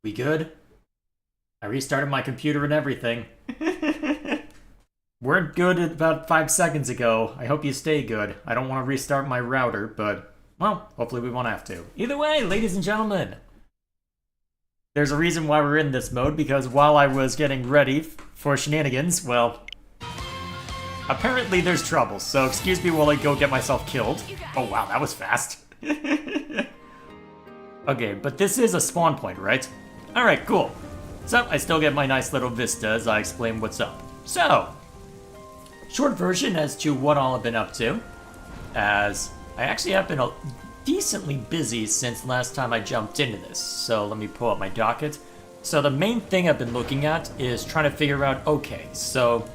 We good? I restarted my computer and everything. Weren't good about 5 seconds ago. I hope you stay good. I don't want to restart my router, but, well, hopefully we won't have to. Either way, ladies and gentlemen, there's a reason why we're in this mode, because while I was getting ready for shenanigans, well, apparently there's trouble, so excuse me while I go get myself killed. Oh wow, that was fast. Okay, but this is a spawn point, right? Alright, cool. So, I still get my nice little vista as I explain what's up. So, short version as to what all I've been up to, as I actually have been decently busy since last time I jumped into this. So let me pull up my docket. So the main thing I've been looking at is trying to figure out, okay, so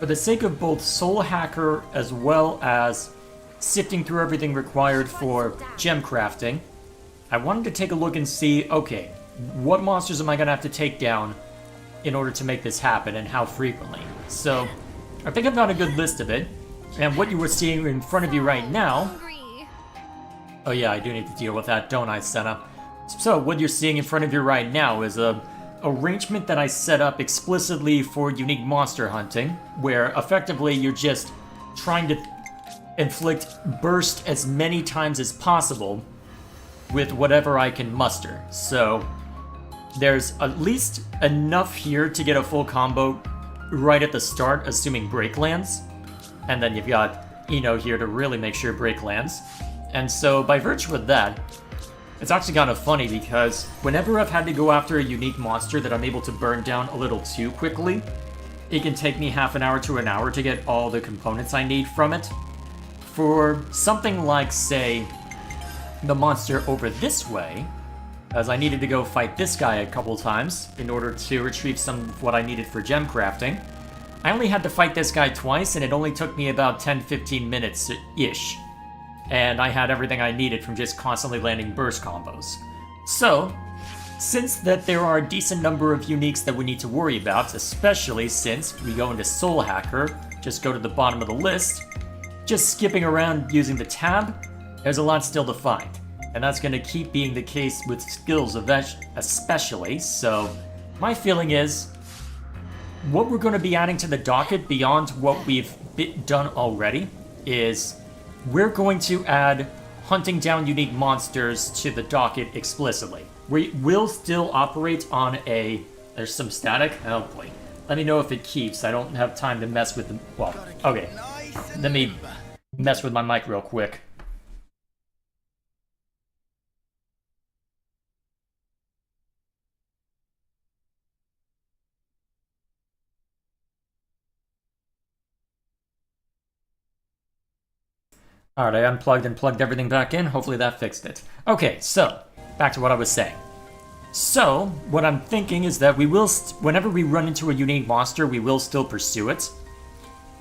for the sake of both Soul Hacker as well as sifting through everything required for gem crafting, I wanted to take a look and see, okay, what monsters am I going to have to take down in order to make this happen and how frequently. So I think I've got a good list of it, and what you were seeing in front of you right now... Oh yeah, I do need to deal with that, don't I, Senna? So what you're seeing in front of you right now is a arrangement that I set up explicitly for unique monster hunting, where effectively you're just trying to inflict burst as many times as possible with whatever I can muster. So there's at least enough here to get a full combo right at the start, assuming break lands. And then you've got Eno here to really make sure break lands. And so by virtue of that, it's actually kind of funny because whenever I've had to go after a unique monster that I'm able to burn down a little too quickly, it can take me half an hour to an hour to get all the components I need from it. For something like, say, the monster over this way, as I needed to go fight this guy a couple times in order to retrieve some of what I needed for gem crafting, I only had to fight this guy twice and it only took me about 10-15 minutes-ish. And I had everything I needed from just constantly landing burst combos. So, since that there are a decent number of uniques that we need to worry about, especially since we go into Soul Hacker, just go to the bottom of the list, just skipping around using the tab, there's a lot still to find. And that's going to keep being the case with skills especially, so my feeling is, what we're going to be adding to the docket beyond what we've done already is we're going to add hunting down unique monsters to the docket explicitly. We will still operate on a... There's some static? Oh boy. Let me know if it keeps. I don't have time to mess with the... Well, okay. Let me mess with my mic real quick. Alright, I unplugged and plugged everything back in. Hopefully that fixed it. Okay, so, back to what I was saying. So, what I'm thinking is that we will, whenever we run into a unique monster, we will still pursue it.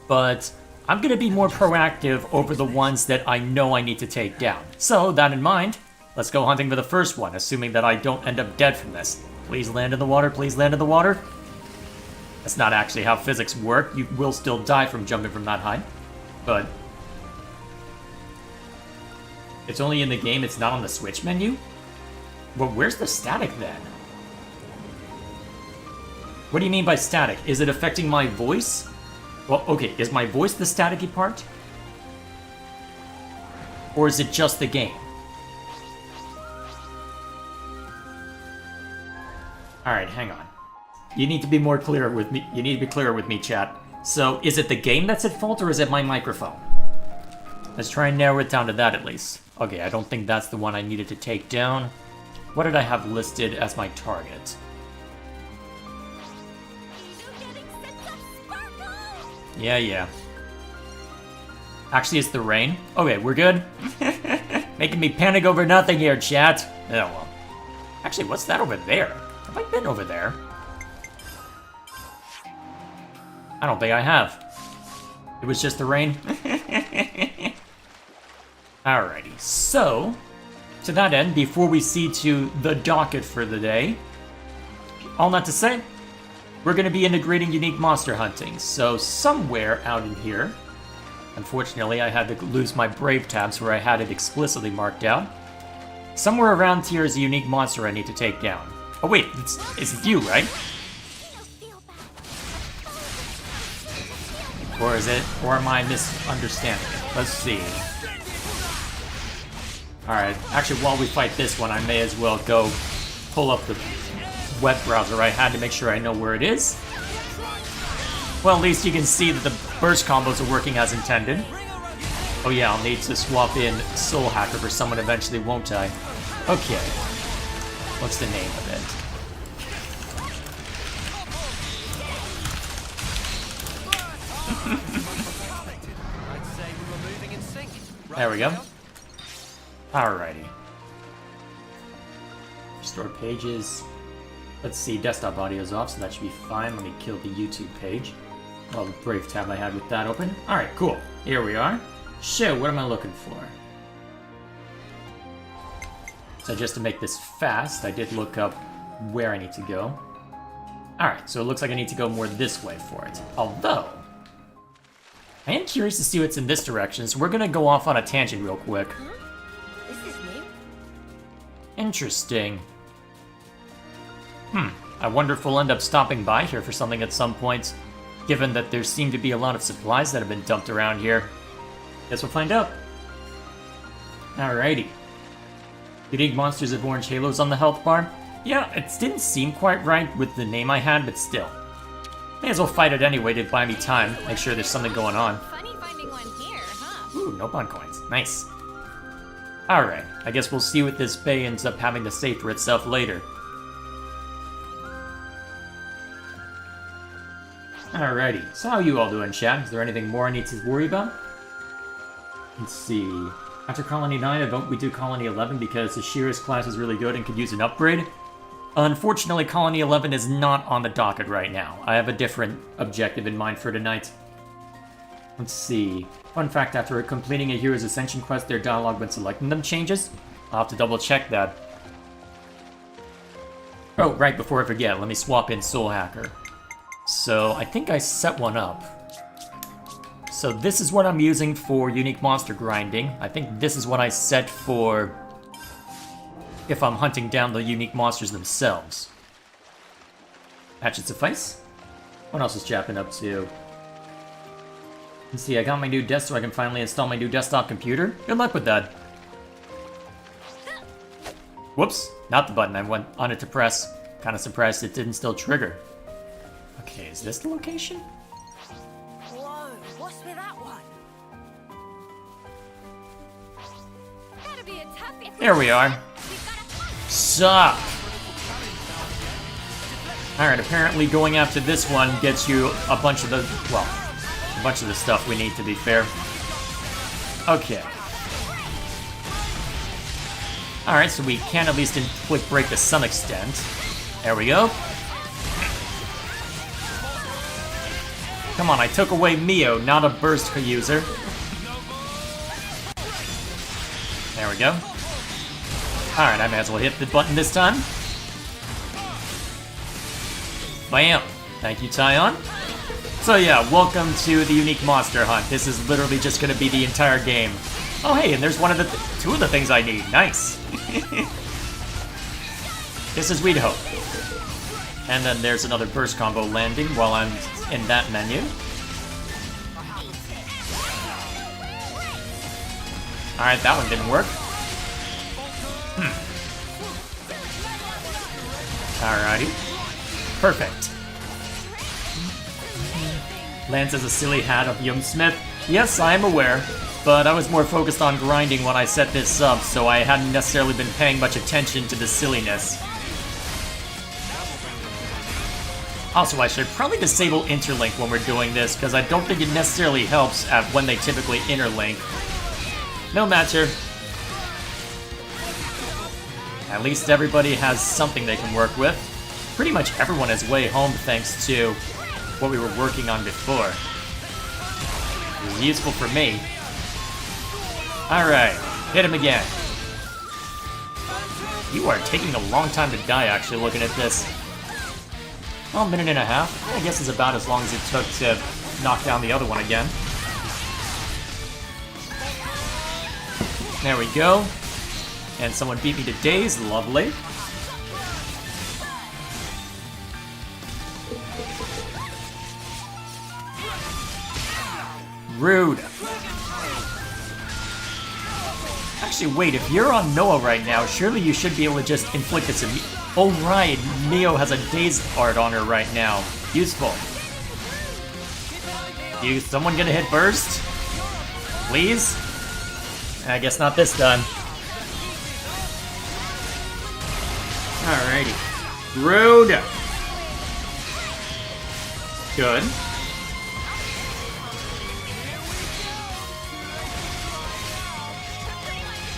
But I'm going to be more proactive over the ones that I know I need to take down. So, that in mind, let's go hunting for the first one, assuming that I don't end up dead from this. Please land in the water, please land in the water. That's not actually how physics work. You will still die from jumping from that height. But... it's only in the game, it's not on the Switch menu? Well, where's the static then? What do you mean by static? Is it affecting my voice? Well, okay, is my voice the staticky part? Or is it just the game? Alright, hang on. You need to be more clear with me. You need to be clearer with me, chat. So, is it the game that's at fault, or is it my microphone? Let's try and narrow it down to that at least. Okay, I don't think that's the one I needed to take down. What did I have listed as my target? Yeah. Actually, it's the rain. Okay, we're good. Making me panic over nothing here, chat. Oh, well. Actually, what's that over there? Have I been over there? I don't think I have. It was just the rain. Alrighty, so, to that end, before we see to the docket for the day, all that to say, we're going to be integrating unique monster hunting, so somewhere out in here, unfortunately I had to lose my Brave tabs where I had it explicitly marked out, somewhere around here is a unique monster I need to take down. Oh wait, it's you, right? Or is it, or am I misunderstanding? Let's see. Alright, actually while we fight this one, I may as well go pull up the web browser I had to make sure I know where it is. Well, at least you can see that the burst combos are working as intended. Oh yeah, I'll need to swap in Soul Hacker for someone eventually, won't I? Okay. What's the name of it? There we go. Alrighty. Restore pages. Let's see, desktop audio's off, so that should be fine. Let me kill the YouTube page. Well, the Brave tab I had with that open. Alright, cool. Here we are. So, what am I looking for? So just to make this fast, I did look up where I need to go. Alright, so it looks like I need to go more this way for it. Although, I am curious to see what's in this direction, so we're gonna go off on a tangent real quick. This is new. Interesting. I wonder if we'll end up stopping by here for something at some point, given that there seem to be a lot of supplies that have been dumped around here. Guess we'll find out. Alrighty. Unique monsters of orange halos on the health bar? Yeah, it didn't seem quite right with the name I had, but still. May as well fight it anyway to buy me time, make sure there's something going on. Funny finding one here, huh? Ooh, no bond coins. Nice. Alright, I guess we'll see what this bay ends up having to say for itself later. Alrighty, so how are you all doing, chat? Is there anything more I need to worry about? Let's see. After Colony 9, I vote we do Colony 11 because the Shearer's class is really good and could use an upgrade. Unfortunately, Colony 11 is not on the docket right now. I have a different objective in mind for tonight. Let's see. Fun fact, after completing a Hero's Ascension quest, their dialogue when selecting them changes. I'll have to double check that. Oh, right, before I forget, let me swap in Soul Hacker. So, I think I set one up. So this is what I'm using for unique monster grinding. I think this is what I set for if I'm hunting down the unique monsters themselves. That should suffice. What else is chat been up to? Let's see, I got my new desk so I can finally install my new desktop computer. Good luck with that. Whoops, not the button I went on it to press. Kinda surprised it didn't still trigger. Okay, is this the location? Whoa, what's with that one? Gotta be a toughie. There we are. Suck! Alright, apparently going after this one gets you a bunch of the, well, a bunch of the stuff we need, to be fair. Okay. Alright, so we can at least quick break to some extent. There we go. Come on, I took away Mio, not a burst user. There we go. Alright, I may as well hit the button this time. Bam! Thank you, Tyon. So yeah, welcome to the Unique Monster Hunt. This is literally just gonna be the entire game. Oh hey, and there's one of the two of the things I need. Nice. This is Weed Hope. And then there's another burst combo landing while I'm in that menu. Alright, that one didn't work. Alrighty. Perfect. Lands as a silly hat of Young Smith. Yes, I am aware, but I was more focused on grinding when I set this up, so I hadn't necessarily been paying much attention to the silliness. Also, I should probably disable interlink when we're doing this, because I don't think it necessarily helps at when they typically interlink. No matter. At least everybody has something they can work with. Pretty much everyone is way home thanks to what we were working on before. It was useful for me. Alright, hit him again. You are taking a long time to die, actually, looking at this. Well, a minute and a half. I guess it's about as long as it took to knock down the other one again. There we go. And someone beat me to daze. Lovely. Rude. Actually, wait, if you're on Noah right now, surely you should be able to just inflict this Oh right, Mio has a dazed art on her right now. Useful. Someone gonna hit burst? Please? I guess not this time. Alrighty. Rude! Good.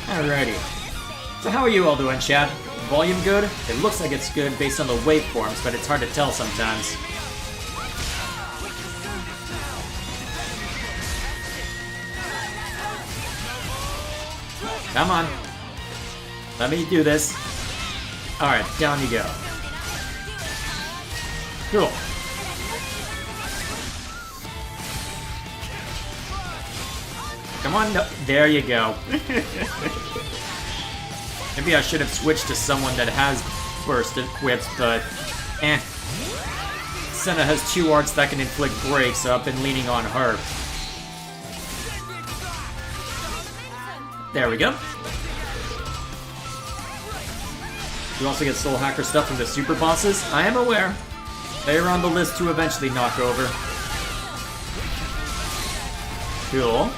Alrighty. So how are you all doing, chat? Volume good? It looks like it's good based on the waveforms, but it's hard to tell sometimes. Come on. Let me do this. Alright, down you go. Cool. Come on, no, there you go. Maybe I should have switched to someone that has burst equipped, but eh. Senna has 2 arts that can inflict breaks, so I've been leaning on her. There we go. You also get Soul Hacker stuff from the super bosses. I am aware. They are on the list to eventually knock over. Cool.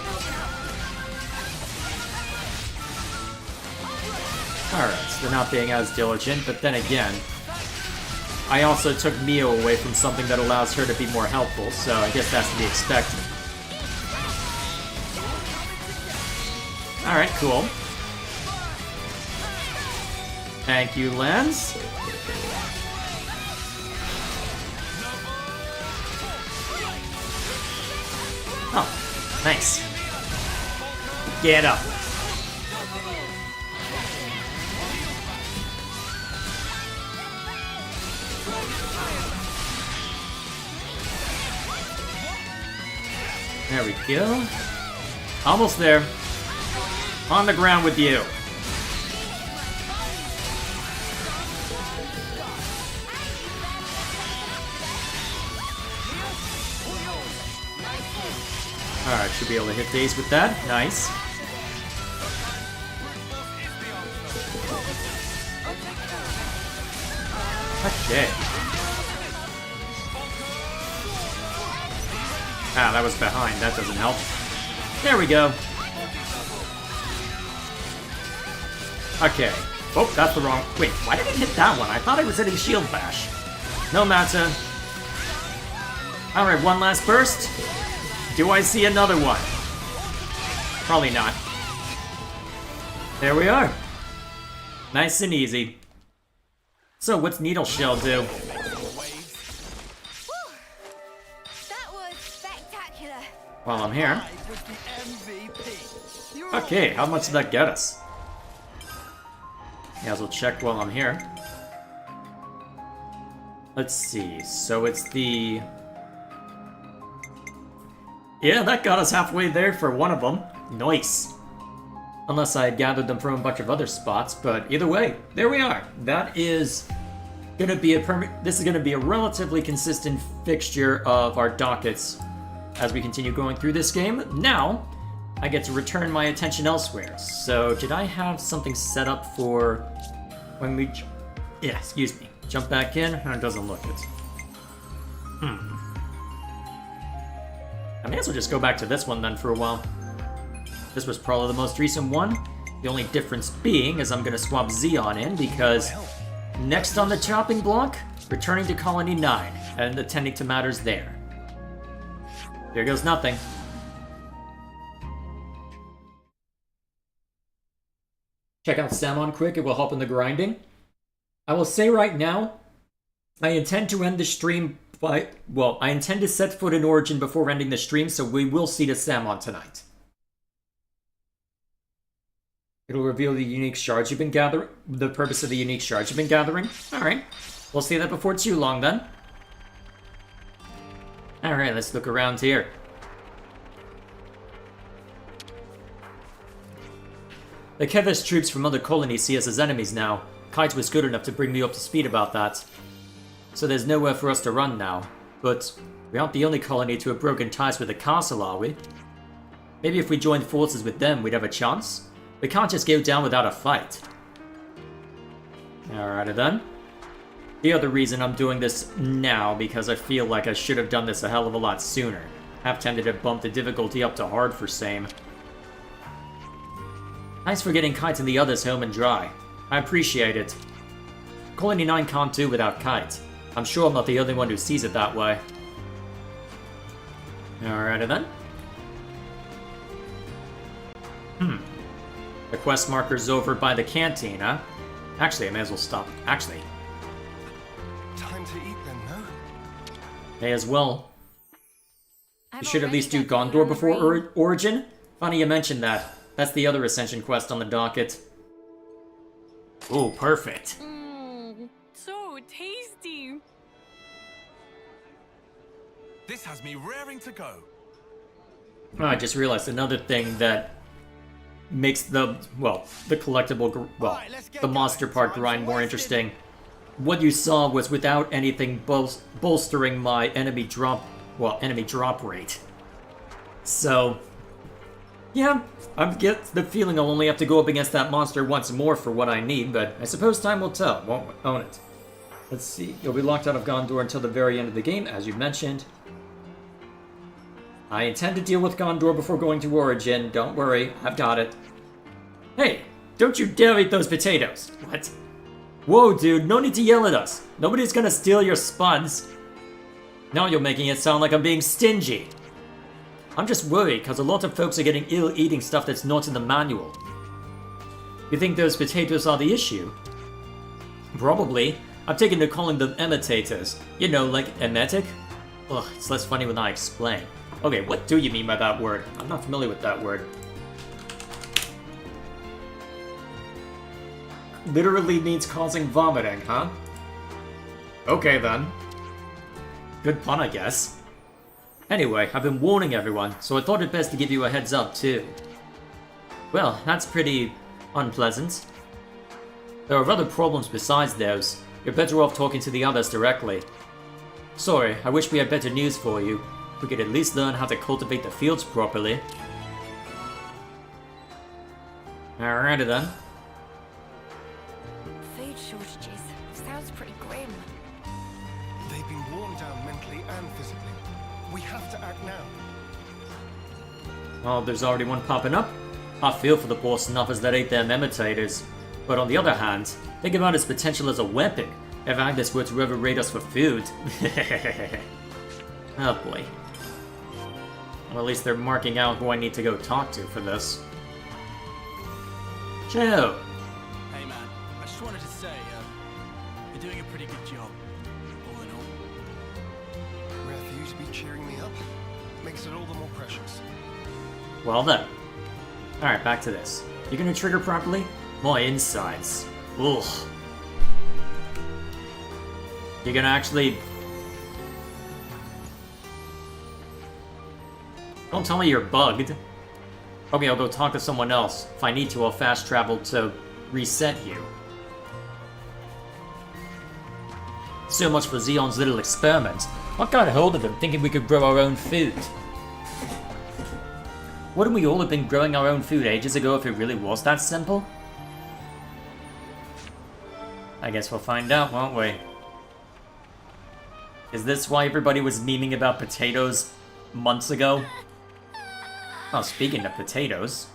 Alright, so they're not being as diligent, but then again, I also took Mio away from something that allows her to be more helpful, so I guess that's to be expected. Alright, cool. Thank you, Lens. Oh, nice. Get up. There we go. Almost there. On the ground with you. Alright, should be able to hit daze with that. Nice. Okay. Ah, that was behind. That doesn't help. There we go. Okay. Oh, that's the wrong... Wait, why did it hit that one? I thought I was hitting Shield Bash. No matter. Alright, one last burst. Do I see another one? Probably not. There we are. Nice and easy. So, what's Needle Shell do? While I'm here. Okay, how much did that get us? May as well check while I'm here. Let's see, so it's the... Yeah, that got us halfway there for one of them. Nice. Unless I had gathered them from a bunch of other spots, but either way, there we are. That is gonna be this is gonna be a relatively consistent fixture of our dockets as we continue going through this game. Now, I get to return my attention elsewhere. So, did I have something set up for when we... Yeah, excuse me. Jump back in? It doesn't look it. I may as well just go back to this one then for a while. This was probably the most recent one. The only difference being is I'm going to swap Xeon in because next on the chopping block, returning to Colony 9 and attending to matters there. Here goes nothing. Check out Salmon quick, it will help in the grinding. I will say right now, I intend to end the stream by... Well, I intend to set foot in Origin before ending the stream, so we will see the Salmon tonight. It'll reveal the unique shards you've been gathering... The purpose of the unique shards you've been gathering. Alright, we'll see that before too long then. Alright, let's look around here. The Kevis troops from other colonies see us as enemies now. Kite was good enough to bring me up to speed about that. so there's nowhere for us to run now. But we aren't the only colony to have broken ties with the castle, are we? Maybe if we joined forces with them, we'd have a chance? We can't just go down without a fight. Alrighty then. The other reason I'm doing this now, because I feel like I should have done this a hell of a lot sooner. Have tended to bump the difficulty up to hard for same. Thanks for getting Kite and the others home and dry. I appreciate it. Colony 9 can't do without Kite. I'm sure I'm not the only one who sees it that way. Alrighty then. The quest marker's over by the canteen, huh? Actually, I may as well stop. Actually. Time to eat then, no? May as well. You I've should at already least do got Gondor the before brain. Origin? Funny you mentioned that. That's the other Ascension quest on the docket. Ooh, perfect. So tasty. This has me raring to go. Oh, I just realized another thing that makes the collectible, the monster part grind more interesting. What you saw was without anything bolstering my enemy drop rate. So, yeah, I get the feeling I'll only have to go up against that monster once more for what I need, but I suppose time will tell, won't it? Let's see, you'll be locked out of Gondor until the very end of the game, as you mentioned. I intend to deal with Gondor before going to Origin, don't worry, I've got it. Hey, don't you dare eat those potatoes! What? Whoa, dude, no need to yell at us. Nobody's gonna steal your spuds. Now you're making it sound like I'm being stingy. I'm just worried because a lot of folks are getting ill eating stuff that's not in the manual. You think those potatoes are the issue? Probably. I've taken to calling them imitators. You know, like emetic? Ugh, it's less funny when I explain. Okay, what do you mean by that word? I'm not familiar with that word. Literally means causing vomiting, huh? Okay then. Good pun, I guess. Anyway, I've been warning everyone, so I thought it best to give you a heads up too. Well, that's pretty unpleasant. There are other problems besides those. You're better off talking to the others directly. Sorry, I wish we had better news for you. We could at least learn how to cultivate the fields properly. Alrighty then. Food shortages. Sounds pretty grim. They've been worn down mentally and physically. We have to act now. Oh, there's already one popping up? I feel for the poor snuffers that ate them imitators. But on the other hand, think about its potential as a weapon, if Agnes were to ever raid us for food. Oh boy. Well, at least they're marking out who I need to go talk to for this. Joe! Hey man, I just wanted to say, you're doing a pretty good job, all in all. Rare for you to be cheering me up. Makes it all the more precious. Well then. Alright, back to this. You gonna trigger properly? My insides. Ugh. You're gonna actually... Don't tell me you're bugged. Okay, I'll go talk to someone else. If I need to, I'll fast travel to reset you. So much for Xeon's little experiment. What got hold of him thinking we could grow our own food? Wouldn't we all have been growing our own food ages ago if it really was that simple? I guess we'll find out, won't we? Is this why everybody was memeing about potatoes months ago? Oh, speaking of potatoes,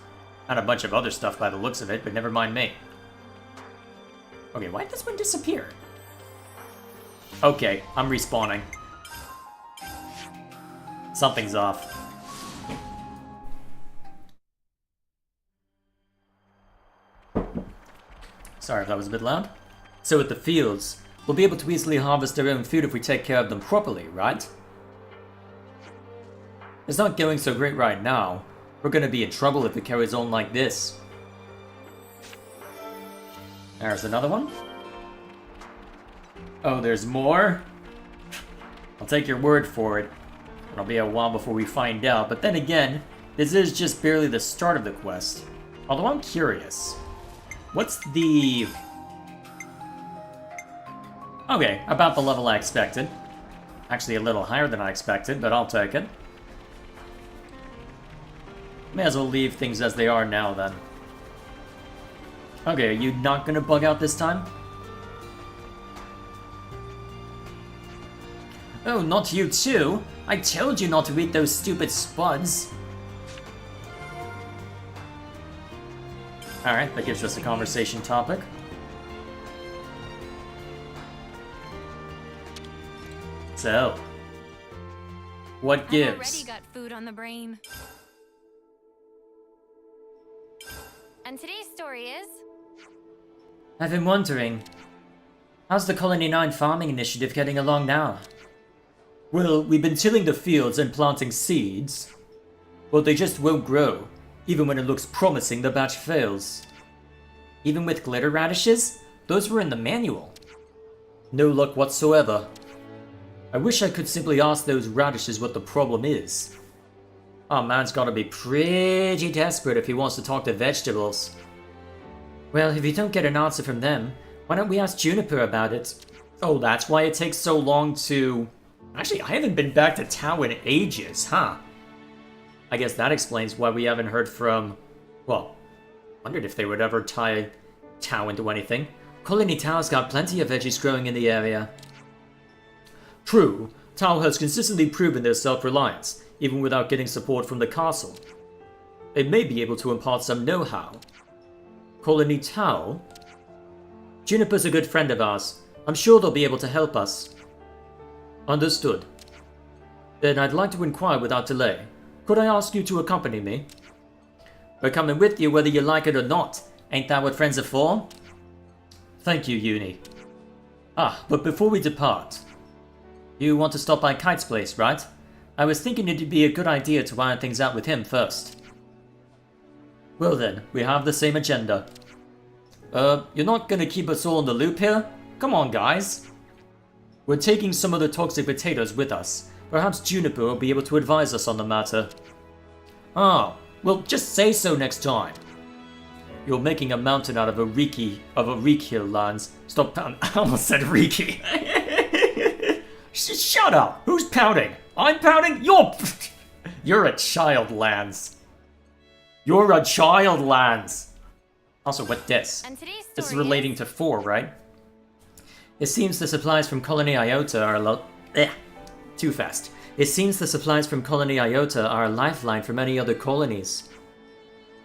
and a bunch of other stuff by the looks of it, but never mind me. Okay, why did this one disappear? Okay, I'm respawning. Something's off. Sorry if that was a bit loud. So with the fields, we'll be able to easily harvest our own food if we take care of them properly, right? It's not going so great right now. We're gonna be in trouble if it carries on like this. There's another one. Oh, there's more? I'll take your word for it. It'll be a while before we find out, but then again, this is just barely the start of the quest. Although I'm curious. What's the... Okay, about the level I expected. Actually a little higher than I expected, but I'll take it. May as well leave things as they are now, then. Okay, are you not gonna bug out this time? Oh, not you too! I told you not to eat those stupid spuds! Alright, that gives us a conversation topic. So, what gives? I've already got food on the brain. And today's story is... I've been wondering, how's the Colony 9 farming initiative getting along now? Well, we've been tilling the fields and planting seeds, but they just won't grow. Even when it looks promising, the batch fails. Even with glitter radishes? Those were in the manual. No luck whatsoever. I wish I could simply ask those radishes what the problem is. Our man's gotta be pretty desperate if he wants to talk to vegetables. Well, if you don't get an answer from them, why don't we ask Juniper about it? Oh, that's why it takes so long to... Actually, I haven't been back to Tau in ages, huh? I guess that explains why we haven't heard from... Well, wondered if they would ever tie Tau into anything. Colony Tau's got plenty of veggies growing in the area. True, Tau has consistently proven their self-reliance, even without getting support from the castle. They may be able to impart some know-how. Colony Tau? Juniper's a good friend of ours. I'm sure they'll be able to help us. Understood. Then I'd like to inquire without delay. Could I ask you to accompany me? We're coming with you whether you like it or not. Ain't that what friends are for? Thank you, Uni. Ah, but before we depart... You want to stop by Kite's place, right? I was thinking it'd be a good idea to iron things out with him first. Well then, we have the same agenda. You're not gonna keep us all in the loop here? Come on, guys. We're taking some of the toxic potatoes with us. Perhaps Juniper will be able to advise us on the matter. Oh, well, just say so next time. You're making a mountain out of a Riki lands. Stop pounding. I almost said Riki. Shut up! Who's pouting? I'm pouting? You're a child, Lance. You're a child, Lance. Also, what this? And today's story This is relating to 4, right? It seems the supplies from Colony Iota are too fast. It seems the supplies from Colony Iota are a lifeline for many other colonies.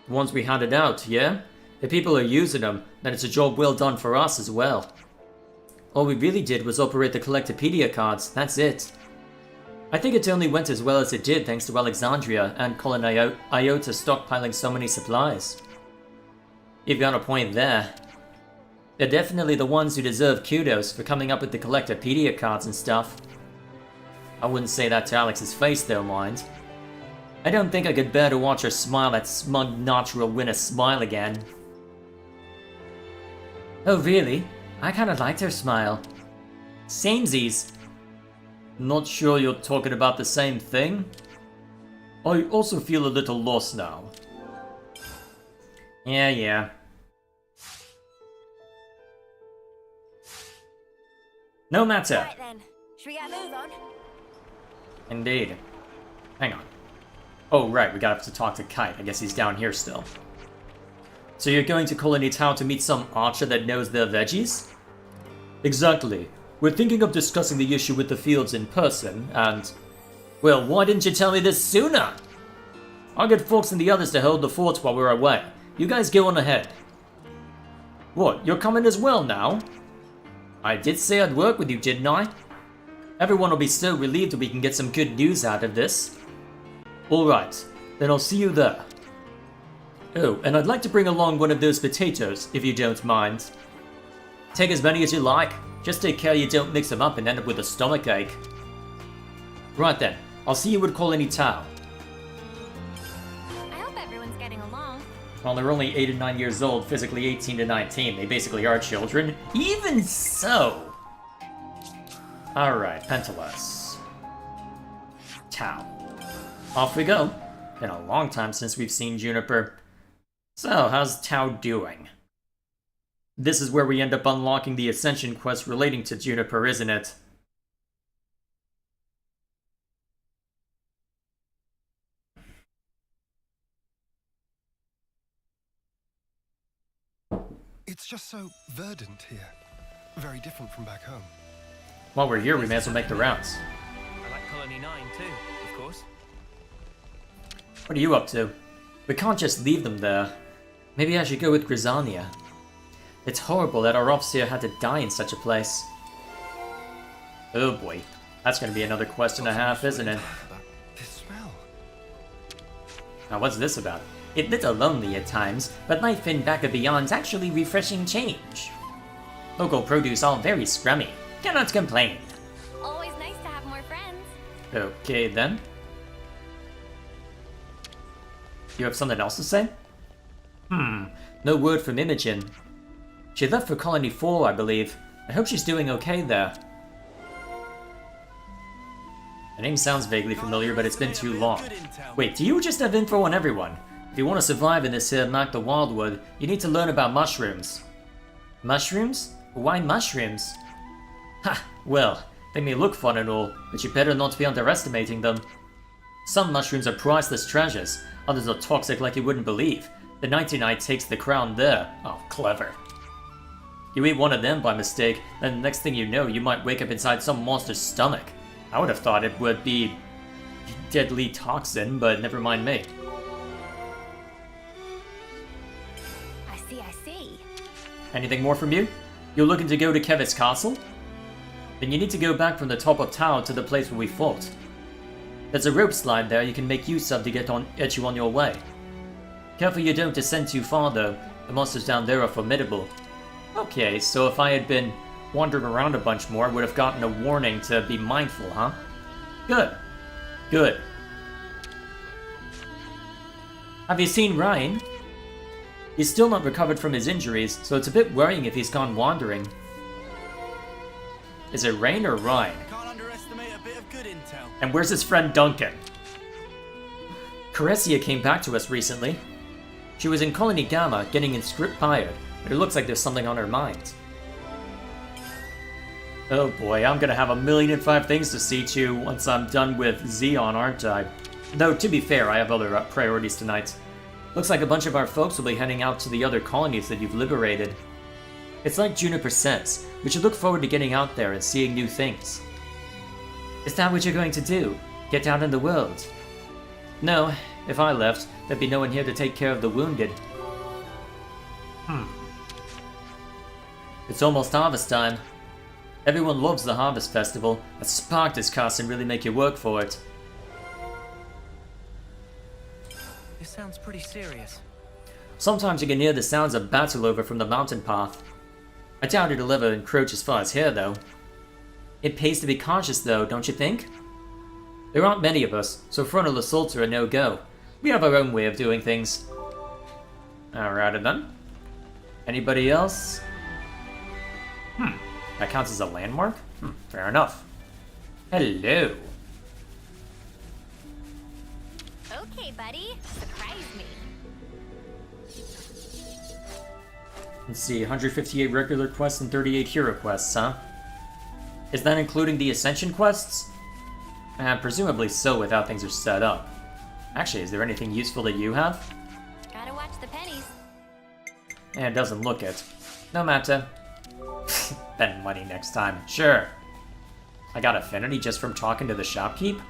The ones we handed out, yeah? If people are using them, then it's a job well done for us as well. All we really did was operate the Collectopedia cards, that's it. I think it only went as well as it did thanks to Alexandria and Colony Iota stockpiling so many supplies. You've got a point there. They're definitely the ones who deserve kudos for coming up with the Collectopedia cards and stuff. I wouldn't say that to Alex's face though, mind. I don't think I could bear to watch her smile that smug natural win a smile again. Oh really? I kinda liked her smile. Samesies. Not sure you're talking about the same thing? I also feel a little lost now. Yeah. No matter. Right then, should we get a move on? Indeed. Hang on. Oh right, we gotta have to talk to Kite. I guess he's down here still. So you're going to Colony Town to meet some archer that knows their veggies? Exactly. We're thinking of discussing the issue with the fields in person, and... Well, why didn't you tell me this sooner? I'll get Fox and the others to hold the fort while we're away. You guys go on ahead. What, you're coming as well now? I did say I'd work with you, didn't I? Everyone will be so relieved that we can get some good news out of this. Alright, then I'll see you there. Oh, and I'd like to bring along one of those potatoes, if you don't mind. Take as many as you like. Just take care you don't mix them up and end up with a stomachache. Right then, I'll see you at Colony Town. I hope everyone's getting along. Well, they're only 8 and 9 years old, physically 18 to 19. They basically are children. Even so! Alright, Pentelis. Town. Off we go. Been a long time since we've seen Juniper. So, how's Tau doing? This is where we end up unlocking the Ascension quest relating to Juniper, isn't it? It's just so verdant here. Very different from back home. While we're here, we may as well make the rounds. I like Colony 9 too, of course. What are you up to? We can't just leave them there. Maybe I should go with Grisania. It's horrible that our officer had to die in such a place. Oh boy, that's gonna be another quest and a half, isn't it? This smell. Now what's this about? It's a little lonely at times, but life in Back of Beyond's actually refreshing change. Local produce all very scrummy. Cannot complain. Always nice to have more friends. Okay then. You have something else to say? No word from Imogen. She left for Colony 4, I believe. I hope she's doing okay there. The name sounds vaguely familiar, but it's been too long. Wait, do you just have info on everyone? If you want to survive in this here Mac the Wildwood, you need to learn about mushrooms. Mushrooms? Why mushrooms? Ha! Well, they may look fun and all, but you better not be underestimating them. Some mushrooms are priceless treasures, others are toxic like you wouldn't believe. The Nighty Night takes the crown there. Oh, clever. You eat one of them by mistake, then the next thing you know, you might wake up inside some monster's stomach. I would have thought it would be deadly toxin, but never mind me. I see. Anything more from you? You're looking to go to Kevin's castle? Then you need to go back from the top of town to the place where we fought. There's a rope slide there you can make use of to get you on your way. Careful you don't descend too far though, the monsters down there are formidable. Okay, so if I had been wandering around a bunch more, I would have gotten a warning to be mindful, huh? Good. Good. Have you seen Ryan? He's still not recovered from his injuries, so it's a bit worrying if he's gone wandering. Is it Rain or Ryan? Can't underestimate a bit of good intel. And where's his friend Duncan? Caressia came back to us recently. She was in Colony Gamma, getting inspired, but it looks like there's something on her mind. Oh boy, I'm gonna have 1,000,005 things to see to once I'm done with Xeon, aren't I? Though, to be fair, I have other priorities tonight. Looks like a bunch of our folks will be heading out to the other colonies that you've liberated. It's like Juniper says, we should look forward to getting out there and seeing new things. Is that what you're going to do? Get out in the world? No, if I left, there'd be no one here to take care of the wounded. It's almost harvest time. Everyone loves the Harvest Festival. A Spartacus cost can really make you work for it. This sounds pretty serious. Sometimes you can hear the sounds of battle over from the mountain path. I doubt it'll ever encroach as far as here, though. It pays to be cautious, though, don't you think? There aren't many of us, so frontal assaults are a no-go. We have our own way of doing things. Alrighty then. Anybody else? That counts as a landmark? Fair enough. Hello. Okay, buddy. Surprise me. Let's see, 158 regular quests and 38 hero quests, huh? Is that including the Ascension quests? Presumably so with how things are set up. Actually, is there anything useful that you have? Gotta watch the pennies. It doesn't look it. No matter. Spend money next time. Sure. I got affinity just from talking to the shopkeep?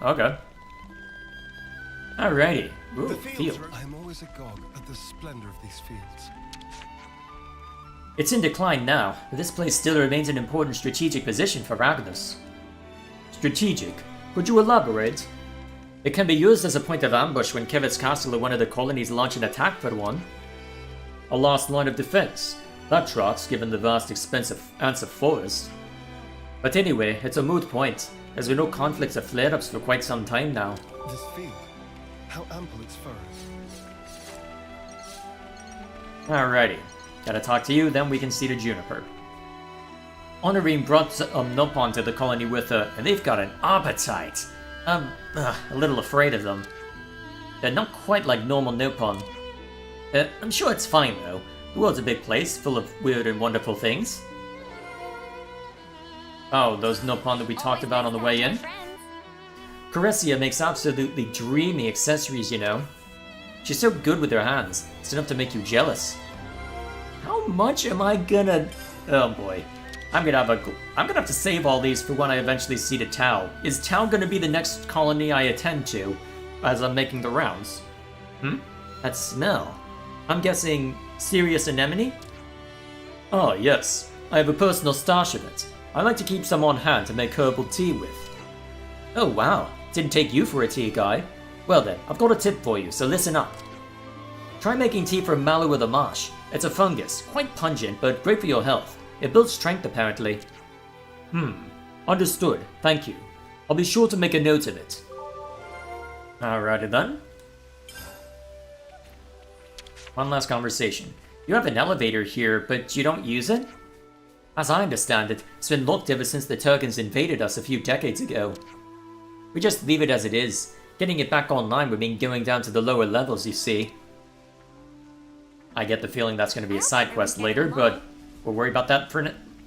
Okay. Alrighty. Ooh, The fields field. I'm always agog at the splendor of these fields. It's in decline now, but this place still remains an important strategic position for Ragnus. Strategic? Could you elaborate? It can be used as a point of ambush when Kevin's castle or one of the colonies launch an attack for one. A last line of defense. That tracks, given the vast expanse of forest. But anyway, it's a moot point. There's been no conflicts or flare-ups for quite some time now. This field, how ample its furrows. Alrighty. Gotta talk to you, then we can see the Juniper. Honorine brought Nopon to the colony with her, and they've got an appetite. I'm a little afraid of them. They're not quite like normal Nopon. I'm sure it's fine though. The world's a big place, full of weird and wonderful things. Oh, those Nopon that we talked about on the way in? Caressia makes absolutely dreamy accessories, you know. She's so good with her hands, it's enough to make you jealous. How much am I gonna... Oh boy. I'm gonna have to save all these for when I eventually see the Tau. Is Tau gonna be the next colony I attend to as I'm making the rounds? That smell. I'm guessing serious anemone? Oh yes, I have a personal stash of it. I like to keep some on hand to make herbal tea with. Oh wow, didn't take you for a tea guy. Well then, I've got a tip for you, so listen up. Try making tea from mallow with a marsh. It's a fungus, quite pungent, but great for your health. It builds strength apparently. Understood, thank you. I'll be sure to make a note of it. Alrighty then. One last conversation. You have an elevator here, but you don't use it? As I understand it, it's been locked ever since the Turkins invaded us a few decades ago. We just leave it as it is. Getting it back online would mean going down to the lower levels, you see. I get the feeling that's going to be a side quest later, but we'll worry about that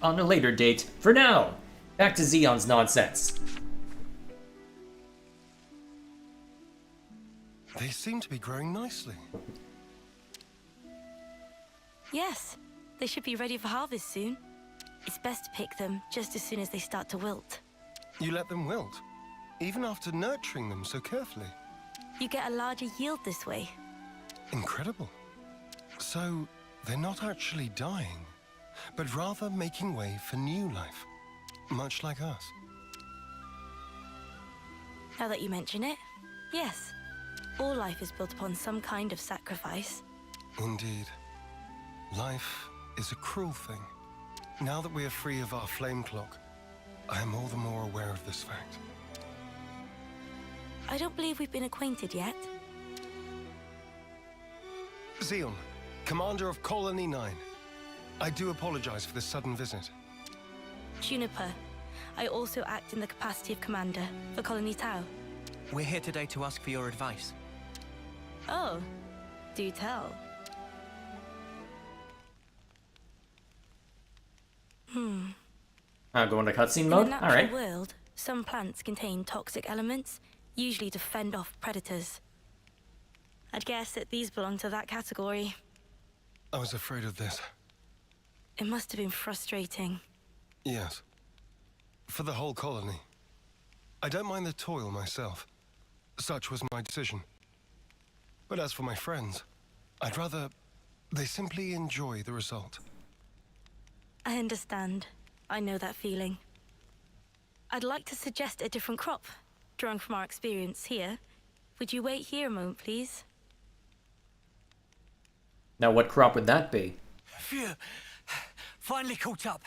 on a later date. For now, back to Xeon's nonsense. They seem to be growing nicely. Yes, they should be ready for harvest soon. It's best to pick them just as soon as they start to wilt. You let them wilt, even after nurturing them so carefully. You get a larger yield this way. Incredible. So, they're not actually dying, but rather making way for new life, much like us. Now that you mention it, yes. All life is built upon some kind of sacrifice. Indeed. Life is a cruel thing. Now that we are free of our flame clock, I am all the more aware of this fact. I don't believe we've been acquainted yet. Xeon, commander of Colony 9. I do apologize for this sudden visit. Juniper, I also act in the capacity of commander for Colony Tau. We're here today to ask for your advice. Oh, do tell. Go into cutscene In mode? the natural Alright. world, some plants contain toxic elements, usually to fend off predators. I'd guess that these belong to that category. I was afraid of this. It must have been frustrating. Yes. For the whole colony. I don't mind the toil myself. Such was my decision. But as for my friends, I'd rather they simply enjoy the result. I understand. I know that feeling. I'd like to suggest a different crop, drawing from our experience here. Would you wait here a moment, please? Now what crop would that be? Phew. Finally caught up.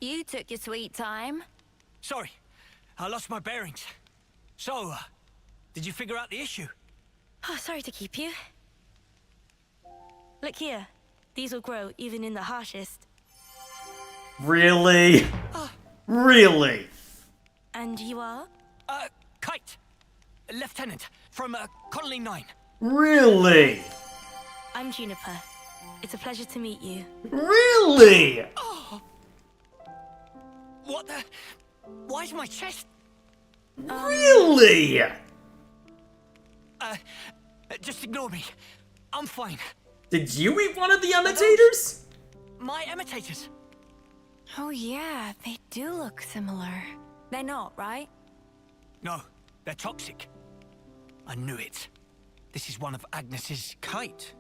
You took your sweet time. Sorry, I lost my bearings. So, did you figure out the issue? Oh, sorry to keep you. Look here. These will grow even in the harshest. Really? Really? And you are? Kite. Lieutenant from Colony 9. Really? I'm Juniper. It's a pleasure to meet you. Really? What the? Why is my chest? Really? Just ignore me. I'm fine. Did you eat one of the imitators? My imitators. Oh yeah, they do look similar. They're not, right? No, they're toxic. I knew it. This is one of Agnes's Kite?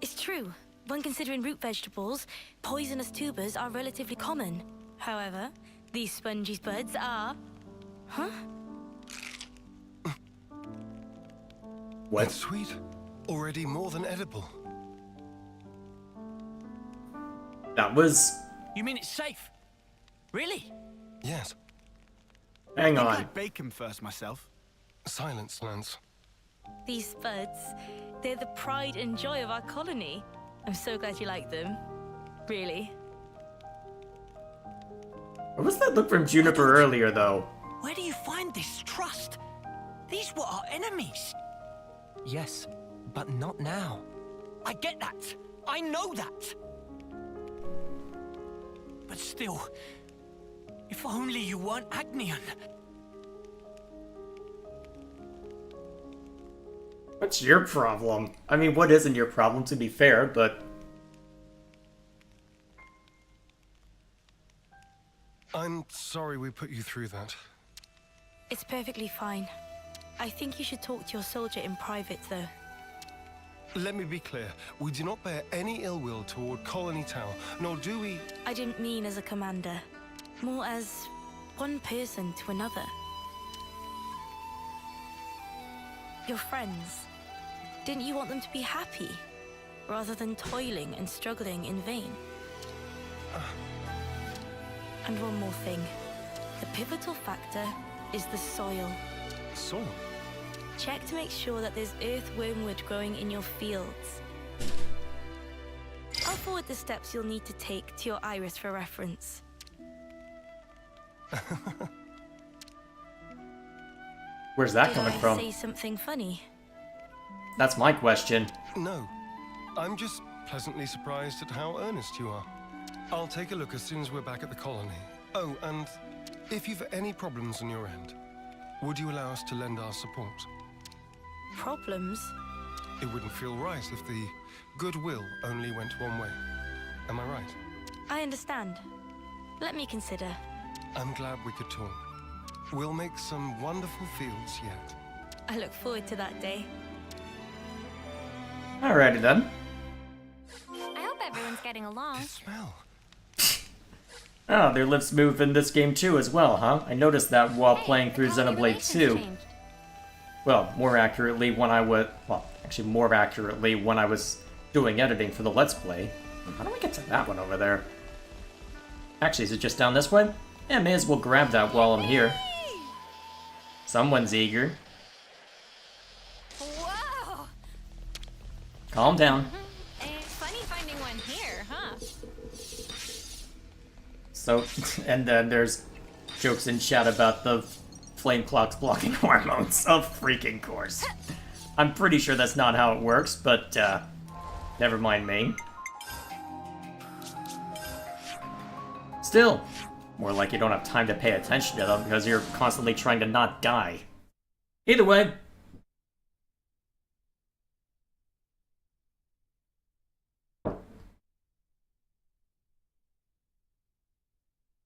It's true. When considering root vegetables, poisonous tubers are relatively common. However, these spongy buds are... Huh? What? It's sweet. Already more than edible. That was... You mean it's safe? Really? Yes. Hang I think on. I'd bake them first myself. Silence, Lance. These buds, they're the pride and joy of our colony. I'm so glad you like them. Really. What was that look from Juniper earlier, though? Where do you find this trust? These were our enemies. Yes, but not now. I get that. I know that! But still, if only you weren't Agnian. What's your problem? I mean, what isn't your problem, to be fair, but... I'm sorry we put you through that. It's perfectly fine. I think you should talk to your soldier in private, though. Let me be clear. We do not bear any ill will toward Colony Tower, nor do we... I didn't mean as a commander. More as one person to another. Your friends. Didn't you want them to be happy, rather than toiling and struggling in vain? And one more thing. The pivotal factor is the soil. Soil? Check to make sure that there's earthwormwood growing in your fields. I'll forward the steps you'll need to take to your iris for reference. Where's that coming from? Did I say something funny? That's my question. No. I'm just pleasantly surprised at how earnest you are. I'll take a look as soon as we're back at the colony. Oh, and if you've any problems on your end, would you allow us to lend our support? Problems? It wouldn't feel right if the goodwill only went one way. Am I right? I understand. Let me consider. I'm glad we could talk. We'll make some wonderful fields yet. I look forward to that day. Alrighty then. I hope everyone's getting along. The smell. Oh, their lips move in this game too as well, huh? I noticed that while playing through Xenoblade 2. Well, more accurately when I was... Well, actually more accurately when I was doing editing for the Let's Play. How do we get to that one over there? Actually, is it just down this way? Yeah, may as well grab that while I'm here. Someone's eager. Whoa! Calm down. It's funny finding one here, huh? So, and then there's jokes in chat about the flame clocks blocking hormones, of freaking course. I'm pretty sure that's not how it works, but, never mind me. Still, more like you don't have time to pay attention to them because you're constantly trying to not die. Either way.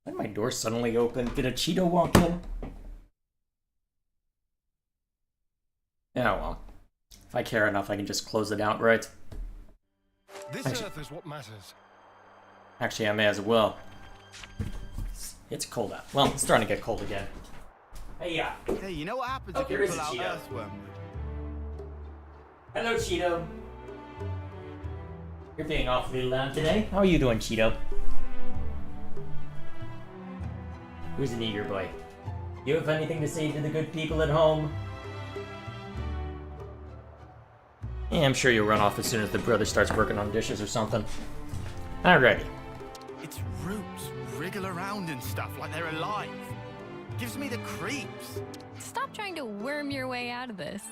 Why did my door suddenly open? Did a Cheeto walk in? Yeah, well. If I care enough, I can just close it outright. This earth is what matters. Actually, I may as well. It's cold out. Well, it's starting to get cold again. Hey, yeah. Hey, you know what happens Oh, if here you is pull a out Cheeto. earthwormwood? Hello, Cheeto. You're being awfully loud today. How are you doing, Cheeto? Who's an eager boy? You have anything to say to the good people at home? Yeah, I'm sure you'll run off as soon as the brother starts working on dishes or something. Alrighty. Its roots wriggle around and stuff like they're alive. Gives me the creeps. Stop trying to worm your way out of this.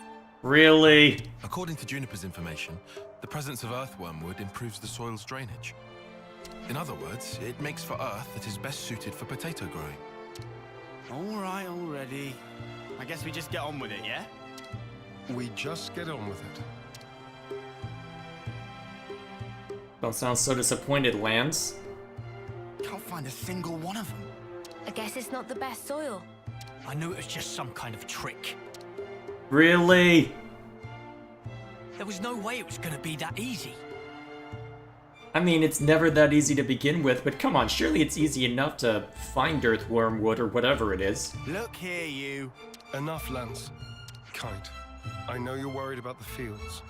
Really? According to Juniper's information, the presence of earthwormwood improves the soil's drainage. In other words, it makes for earth that is best suited for potato growing. All right already. I guess we just get on with it, yeah? We just get on with it. Don't sound so disappointed, Lance. Can't find a single one of them. I guess it's not the best soil. I knew it was just some kind of trick. Really? There was no way it was gonna be that easy. I mean, it's never that easy to begin with, but come on, surely it's easy enough to find earthwormwood or whatever it is. Look here, you. Enough, Lance. Kite, I know you're worried about the fields.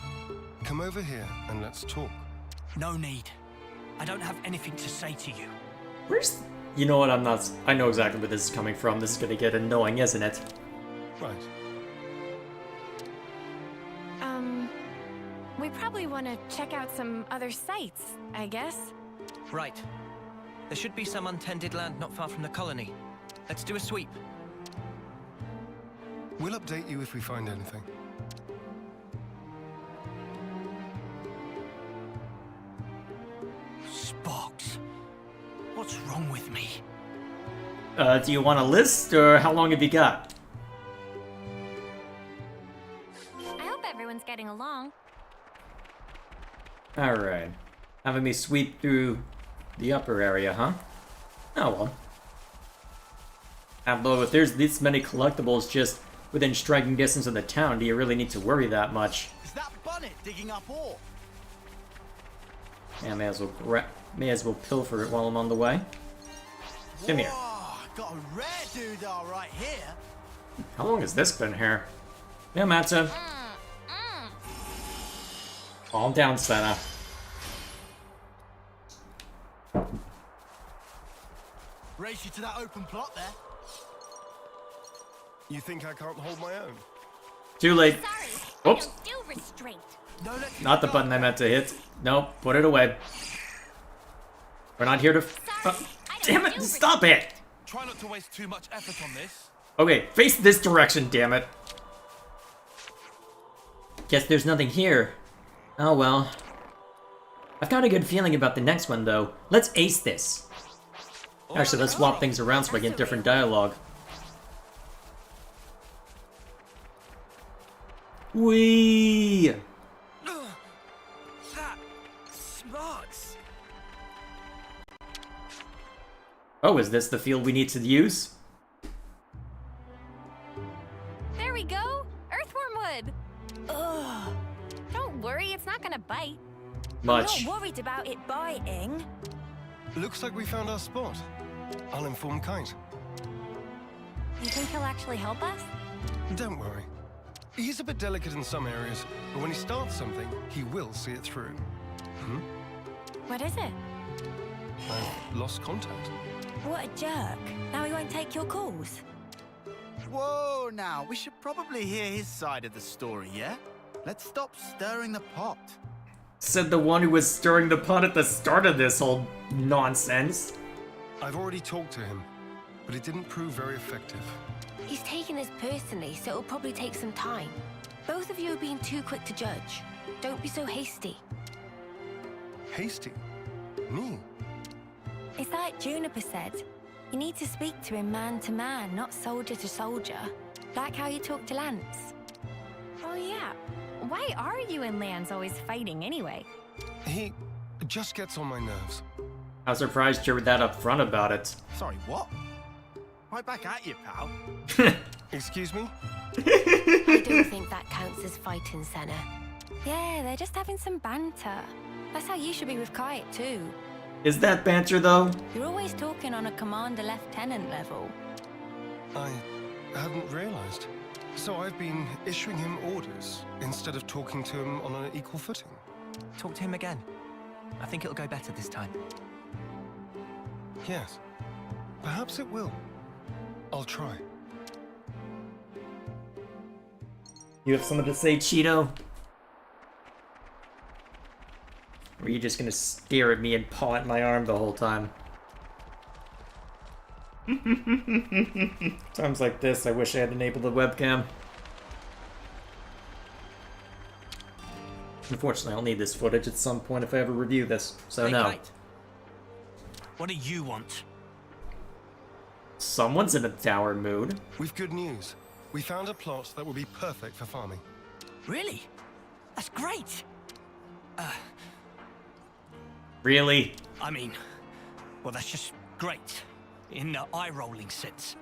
Come over here and let's talk. No need. I don't have anything to say to you. Where's... You know what, I know exactly where this is coming from. This is gonna get annoying, isn't it? Right. We probably want to check out some other sites, I guess. Right. There should be some untended land not far from the colony. Let's do a sweep. We'll update you if we find anything. What's wrong with me? Do you want a list, or how long have you got? I hope everyone's getting along. Alright. Having me sweep through the upper area, huh? Oh well. Although if there's this many collectibles just within striking distance of the town, do you really need to worry that much? Is that Bunnet digging up ore? Yeah, may as well pilfer it while I'm on the way. Come here. Whoa, got a rare doodah right here. How long has this been here? Yeah, Matza. Calm down, Senna. Race you to that open plot there. You think I can't hold my own? Too late. Sorry, Oops. I don't do restraint. No, let Not the button I meant to hit. Nope, put it away. We're not here to... damn it, stop it! Try not to waste too much effort on this. Okay, face this direction, damn it. Guess there's nothing here. Oh well. I've got a good feeling about the next one, though. Let's ace this. Actually, let's swap things around so I get different dialogue. Whee! That sparks. Oh, is this the field we need to use? There we go. Earthworm wood. Ugh. Don't worry, it's not gonna bite. Much. I'm not worried about it biting. Looks like we found our spot. I'll inform Kite. You think he'll actually help us? Don't worry. He's a bit delicate in some areas, but when he starts something, he will see it through. What is it? I've lost contact. What a jerk. Now he won't take your calls. Whoa, now, we should probably hear his side of the story, yeah? Let's stop stirring the pot. Said the one who was stirring the pot at the start of this whole nonsense. I've already talked to him, but it didn't prove very effective. He's taking this personally, so it'll probably take some time. Both of you are being too quick to judge. Don't be so hasty. Hasty? Me? It's like Juniper said. You need to speak to him man to man, not soldier to soldier. Like how you talk to Lance. Oh yeah. Why are you and Lance always fighting anyway? He just gets on my nerves. I was surprised you were that upfront about it. Sorry, what? Right back at you, pal. Excuse me? I don't think that counts as fighting, Senna. Yeah, they're just having some banter. That's how you should be with Kite, too. Is that banter, though? You're always talking on a commander-lieutenant level. I hadn't realized. So I've been issuing him orders instead of talking to him on an equal footing. Talk to him again. I think it'll go better this time. Yes. Perhaps it will. I'll try. You have something to say, Cheeto? Or are you just gonna stare at me and paw at my arm the whole time? Times like this, I wish I had enabled the webcam. Unfortunately, I'll need this footage at some point if I ever review this, so Hey, no. Kite. What do you want? Someone's in a dour mood. We've good news. We found a plot that will be perfect for farming. Really? That's great. Really? I mean, well, that's just great. In the eye-rolling sense.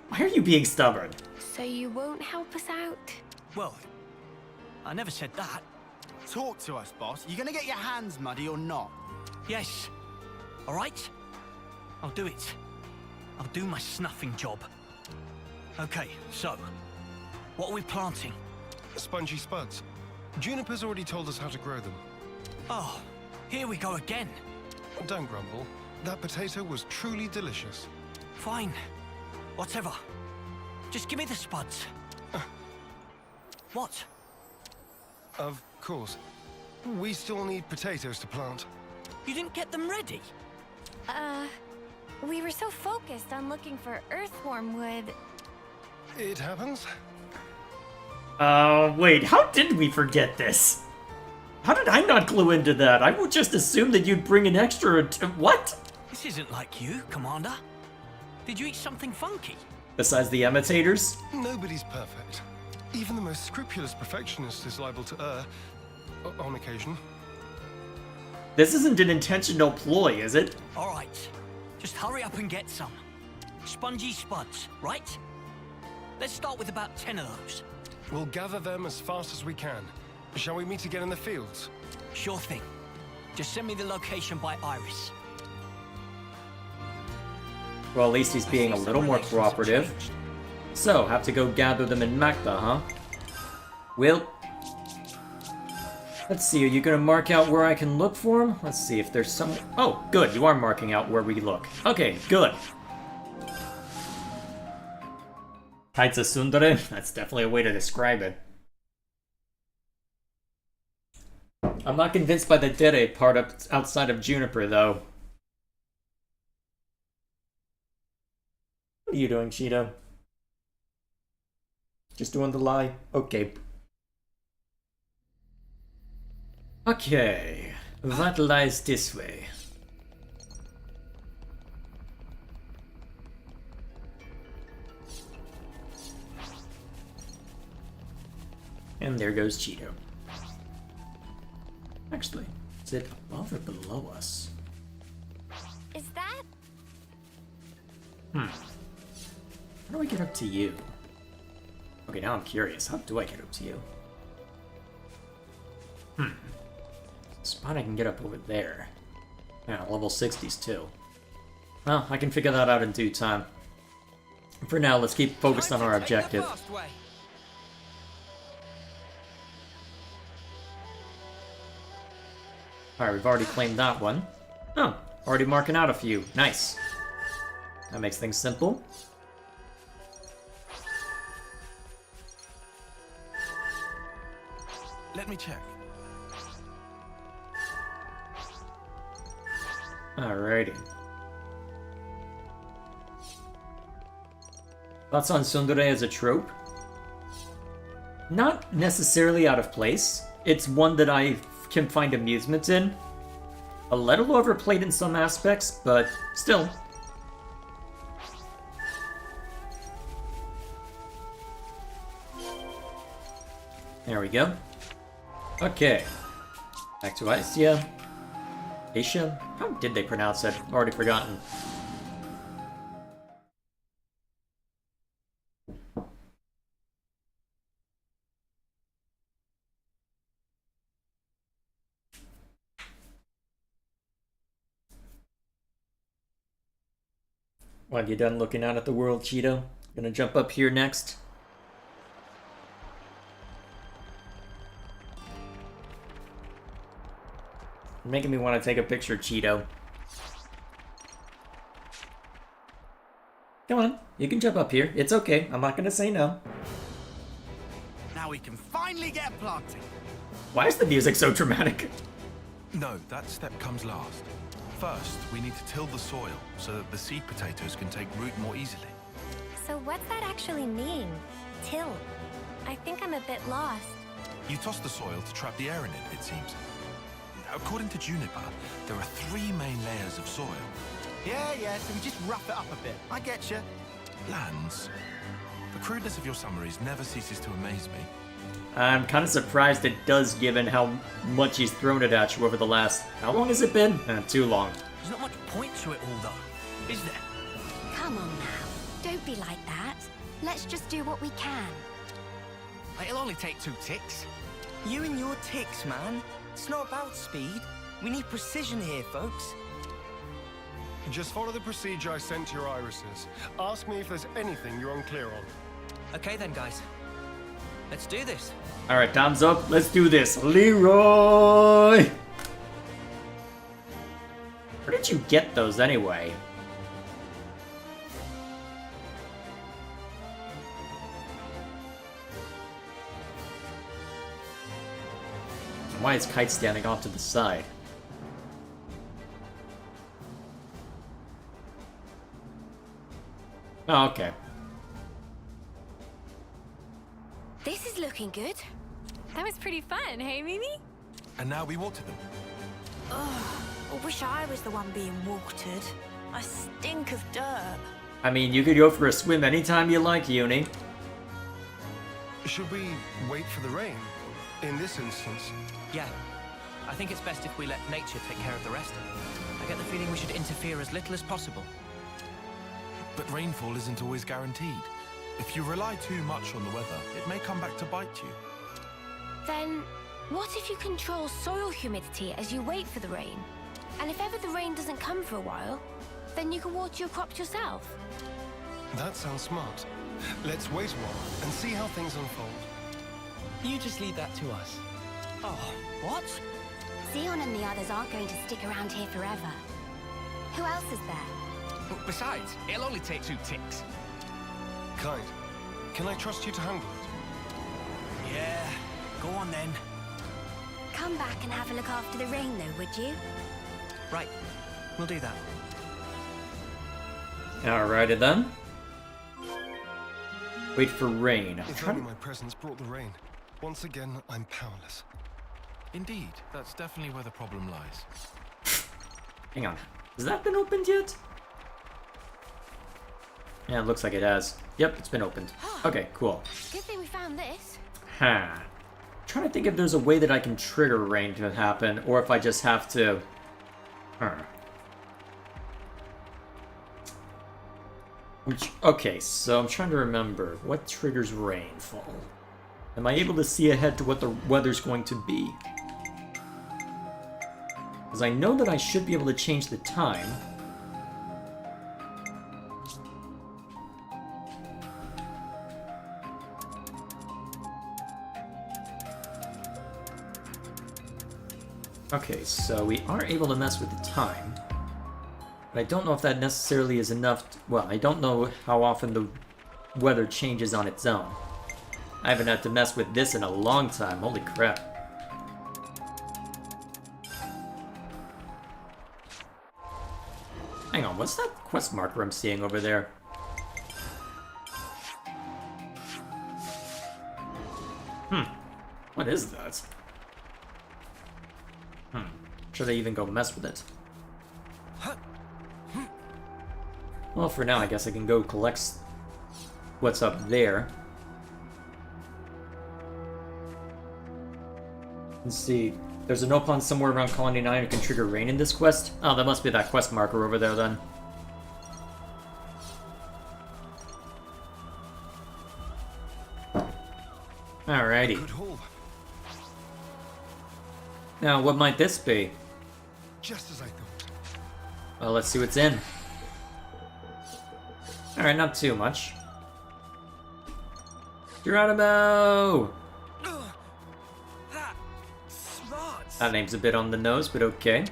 Why are you being stubborn? So you won't help us out? Well, I never said that. Talk to us, boss. You gonna get your hands muddy or not? Yes. All right? I'll do it. I'll do my snuffing job. Okay, so, what are we planting? Spongy spuds. Juniper's already told us how to grow them. Oh, here we go again. Don't grumble. That potato was truly delicious. Fine. Whatever. Just give me the spuds. What? Of course. We still need potatoes to plant. You didn't get them ready? We were so focused on looking for earthworm wood. It happens. Wait, how did we forget this? How did I not clue into that? I would just assume that you'd bring an extra... What? This isn't like you, Commander. Did you eat something funky? Besides the imitators? Nobody's perfect. Even the most scrupulous perfectionist is liable to err. On occasion. This isn't an intentional ploy, is it? All right, just hurry up and get some. Spongy spuds, right? Let's start with about 10 of those. We'll gather them as fast as we can. Shall we meet again in the fields? Sure thing. Just send me the location by Iris. Well, at least he's being a little more cooperative. So, have to go gather them in Magda, huh? Well, let's see, are you gonna mark out where I can look for him? Let's see if there's some... Oh, good, you are marking out where we look. Okay, good. Kaitsa Sundere? That's definitely a way to describe it. I'm not convinced by the Dere part up outside of Juniper, though. What are you doing, Cheeto? Just doing the lie? Okay. Okay. That lies this way. And there goes Cheeto. Actually, is it above or below us? Is that? How do I get up to you? Okay, now I'm curious. How do I get up to you? Spot I can get up over there. Yeah, level 60s too. Well, I can figure that out in due time. For now, let's keep focused on our objective. Alright, we've already claimed that one. Oh, already marking out a few. Nice. That makes things simple. Let me check. Alrighty. Thoughts on Tsundere as a trope? Not necessarily out of place. It's one that I can find amusement in. A little overplayed in some aspects, but still. There we go. Okay. Back to Asia. Asia? How did they pronounce it? I've already forgotten. Well, you done looking out at the world, Cheeto? Gonna jump up here next? Making me want to take a picture, Cheeto. Come on, you can jump up here. It's okay. I'm not gonna say no. Now we can finally get planting. Why is the music so dramatic? No, that step comes last. First, we need to till the soil so that the seed potatoes can take root more easily. So what's that actually mean? Till. I think I'm a bit lost. You toss the soil to trap the air in it seems. According to Juniper, there are 3 main layers of soil. Yeah, so we just rough it up a bit. I get you. Lands. The crudeness of your summaries never ceases to amaze me. I'm kind of surprised it does, given how much he's thrown it at you over the last... How long has it been? Too long. There's not much point to it all, though, is there? Come on now. Don't be like that. Let's just do what we can. It'll only take 2 ticks. You and your ticks, man. It's not about speed. We need precision here, folks. Just follow the procedure I sent to your irises. Ask me if there's anything you're unclear on. Okay then, guys. Let's do this. Alright, time's up. Let's do this. Leroy! Where did you get those anyway? Why is Kite standing off to the side? Oh, okay. This is looking good. That was pretty fun, hey, Mimi? and now we water them. I wish I was the one being watered. I stink of dirt. I mean, you could go for a swim anytime you like, Uni. Should we wait for the rain? In this instance, Yeah. I think it's best if we let nature take care of the rest. I get the feeling we should interfere as little as possible. But rainfall isn't always guaranteed. If you rely too much on the weather, it may come back to bite you. Then, what if you control soil humidity as you wait for the rain? And if ever the rain doesn't come for a while, then you can water your crops yourself. that sounds smart. Let's wait a while and see how things unfold. You just leave that to us. Oh, what? Xeon and the others aren't going to stick around here forever. Who else is there? Besides, it'll only take 2 ticks. Kite, can I trust you to handle it? Yeah, go on then. Come back and have a look after the rain, though, would you? Right, we'll do that. Alrighty then. Wait for rain. I'm If trying only to... my presence brought the rain. Once again, I'm powerless. Indeed, that's definitely where the problem lies. Hang on. Has that been opened yet? Yeah, it looks like it has. Yep, it's been opened. Okay, cool. Good thing we found this. Huh. Trying to think if there's a way that I can trigger rain to happen, or if I just have to... Okay, so I'm trying to remember. What triggers rainfall? Am I able to see ahead to what the weather's going to be? Because I know that I should be able to change the time. Okay, so we are able to mess with the time. But I don't know if that necessarily is enough. Well, I don't know how often the weather changes on its own. I haven't had to mess with this in a long time. Holy crap. Hang on, what's that quest marker I'm seeing over there? What is that? Should I even go mess with it? Well, for now, I guess I can go collect what's up there. Let's see. There's an opon somewhere around Colony 9 who can trigger rain in this quest. Oh, that must be that quest marker over there, then. Alrighty. Good haul. Now, what might this be? Just as I thought. Well, let's see what's in. Alright, not too much. Geronimo! That smarts. That name's a bit on the nose, but okay.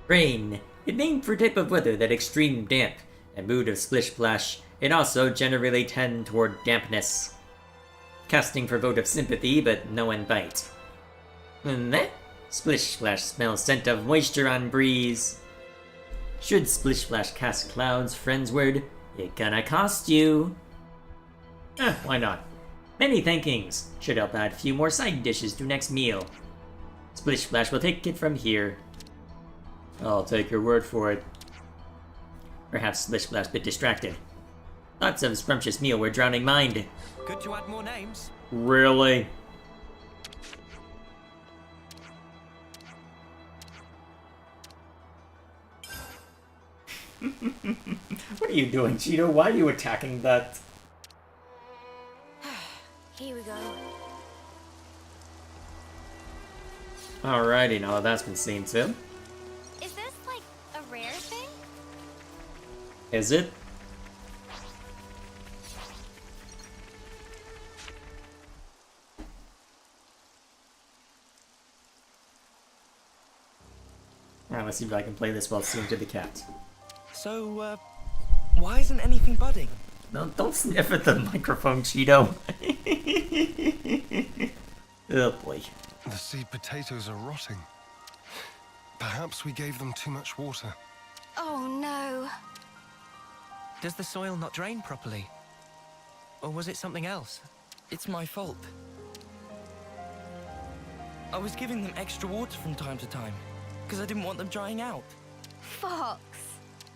Rain. A name for type of weather that extreme damp, a mood of splish-splash, and also generally tend toward dampness. Casting for vote of sympathy, but no one bite. That splish-splash smells scent of moisture on breeze. Should splish-splash cast clouds, friendsward, it gonna cost you. Why not? Many thankings. Should help add a few more side dishes to next meal. Splish-splash will take it from here. I'll take your word for it. Perhaps Splish-splash bit distracted. Thoughts of a scrumptious meal were drowning mind. Good to add more names. Really? What are you doing, Cheeto? Why are you attacking that? Here we go. Alrighty, now that's been seen too. Is this, like, a rare thing? Is it? Alright, let's see if I can play this while singing to the cat. So, why isn't anything budding? No, don't sniff at the microphone, Cheeto. Oh boy. The seed potatoes are rotting. Perhaps we gave them too much water. Oh, no. Does the soil not drain properly? Or was it something else? It's my fault. I was giving them extra water from time to time, because I didn't want them drying out. Fox!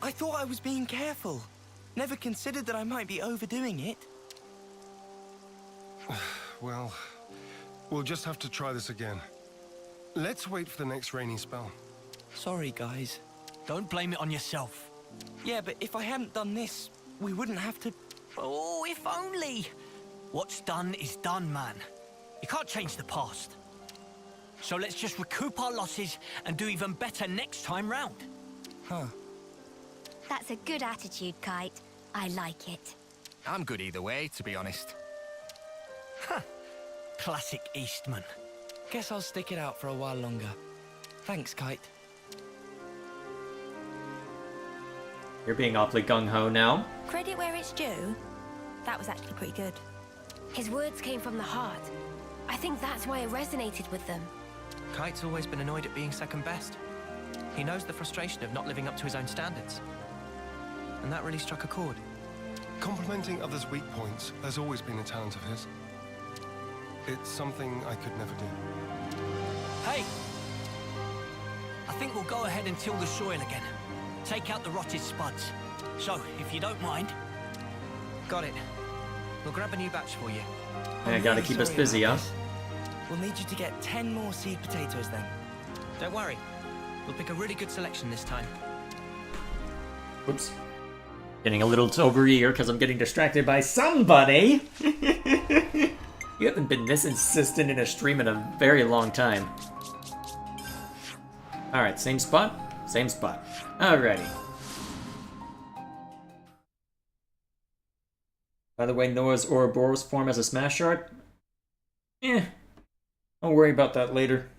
I thought I was being careful. Never considered that I might be overdoing it. Well, we'll just have to try this again. Let's wait for the next rainy spell. Sorry, guys. Don't blame it on yourself. Yeah, but if I hadn't done this, we wouldn't have to... Oh, if only! What's done is done, man. You can't change the past. So let's just recoup our losses and do even better next time round. Huh. That's a good attitude, Kite. I like it. I'm good either way, to be honest. Classic Eastman. Guess I'll stick it out for a while longer. Thanks, Kite. You're being awfully gung-ho now. Credit where it's due. That was actually pretty good. His words came from the heart. I think that's why it resonated with them. Kite's always been annoyed at being second best. He knows the frustration of not living up to his own standards. And that really struck a chord. Complimenting others' weak points has always been a talent of his. It's something I could never do. Hey! I think we'll go ahead and till the soil again. Take out the rotted spuds. So, if you don't mind... Got it. We'll grab a new batch for you. Yeah, gotta keep us busy, huh? We'll need you to get 10 more seed potatoes then. Don't worry. We'll pick a really good selection this time. Whoops. Getting a little over eager because I'm getting distracted by somebody. You haven't been this insistent in a stream in a very long time. Alright, same spot? Same spot. Alrighty. By the way, Noah's Ouroboros form as a smash art? I'll worry about that later.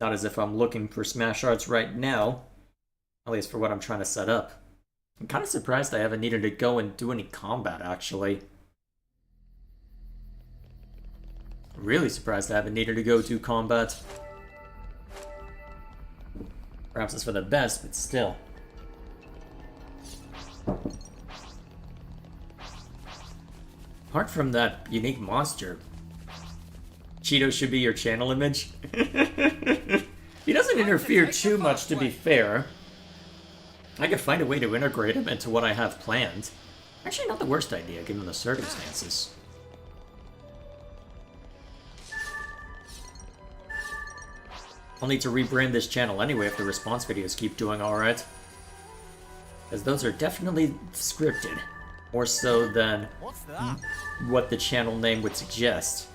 Not as if I'm looking for smash arts right now. At least for what I'm trying to set up. I'm kind of surprised I haven't needed to go and do any combat, actually. Really surprised I haven't needed to go do combat. Perhaps it's for the best, but still. Apart from that unique monster, Cheeto should be your channel image. He doesn't interfere too much, to be fair. I could find a way to integrate him into what I have planned. Actually, not the worst idea, given the circumstances. I'll need to rebrand this channel anyway if the response videos keep doing alright. Because those are definitely scripted. More so than what the channel name would suggest.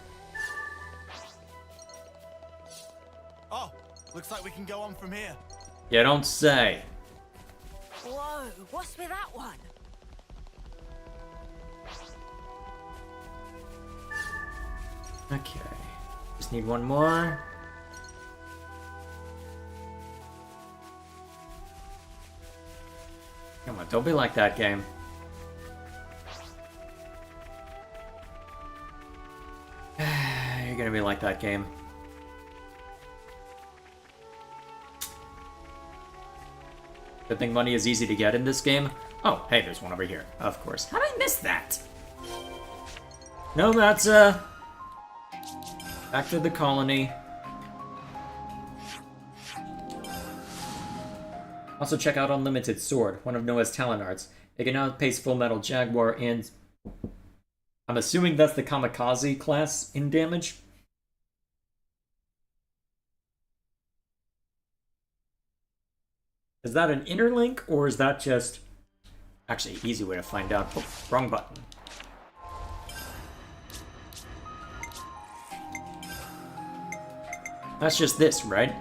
Oh, looks like we can go on from here. You don't say. Whoa, what's with that one? Okay. Just need one more. Come on, don't be like that game. You're gonna be like that game. Good thing money is easy to get in this game. Oh, hey, there's one over here. Of course. How did I miss that? No, that's, back to the colony. Also check out Unlimited Sword, one of Noah's talent arts. It can outpace Full Metal Jaguar and... I'm assuming that's the Kamikaze class in damage. Is that an interlink, or is that just... Actually, easy way to find out. Oh, wrong button. That's just this, right?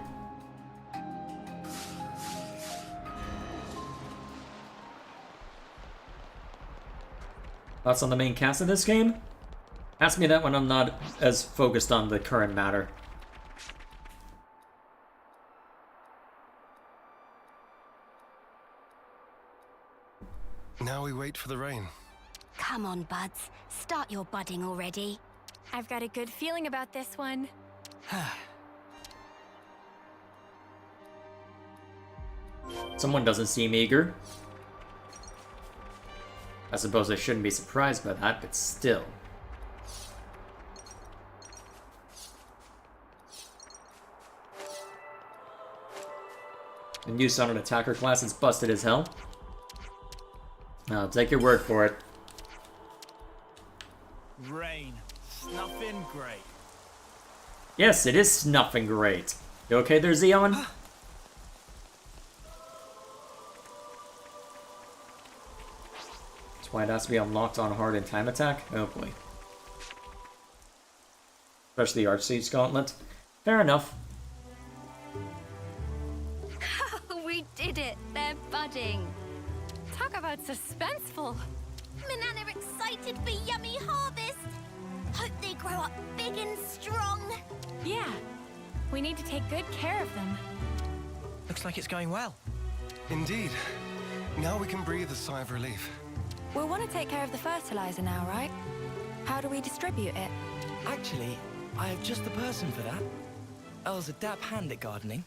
Thoughts on the main cast of this game? Ask me that when I'm not as focused on the current matter. Now we wait for the rain. Come on, buds. Start your budding already. I've got a good feeling about this one. Someone doesn't seem eager. I suppose I shouldn't be surprised by that, but still. And use on an attacker class, it's busted as hell. I'll take your word for it. Rain. Snuffing great. Yes, it is snuffing great. You okay there, Xeon? That's why it has to be unlocked on hard and time attack? Oh boy. Especially the Archsiege Gauntlet. Fair enough. We did it! They're budding! Talk about suspenseful. Manana excited for yummy harvest! Hope they grow up big and strong! Yeah. We need to take good care of them. Looks like it's going well. Indeed. Now we can breathe a sigh of relief. We'll want to take care of the fertilizer now, right? How do we distribute it? Actually, I have just the person for that. Earl's a dab hand at gardening.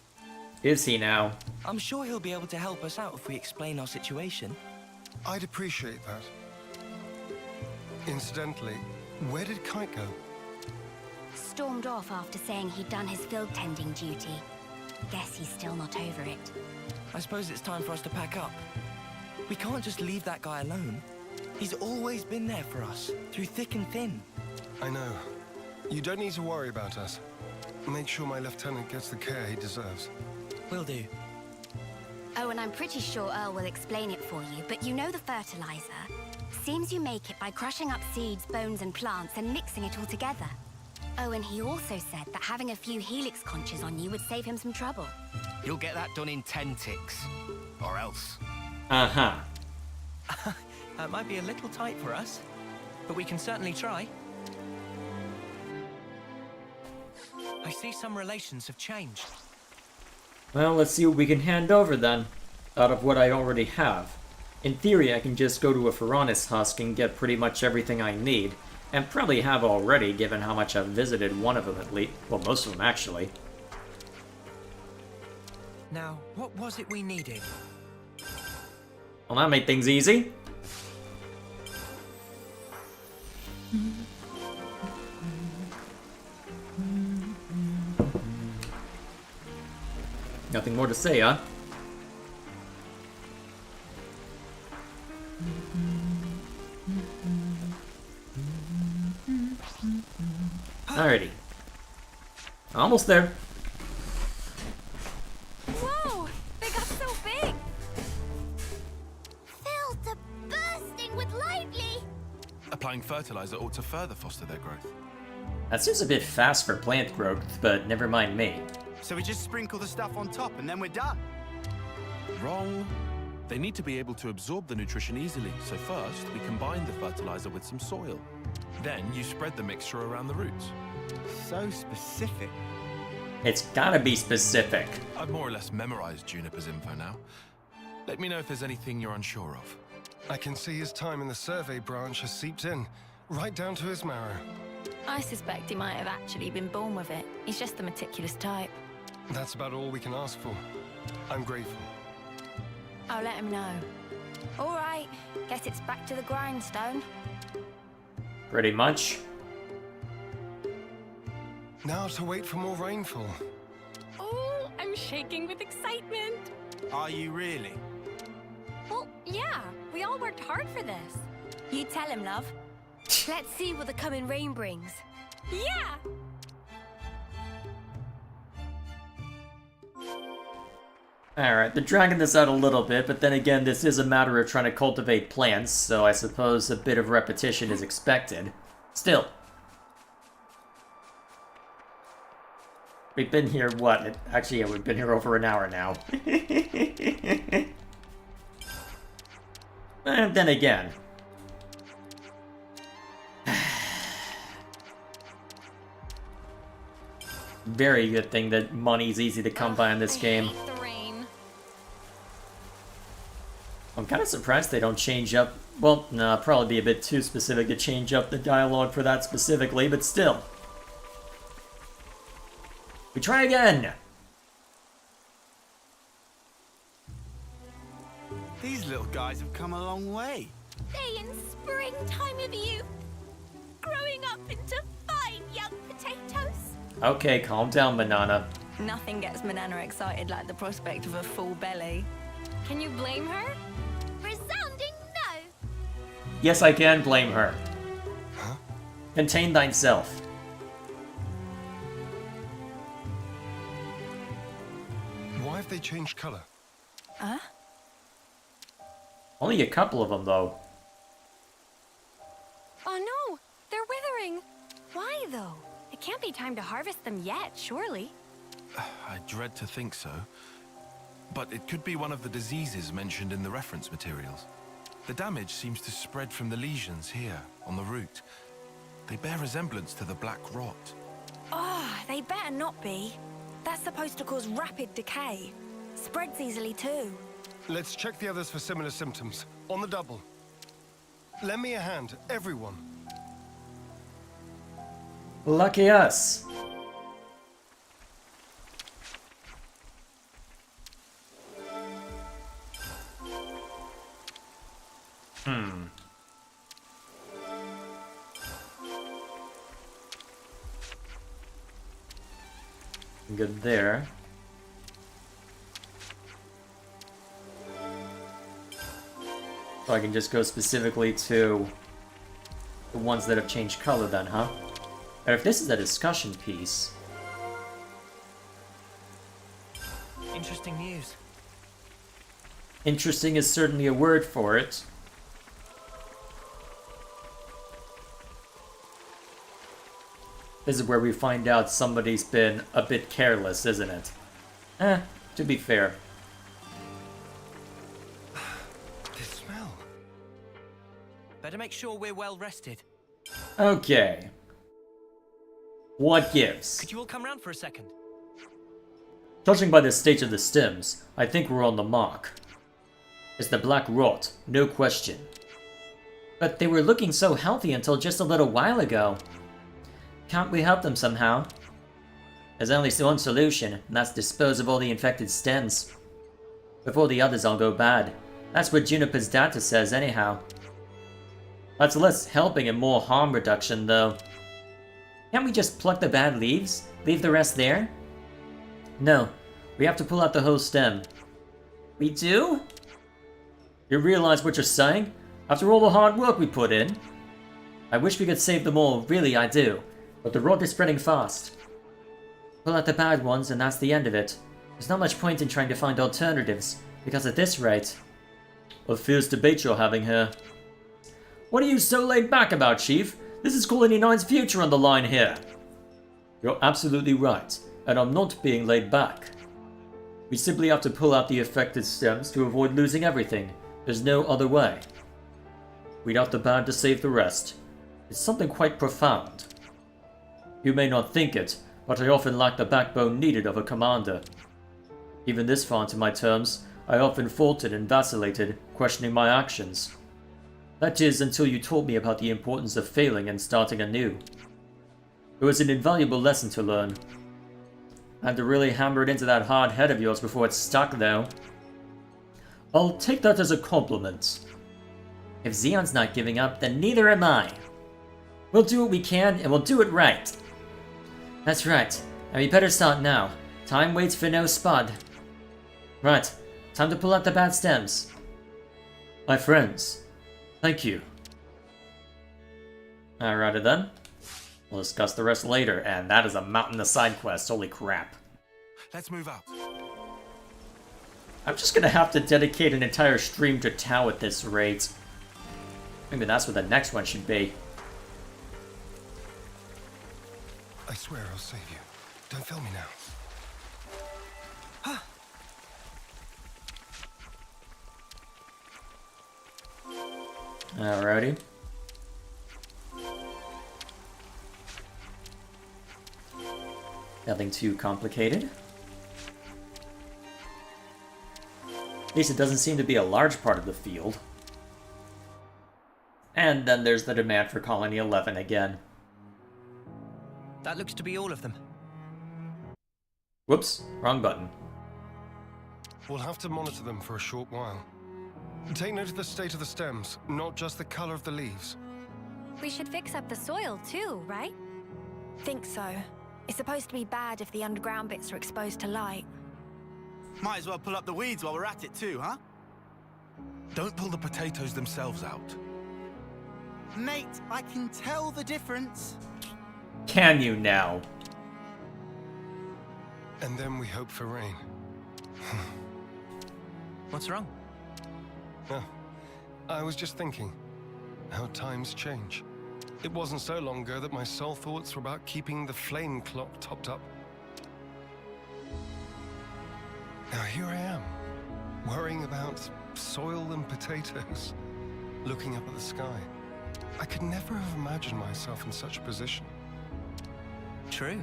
Is he now? I'm sure he'll be able to help us out if we explain our situation. I'd appreciate that. Incidentally, where did Kite go? Stormed off after saying he'd done his field tending duty. Guess he's still not over it. I suppose it's time for us to pack up. We can't just leave that guy alone. He's always been there for us, through thick and thin. I know. You don't need to worry about us. Make sure my lieutenant gets the care he deserves. Will do. Oh, and I'm pretty sure Earl will explain it for you, but you know the fertilizer? Seems you make it by crushing up seeds, bones, and plants and mixing it all together. Oh, and he also said that having a few helix conches on you would save him some trouble. You'll get that done in 10 ticks. Or else. Uh-huh. That might be a little tight for us, but we can certainly try. I see some relations have changed. Well, let's see what we can hand over then, out of what I already have. In theory, I can just go to a Ferronis husk and get pretty much everything I need, and probably have already, given how much I've visited one of them at least. Well, most of them, actually. Now, what was it we needed? Well, that made things easy. Nothing more to say, huh? Alrighty. Almost there. Whoa! They got so big! Filled to bursting with lively! Applying fertilizer ought to further foster their growth. That seems a bit fast for plant growth, but never mind me. So we just sprinkle the stuff on top and then we're done. Wrong. They need to be able to absorb the nutrition easily, so first we combine the fertilizer with some soil. Then you spread the mixture around the roots. So specific. It's gotta be specific. I've more or less memorized Juniper's info now. Let me know if there's anything you're unsure of. I can see his time in the survey branch has seeped in, right down to his marrow. I suspect he might have actually been born with it. He's just the meticulous type. That's about all we can ask for. I'm grateful. I'll let him know. All right, guess it's back to the grindstone. Pretty much. Now to wait for more rainfall. Oh, I'm shaking with excitement. Are you really? Well, yeah. We all worked hard for this. You tell him, love. Let's see what the coming rain brings. Yeah! Alright, they're dragging this out a little bit, but then again, this is a matter of trying to cultivate plants, so I suppose a bit of repetition is expected. Still. We've been here, what? Actually, yeah, we've been here over an hour now. And then again. Very good thing that money's easy to come by in this game. I hate the rain. I'm kind of surprised they don't change up... Well, no, probably be a bit too specific to change up the dialogue for that specifically, but still. We try again! These little guys have come a long way. They in springtime of youth, growing up into fine young potatoes. Okay, calm down, Banana. Nothing gets Manana excited like the prospect of a full belly. Can you blame her? Resounding no! Yes, I can blame her. Huh? Contain thyself. Why have they changed color? Huh? Only a couple of them, though. Oh no, they're withering. Why, though? It can't be time to harvest them yet, surely. I dread to think so. But it could be one of the diseases mentioned in the reference materials. The damage seems to spread from the lesions here, on the root. They bear resemblance to the black rot. Oh, they better not be. That's supposed to cause rapid decay. Spreads easily too. Let's check the others for similar symptoms. On the double. Lend me a hand, everyone. Lucky us. Good there. So I can just go specifically to the ones that have changed color then, huh? And if this is a discussion piece... Interesting news. Interesting is certainly a word for it. This is where we find out somebody's been a bit careless, isn't it? To be fair. This smell. Better make sure we're well rested. Okay. What gives? Could you all come round for a second? Judging by the state of the stems, I think we're on the mark. It's the black rot, no question. But they were looking so healthy until just a little while ago. Can't we help them somehow? There's only one solution, and that's dispose of all the infected stems. Before the others all go bad. That's what Juniper's data says anyhow. That's less helping and more harm reduction though. Can't we just pluck the bad leaves? Leave the rest there? No, we have to pull out the whole stem. We do? You realize what you're saying? After all the hard work we put in? I wish we could save them all, really I do. But the rot is spreading fast. Pull out the bad ones and that's the end of it. There's not much point in trying to find alternatives, because at this rate... A fierce debate you're having here. What are you so laid back about, Chief? This is Colony 9's future on the line here. You're absolutely right, and I'm not being laid back. We simply have to pull out the affected stems to avoid losing everything. There's no other way. Weed out the bad to save the rest. It's something quite profound. You may not think it, but I often lack the backbone needed of a commander. Even this far into my terms, I often faltered and vacillated, questioning my actions. That is, until you taught me about the importance of failing and starting anew. It was an invaluable lesson to learn. I had to really hammer it into that hard head of yours before it stuck, though. I'll take that as a compliment. If Xeon's not giving up, then neither am I. We'll do what we can, and we'll do it right. That's right, and we better start now. Time waits for no spud. Right, time to pull out the bad stems. My friends, thank you. Alrighty then. We'll discuss the rest later, and that is a mountainous side quest, holy crap. Let's move out. I'm just gonna have to dedicate an entire stream to Tau at this rate. Maybe that's what the next one should be. I swear I'll save you. Don't fail me now. Alrighty. Nothing too complicated. At least it doesn't seem to be a large part of the field. And then there's the demand for Colony 11 again. That looks to be all of them. Whoops, wrong button. We'll have to monitor them for a short while. Take note of the state of the stems, not just the color of the leaves. We should fix up the soil too, right? Think so. It's supposed to be bad if the underground bits are exposed to light. Might as well pull up the weeds while we're at it too, huh? Don't pull the potatoes themselves out. Mate, I can tell the difference. Can you now? And then we hope for rain. What's wrong? Oh, I was just thinking how times change. It wasn't so long ago that my sole thoughts were about keeping the flame clock topped up. Now here I am, worrying about soil and potatoes, looking up at the sky. I could never have imagined myself in such a position. True.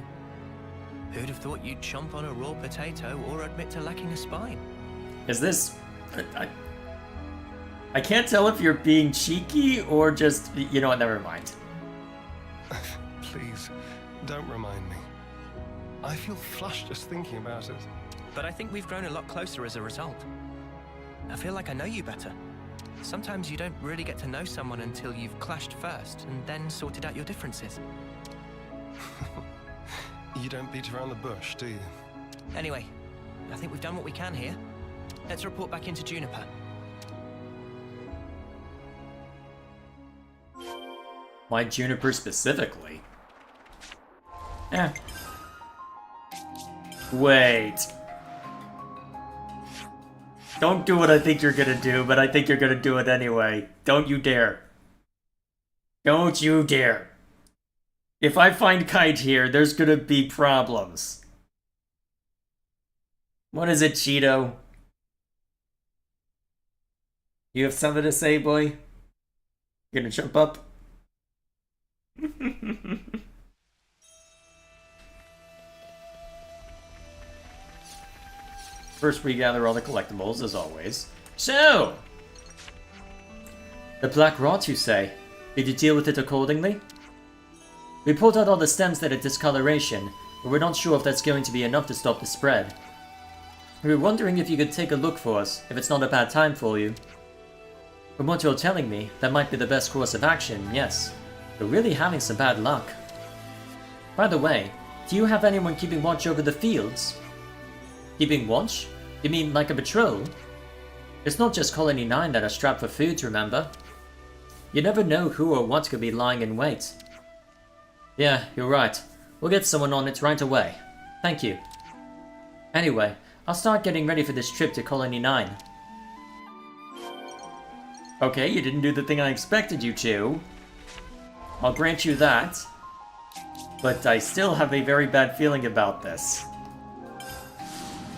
Who'd have thought you'd chomp on a raw potato or admit to lacking a spine? Is this... I can't tell if you're being cheeky or just... You know what, never mind. Please, don't remind me. I feel flushed just thinking about it. But I think we've grown a lot closer as a result. I feel like I know you better. Sometimes you don't really get to know someone until you've clashed first and then sorted out your differences. You don't beat around the bush, do you? Anyway, I think we've done what we can here. Let's report back into Juniper. Why Juniper specifically? Wait. Don't do what I think you're gonna do, but I think you're gonna do it anyway. Don't you dare. Don't you dare. If I find Kite here, there's gonna be problems. What is it, Cheeto? You have something to say, boy? You gonna jump up? First, we gather all the collectibles, as always. So! The black rot, you say? Did you deal with it accordingly? We pulled out all the stems that had discoloration, but we're not sure if that's going to be enough to stop the spread. We were wondering if you could take a look for us, if it's not a bad time for you. From what you're telling me, that might be the best course of action, yes. We're really having some bad luck. By the way, do you have anyone keeping watch over the fields? Keeping watch? You mean like a patrol? It's not just Colony 9 that are strapped for food, remember? You never know who or what could be lying in wait. Yeah, you're right. We'll get someone on it right away. Thank you. Anyway, I'll start getting ready for this trip to Colony 9. Okay, you didn't do the thing I expected you to. I'll grant you that. But I still have a very bad feeling about this.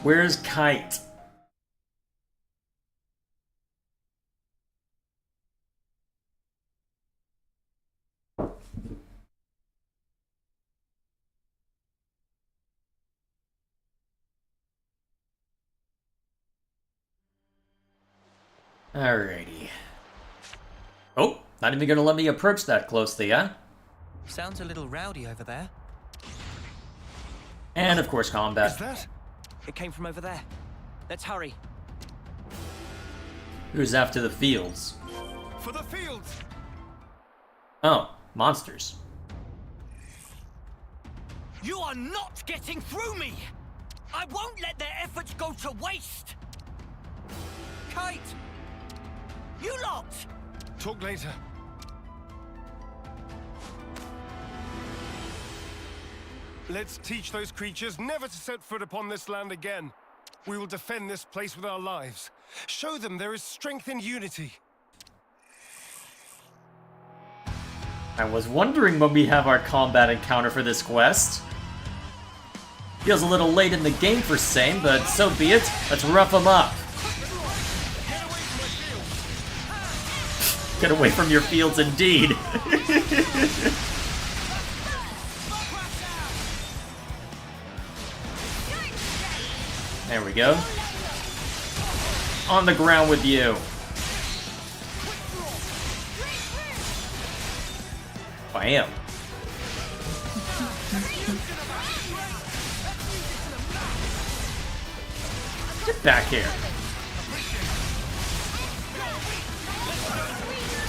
Where's Kite? Alrighty. Oh, not even gonna let me approach that closely, huh? Sounds a little rowdy over there. And of course, combat. Is that? It came from over there. Let's hurry. Who's after the fields? For the fields! Oh, monsters. You are not getting through me! I won't let their efforts go to waste! Kite! You lot! Talk later. Let's teach those creatures never to set foot upon this land again. We will defend this place with our lives. Show them there is strength in unity. I was wondering when we have our combat encounter for this quest. Feels a little late in the game for Sane, but so be it. Let's rough them up. Get away from your fields, indeed. There we go. On the ground with you. Bam. Get back here.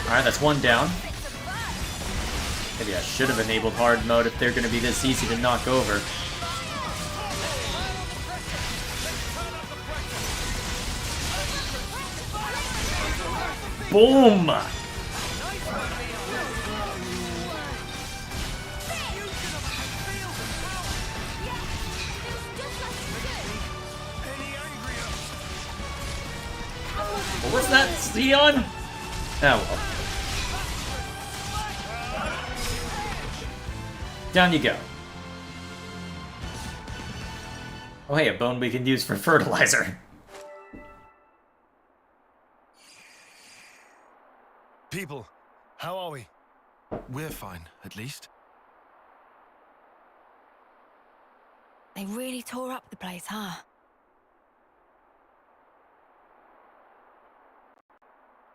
Alright, that's one down. Maybe I should have enabled hard mode if they're gonna be this easy to knock over. Boom! What was that, Xeon? Oh well. Down you go. Oh hey, a bone we can use for fertilizer. People, how are we? We're fine, at least. They really tore up the place, huh?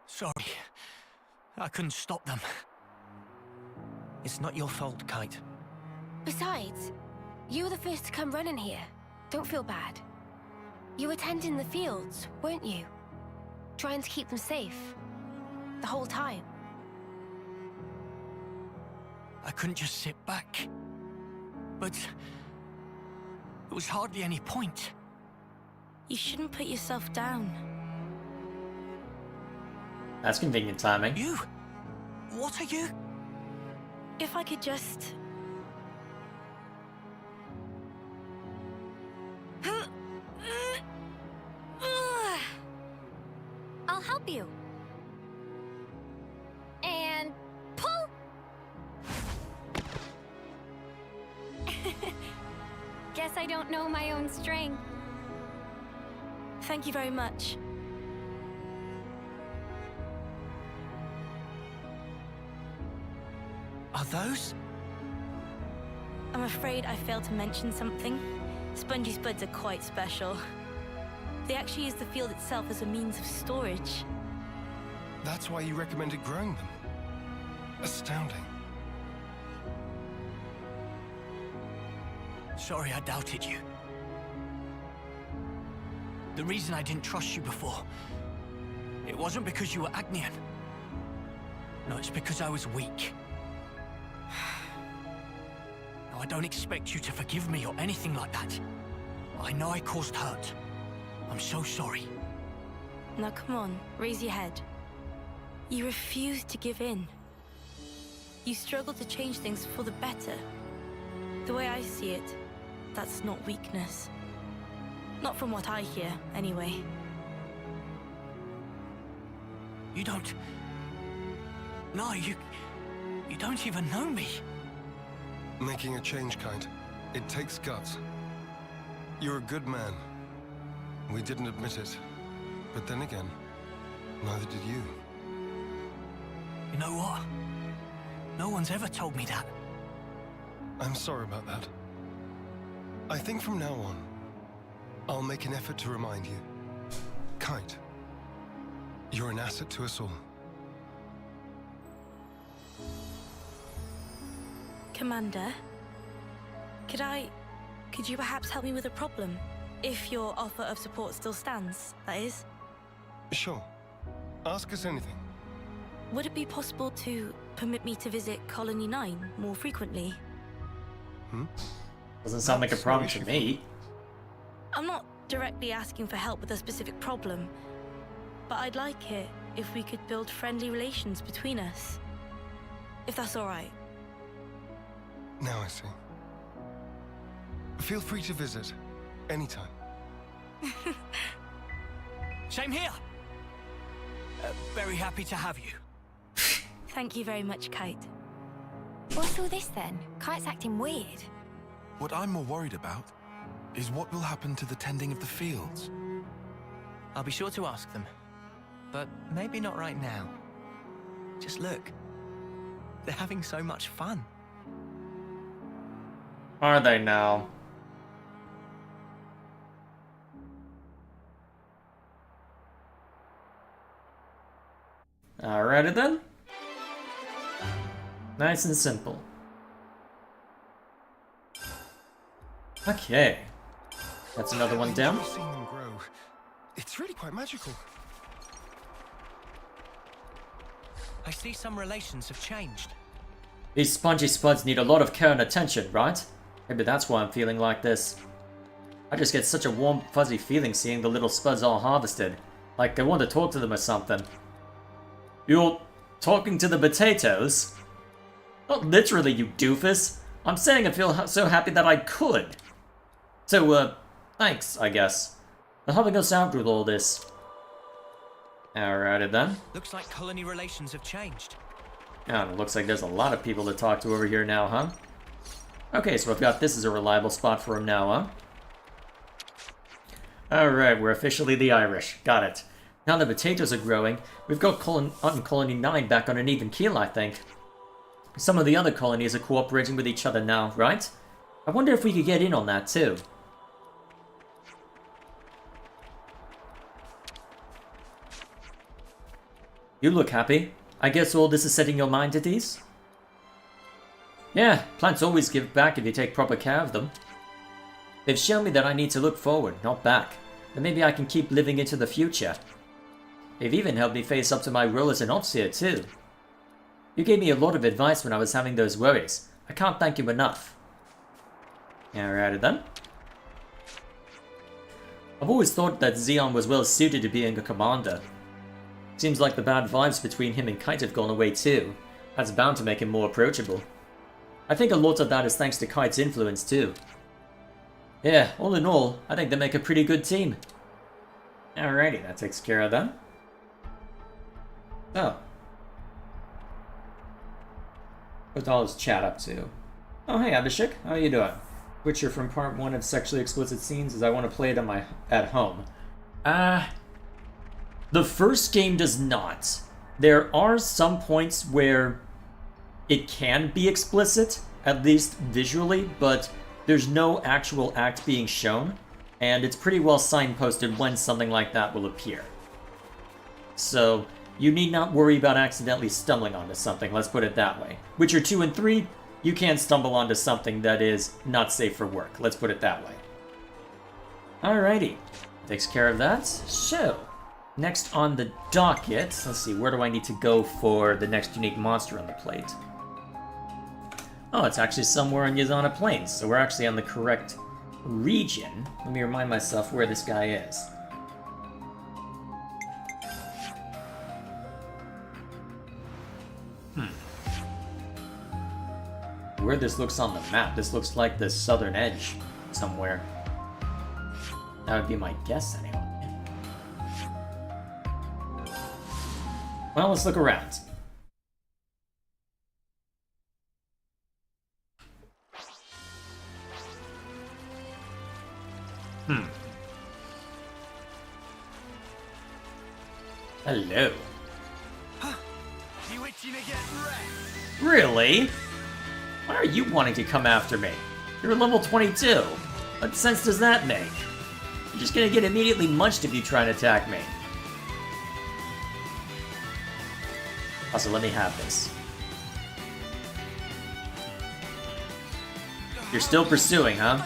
Sorry. I couldn't stop them. It's not your fault, Kite. Besides, you were the first to come running here. Don't feel bad. You were tending the fields, weren't you? Trying to keep them safe. The whole time. I couldn't just sit back. But there was hardly any point. You shouldn't put yourself down. That's convenient timing. You? What are you? If I could just... I'll help you. And pull. Guess I don't know my own strength. Thank you very much. Are those? I'm afraid I failed to mention something. Spongy spuds are quite special. They actually use the field itself as a means of storage. That's why you recommended growing them. Astounding. Sorry I doubted you. The reason I didn't trust you before, it wasn't because you were Agnian. No, it's because I was weak. Now, I don't expect you to forgive me or anything like that. I know I caused hurt. I'm so sorry. Now come on, raise your head. You refuse to give in. You struggle to change things for the better. The way I see it, that's not weakness. Not from what I hear, anyway. You don't... No, you don't even know me. Making a change, Kite. It takes guts. You're a good man. We didn't admit it. But then again, neither did you. You know what? No one's ever told me that. I'm sorry about that. I think from now on, I'll make an effort to remind you. Kite, you're an asset to us all. Commander, could you perhaps help me with a problem? If your offer of support still stands, that is. Sure. Ask us anything. Would it be possible to permit me to visit Colony 9 more frequently? Doesn't sound like a problem to me. I'm not directly asking for help with a specific problem, but I'd like it if we could build friendly relations between us. If that's all right. Now I see. Feel free to visit. Anytime. Same here. Very happy to have you. Thank you very much, Kite. What's all this then? Kite's acting weird. What I'm more worried about is what will happen to the tending of the fields. I'll be sure to ask them. But maybe not right now. Just look. They're having so much fun. Are they now? Alrighty then. Nice and simple. Okay. That's another one down. I've seen them grow. It's really quite magical. I see some relations have changed. These spongy spuds need a lot of care and attention, right? Maybe that's why I'm feeling like this. I just get such a warm, fuzzy feeling seeing the little spuds all harvested. Like I want to talk to them or something. You're talking to the potatoes? Not literally, you doofus. I'm saying I feel so happy that I could. So, thanks, I guess. For helping us out with all this. Alrighty then. Looks like colony relations have changed. Yeah, it looks like there's a lot of people to talk to over here now, huh? Okay, so I've got this as a reliable spot for him now, huh? Alright, we're officially the Irish. Got it. Now the potatoes are growing, we've got Colony 9 back on an even keel, I think. Some of the other colonies are cooperating with each other now, right? I wonder if we could get in on that, too. You look happy. I guess all this is setting your mind at ease? Yeah, plants always give back if you take proper care of them. They've shown me that I need to look forward, not back. Then maybe I can keep living into the future. They've even helped me face up to my role as an officer too. You gave me a lot of advice when I was having those worries. I can't thank you enough. Alrighty then. I've always thought that Xeon was well suited to being a commander. Seems like the bad vibes between him and Kite have gone away too. That's bound to make him more approachable. I think a lot of that is thanks to Kite's influence too. Yeah, all in all, I think they make a pretty good team. Alrighty, that takes care of them. Oh. What's all this chat up to? Oh, hey Abhishek, how you doing? Witcher from part 1 of sexually explicit scenes as I want to play it on at home. The first game does not. There are some points where it can be explicit, at least visually, but there's no actual act being shown, and it's pretty well signposted when something like that will appear. So, you need not worry about accidentally stumbling onto something, let's put it that way. Witcher 2 and 3, you can stumble onto something that is not safe for work, let's put it that way. Alrighty, takes care of that. So, next on the docket, let's see, where do I need to go for the next unique monster on the plate? Oh, it's actually somewhere on Yazana Plains, so we're actually on the correct region. Let me remind myself where this guy is. Where this looks on the map, this looks like the southern edge somewhere. That would be my guess anyway. Well, let's look around. Hello. You itching to get wrecked? Really? Why are you wanting to come after me? You're level 22. What sense does that make? You're just gonna get immediately munched if you try and attack me. Also, let me have this. You're still pursuing, huh?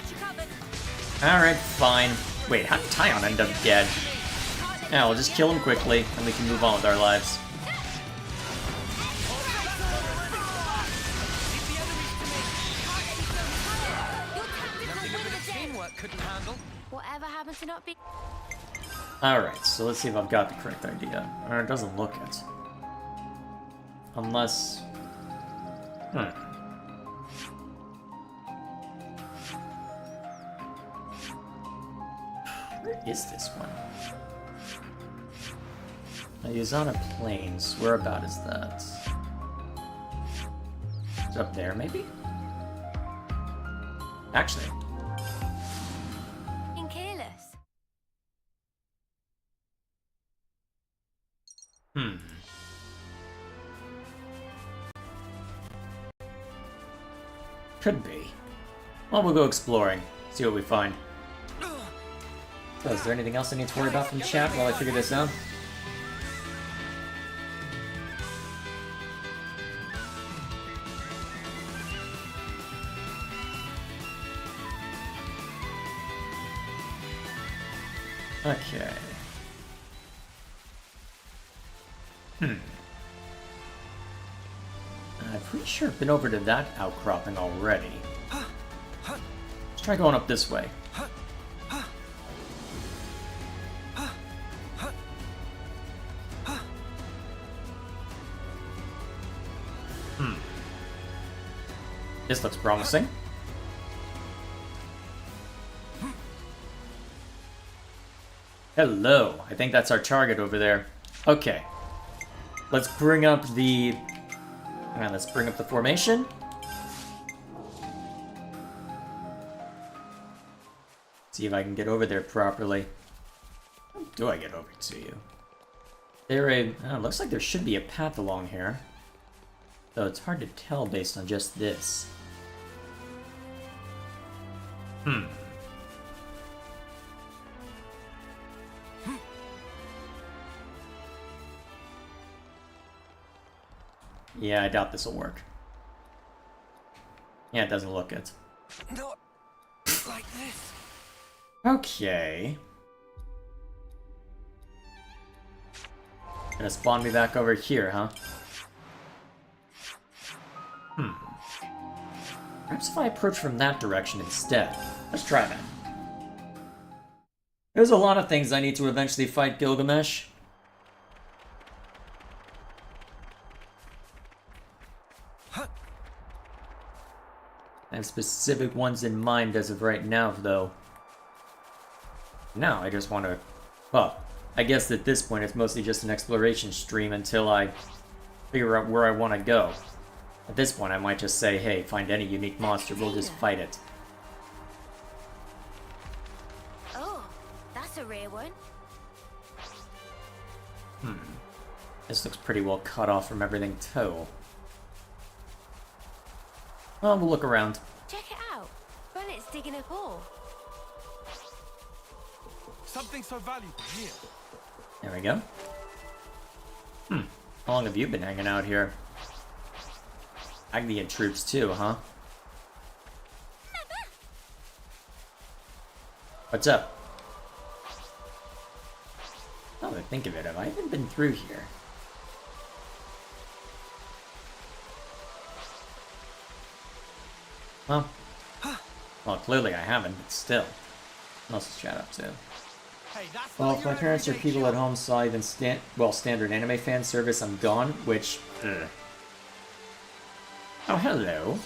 Alright, fine. Wait, how did Tyon end up dead? Yeah, we'll just kill him quickly, and we can move on with our lives. Whatever happened to not be... Alright, so let's see if I've got the correct idea. Or it doesn't look it. Unless... Where is this one? Yazana Plains. Whereabout is that? It's up there, maybe? Actually. Being careless. Could be. Well, we'll go exploring. See what we find. So, is there anything else I need to worry about from chat while I figure this out? Okay. pretty sure I've been over to that outcropping already. Let's try going up this way. This looks promising. Hello. I think that's our target over there. Okay. Let's bring up the... Alright, let's bring up the formation. See if I can get over there properly. How do I get over to you? Looks like there should be a path along here. Though it's hard to tell based on just this. Yeah, I doubt this will work. Yeah, it doesn't look it. Not like this. Okay. Gonna spawn me back over here, huh? Perhaps if I approach from that direction instead. Let's try that. There's a lot of things I need to eventually fight Gilgamesh. I have specific ones in mind as of right now, though. Now I just want to... Well, I guess at this point it's mostly just an exploration stream until I figure out where I want to go. At this point I might just say, hey, find any unique monster, we'll just fight it. Oh, that's a rare one. This looks pretty well cut off from everything, too. Well, we'll look around. Check it out. Bullets digging a hole. Something so valuable here. There we go. How long have you been hanging out here? Agnian troops too, huh? What's up? Now that I think of it, have I even been through here? Well, clearly I haven't, but still. What else is chat up to? Well, if my parents or people at home saw even standard anime fan service, I'm gone, which... Oh, hello.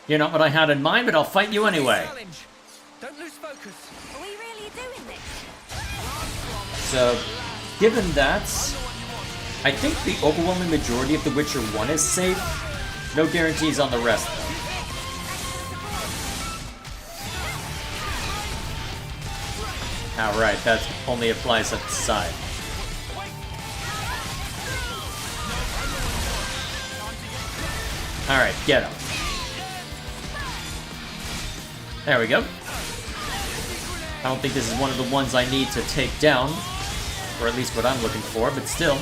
You're not what I had in mind, but I'll fight you anyway. Don't lose focus. Are we really doing this? So, given that, I think the overwhelming majority of The Witcher 1 is safe. No guarantees on the rest, though. Alright, that only applies at the side. Alright, get him. There we go. I don't think this is one of the ones I need to take down. Or at least what I'm looking for, but still.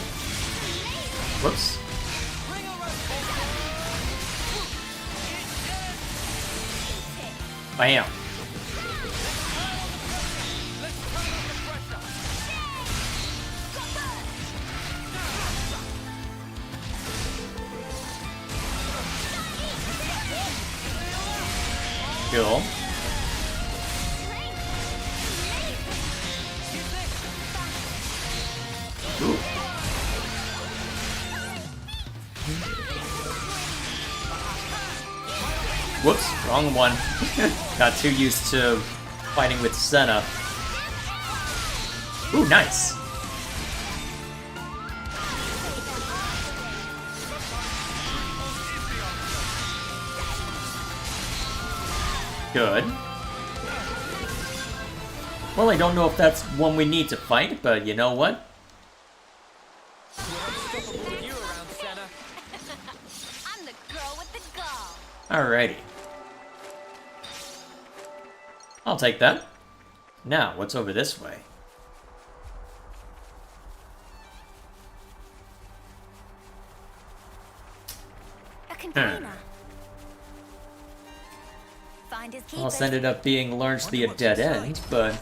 Whoops. Bam. Cool. Ooh. Whoops, wrong one. Got too used to fighting with Senna. Ooh, nice. Good. Well, I don't know if that's one we need to fight, but you know what? I'm the girl with the gall. Alrighty. I'll take that. Now, what's over this way? A container. Finders keepers. Well, this ended up being largely a dead end, but...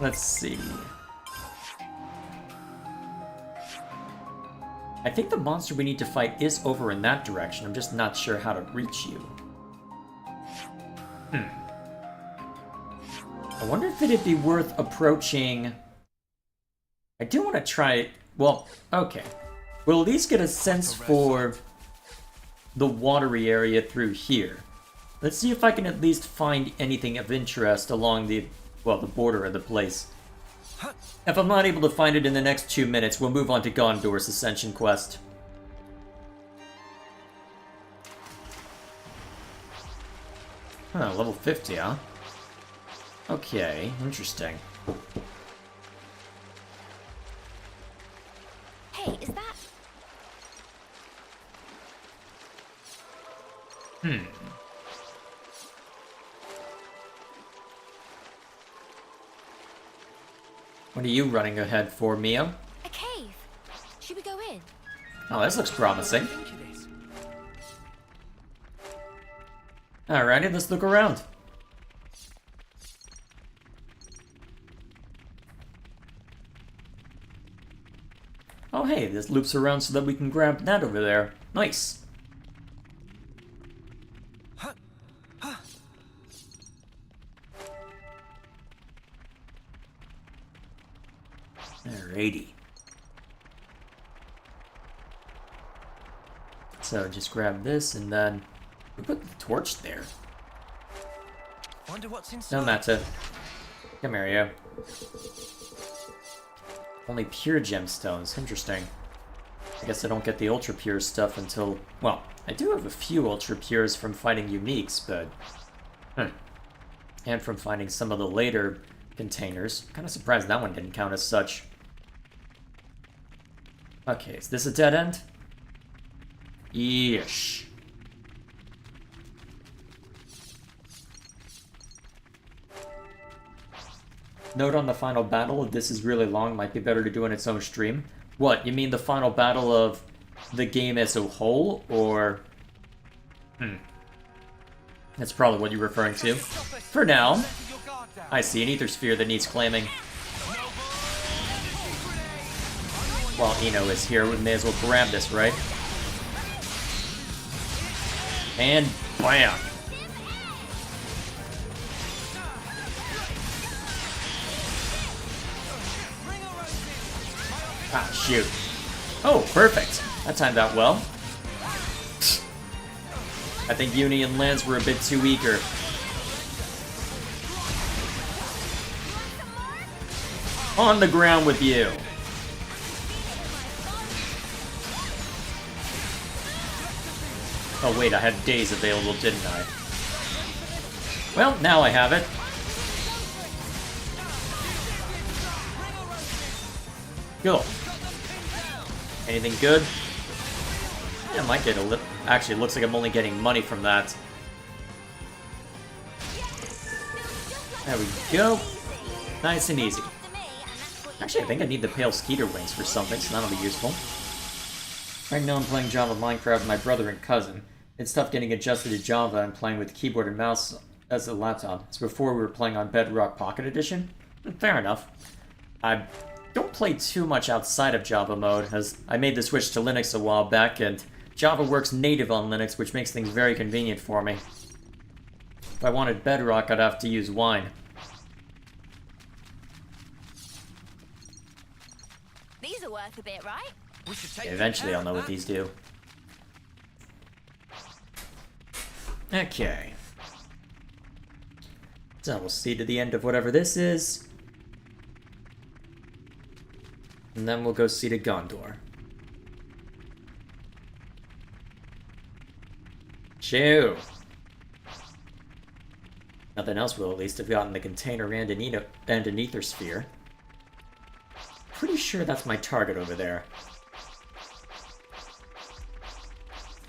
Let's see. I think the monster we need to fight is over in that direction. I'm just not sure how to reach you. I wonder if it'd be worth approaching... I do want to try it... Well, okay. We'll at least get a sense for the watery area through here. Let's see if I can at least find anything of interest along the, well, the border of the place. If I'm not able to find it in the next 2 minutes, we'll move on to Gondor's Ascension quest. Huh, level 50, huh? Okay, interesting. Hey, is that... What are you running ahead for, Mio? a cave? Should we go in? Oh, this looks promising. Alrighty, let's look around. Oh hey, this loops around so that we can grab that over there. Nice. Alrighty. So just grab this and then we put the torch there. Wonder what's inside. No matter. Come here, you. Only pure gemstones. Interesting. I guess I don't get the ultra pure stuff until... Well, I do have a few ultra pures from fighting uniques, but... And from finding some of the later containers. Kind of surprised that one didn't count as such. Okay, is this a dead end? Yeesh. Note on the final battle, if this is really long, might be better to do in its own stream. What, you mean the final battle of the game as a whole, or... That's probably what you're referring to. For now, I see an ether sphere that needs claiming. While Eno is here, we may as well grab this, right? And bam! Ah, shoot. Oh, perfect. That timed out well. I think Uni and Lance were a bit too eager. On the ground with you. Oh wait, I had days available, didn't I? Well, now I have it. Cool. Anything good? Yeah, I might get a lip. Actually, it looks like I'm only getting money from that. There we go. Nice and easy. Actually, I think I need the pale skeeter wings for something, so that'll be useful. Right now I'm playing Java Minecraft with my brother and cousin. It's tough getting adjusted to Java and playing with keyboard and mouse as a laptop. It's before we were playing on Bedrock Pocket Edition. Fair enough. I don't play too much outside of Java mode, as I made the switch to Linux a while back, and Java works native on Linux, which makes things very convenient for me. If I wanted Bedrock, I'd have to use Wine. These are worth a bit, right? We should take Eventually I'll know what these do. Okay. So we'll see to the end of whatever this is. And then we'll go see to Gondor. Shoo! Nothing else will at least have gotten the container and an ether sphere. Pretty sure that's my target over there.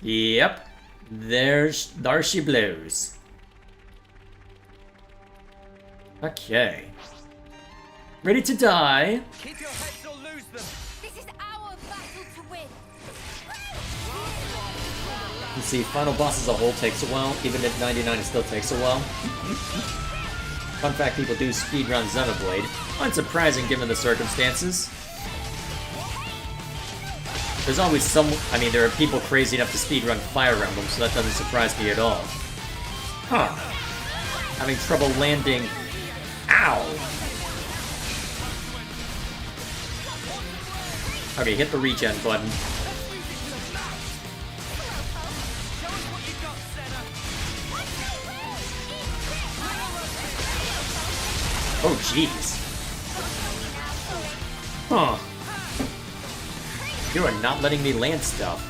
Yep. There she blows. Okay. Ready to die. Keep your heads or lose them. This is our battle to win. You see, final boss as a whole takes a while. Even at 99, it still takes a while. Fun fact, people do speedrun Xenoblade. Unsurprising given the circumstances. There's always some... I mean, there are people crazy enough to speedrun Fire Emblem, so that doesn't surprise me at all. Huh. Having trouble landing... Ow! Okay, hit the regen button. Oh, jeez. Huh. You are not letting me land stuff.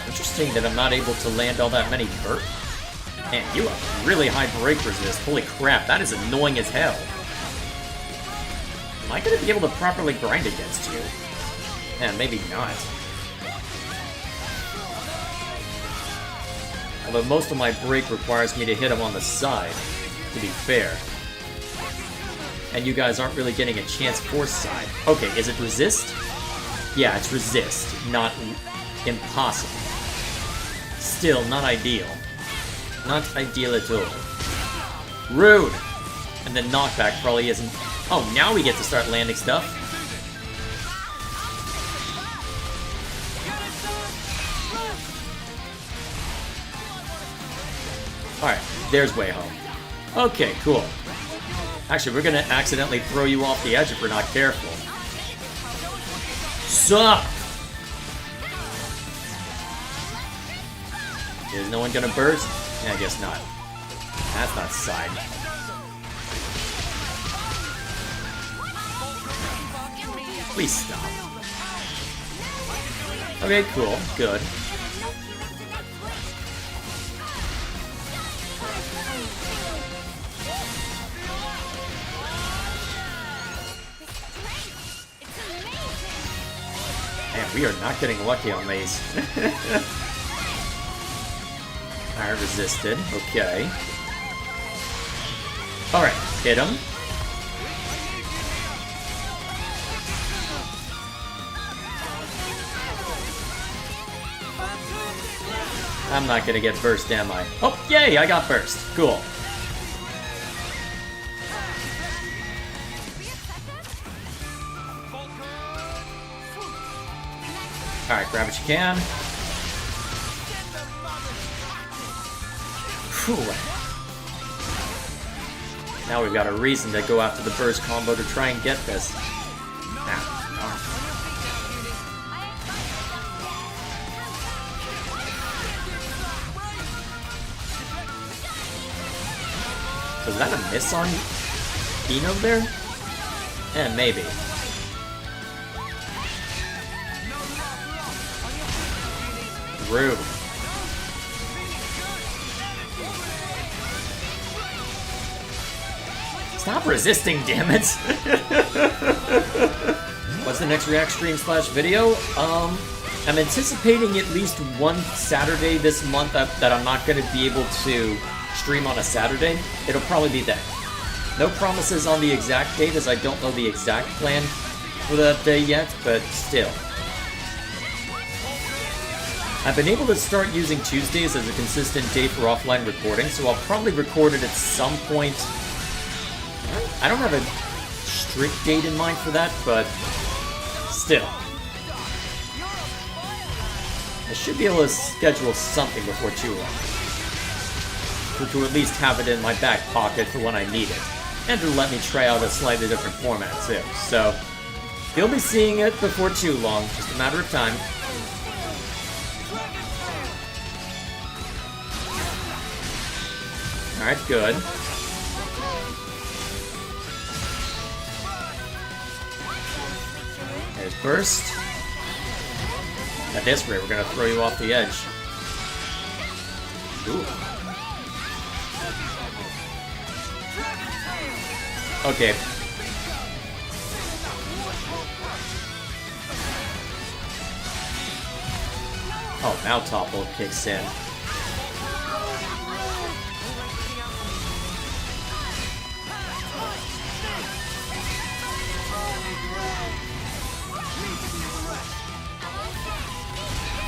Interesting that I'm not able to land all that many bursts. Man, you have really high break resist. Holy crap, that is annoying as hell. Am I going to be able to properly grind against you? Yeah, maybe not. Although most of my break requires me to hit him on the side, to be fair. And you guys aren't really getting a chance for side. Okay, is it resist? Yeah, it's resist, not impossible. Still, not ideal. Not ideal at all. Rude! And then knockback probably isn't... Oh, now we get to start landing stuff. Alright, there's way home. Okay, cool. Actually, we're gonna accidentally throw you off the edge if we're not careful. Suck! Is no one gonna burst? Yeah, I guess not. That's not side. Please stop. Okay, cool. Good. Man, we are not getting lucky on these. I resisted. Okay. Alright, hit him. I'm not gonna get burst, am I? Oh, yay! I got burst. Cool. Alright, grab what you can. Whew. Now we've got a reason to go after the burst combo to try and get this. Was that a miss on Eno there? Eh, maybe. Rude. Stop resisting, damn it! What's the next React stream / video? I'm anticipating at least one Saturday this month that I'm not going to be able to stream on a Saturday. It'll probably be that. No promises on the exact date, as I don't know the exact plan for that day yet, but still. I've been able to start using Tuesdays as a consistent day for offline recording, so I'll probably record it at some point. I don't have a strict date in mind for that, but still. I should be able to schedule something before too long. To at least have it in my back pocket for when I need it. And to let me try out a slightly different format too. So, you'll be seeing it before too long, just a matter of time. Alright, good. There's burst. At this rate, we're gonna throw you off the edge. Ooh. Okay. Oh, now Topple kicks in.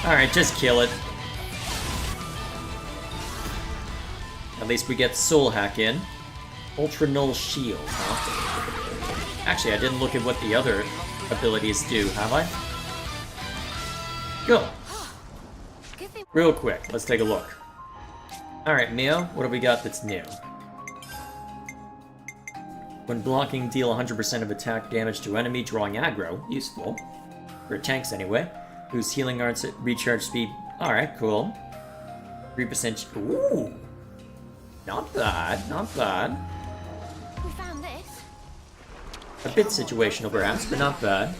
Alright, just kill it. At least we get Soul Hack in. Ultra Null Shield, huh? Actually, I didn't look at what the other abilities do, have I? Go! Real quick, let's take a look. Alright, Mio, what do we got that's new? When blocking, deal 100% of attack damage to enemy, drawing aggro. Useful. For tanks, anyway. Whose healing arts at recharge speed. Alright, cool. 3%. Ooh! Not bad, not bad. We found this. A bit situational, perhaps, but not bad.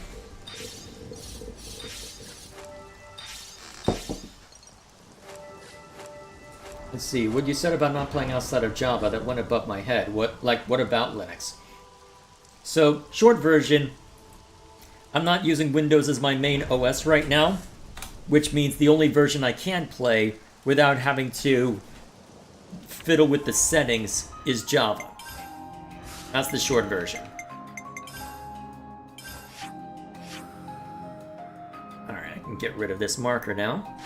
Let's see, what you said about not playing outside of Java, that went above my head. What about Linux? So, short version, I'm not using Windows as my main OS right now, which means the only version I can play without having to fiddle with the settings is Java. That's the short version. Alright, I can get rid of this marker now.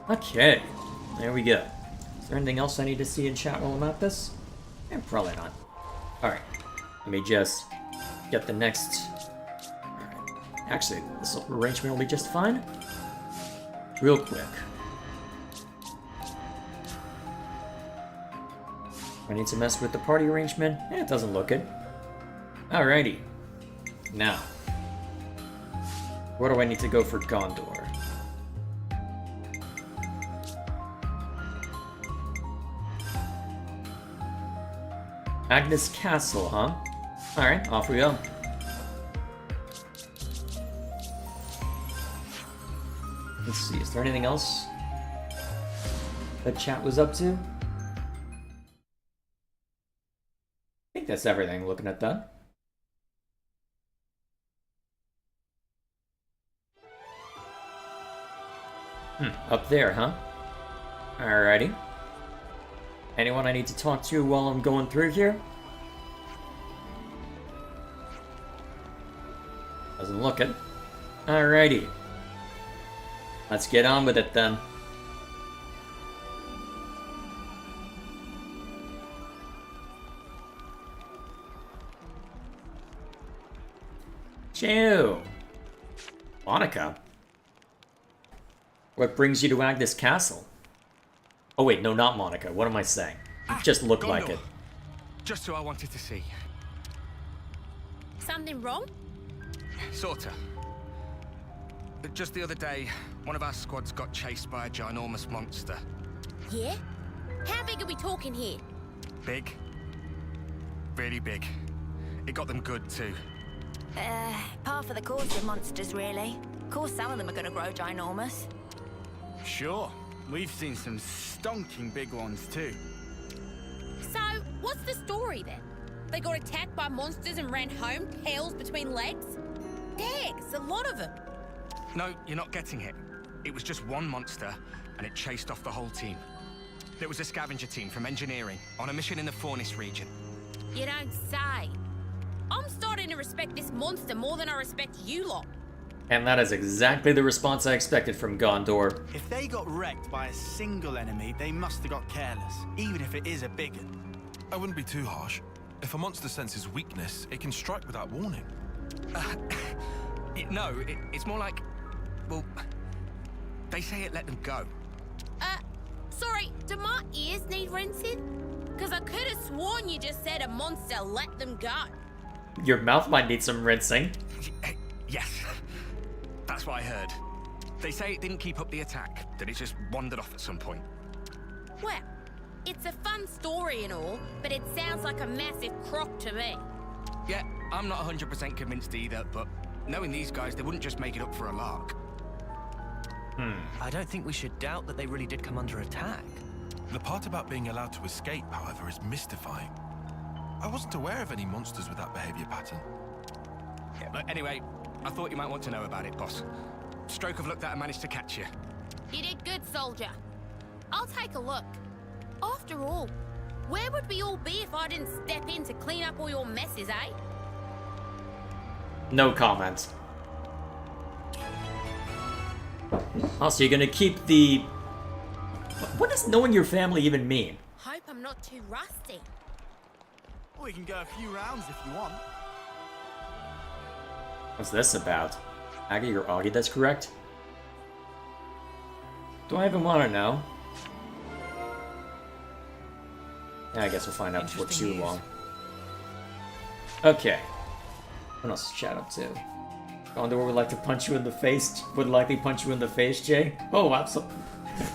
Okay, there we go. Is there anything else I need to see in chat while I'm at this? Probably not. Alright, let me just get the next... Alright, actually, this arrangement will be just fine. Real quick. I need to mess with the party arrangement? It doesn't look good. Alrighty. Now, where do I need to go for Gondor? Agnes Castle, huh? Alright, off we go. Let's see, is there anything else that chat was up to? I think that's everything, looking at that. Up there, huh? Alrighty. Anyone I need to talk to while I'm going through here? Doesn't look it. Alrighty. Let's get on with it then. Chew. Monica. What brings you to Agnes Castle? Oh wait, no, not Monica. What am I saying? You just look like it. Just who I wanted to see. Something wrong? Sorta. But just the other day, one of our squads got chased by a ginormous monster. Yeah? How big are we talking here? Big. Really big. It got them good too. Par for the course with monsters, really. Of course, some of them are gonna grow ginormous. Sure. We've seen some stonking big ones too. So, what's the story then? They got attacked by monsters and ran home, tails between legs? Dags, a lot of them. No, you're not getting it. It was just one monster, and it chased off the whole team. There was a scavenger team from engineering on a mission in the Fornis region. You don't say. I'm starting to respect this monster more than I respect you lot. And that is exactly the response I expected from Gondor. If they got wrecked by a single enemy, they must have got careless, even if it is a big one. I wouldn't be too harsh. If a monster senses weakness, it can strike without warning. It's more like... Well, they say it let them go. Sorry, do my ears need rinsing? Because I could have sworn you just said a monster let them go. Your mouth might need some rinsing. Yes. That's what I heard. They say it didn't keep up the attack, that it just wandered off at some point. Well, it's a fun story and all, but it sounds like a massive crock to me. Yeah, I'm not 100% convinced either, but knowing these guys, they wouldn't just make it up for a lark. I don't think we should doubt that they really did come under attack. The part about being allowed to escape, however, is mystifying. I wasn't aware of any monsters with that behavior pattern. Yeah, but anyway, I thought you might want to know about it, boss. Stroke of luck that I managed to catch you. You did good, soldier. I'll take a look. After all, where would we all be if I didn't step in to clean up all your messes, eh? No comments. Also, you're gonna keep the... What does knowing your family even mean? Hope I'm not too rusty. We can go a few rounds if you want. What's this about? Aggie or Augie, that's correct? Do I even want to know? Yeah, I guess we'll find out before too long. Okay. What else is chat up to? Gondor would like to punch you in the face. Would likely punch you in the face, Jay? Oh, absolutely.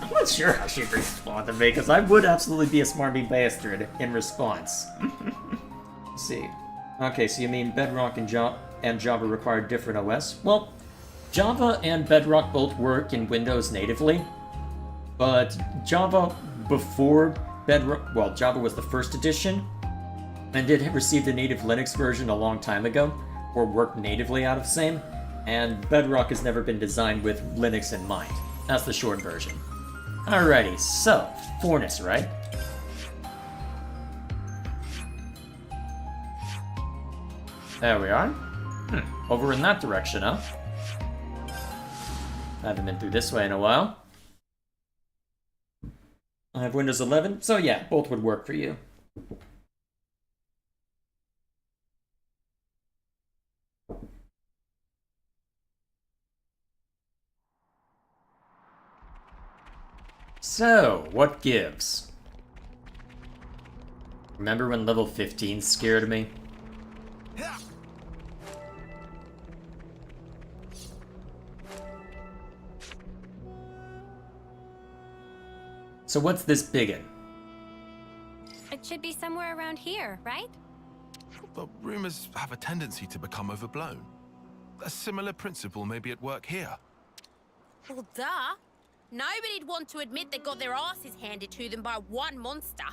I'm not sure how she'd respond to me, because I would absolutely be a smarmy bastard in response. Let's see. Okay, so you mean Bedrock and Java require different OS? Well, Java and Bedrock both work in Windows natively, but Java before Bedrock, well, Java was the first edition, and it received a native Linux version a long time ago, or worked natively out of same, and Bedrock has never been designed with Linux in mind. That's the short version. Alrighty, so, Fornus, right? There we are. Over in that direction, huh? I haven't been through this way in a while. I have Windows 11, so yeah, both would work for you. So, what gives? Remember when level 15 scared me? So what's this biggin? It should be somewhere around here, right? But rumors have a tendency to become overblown. A similar principle may be at work here. Well, duh. Nobody'd want to admit they got their asses handed to them by one monster.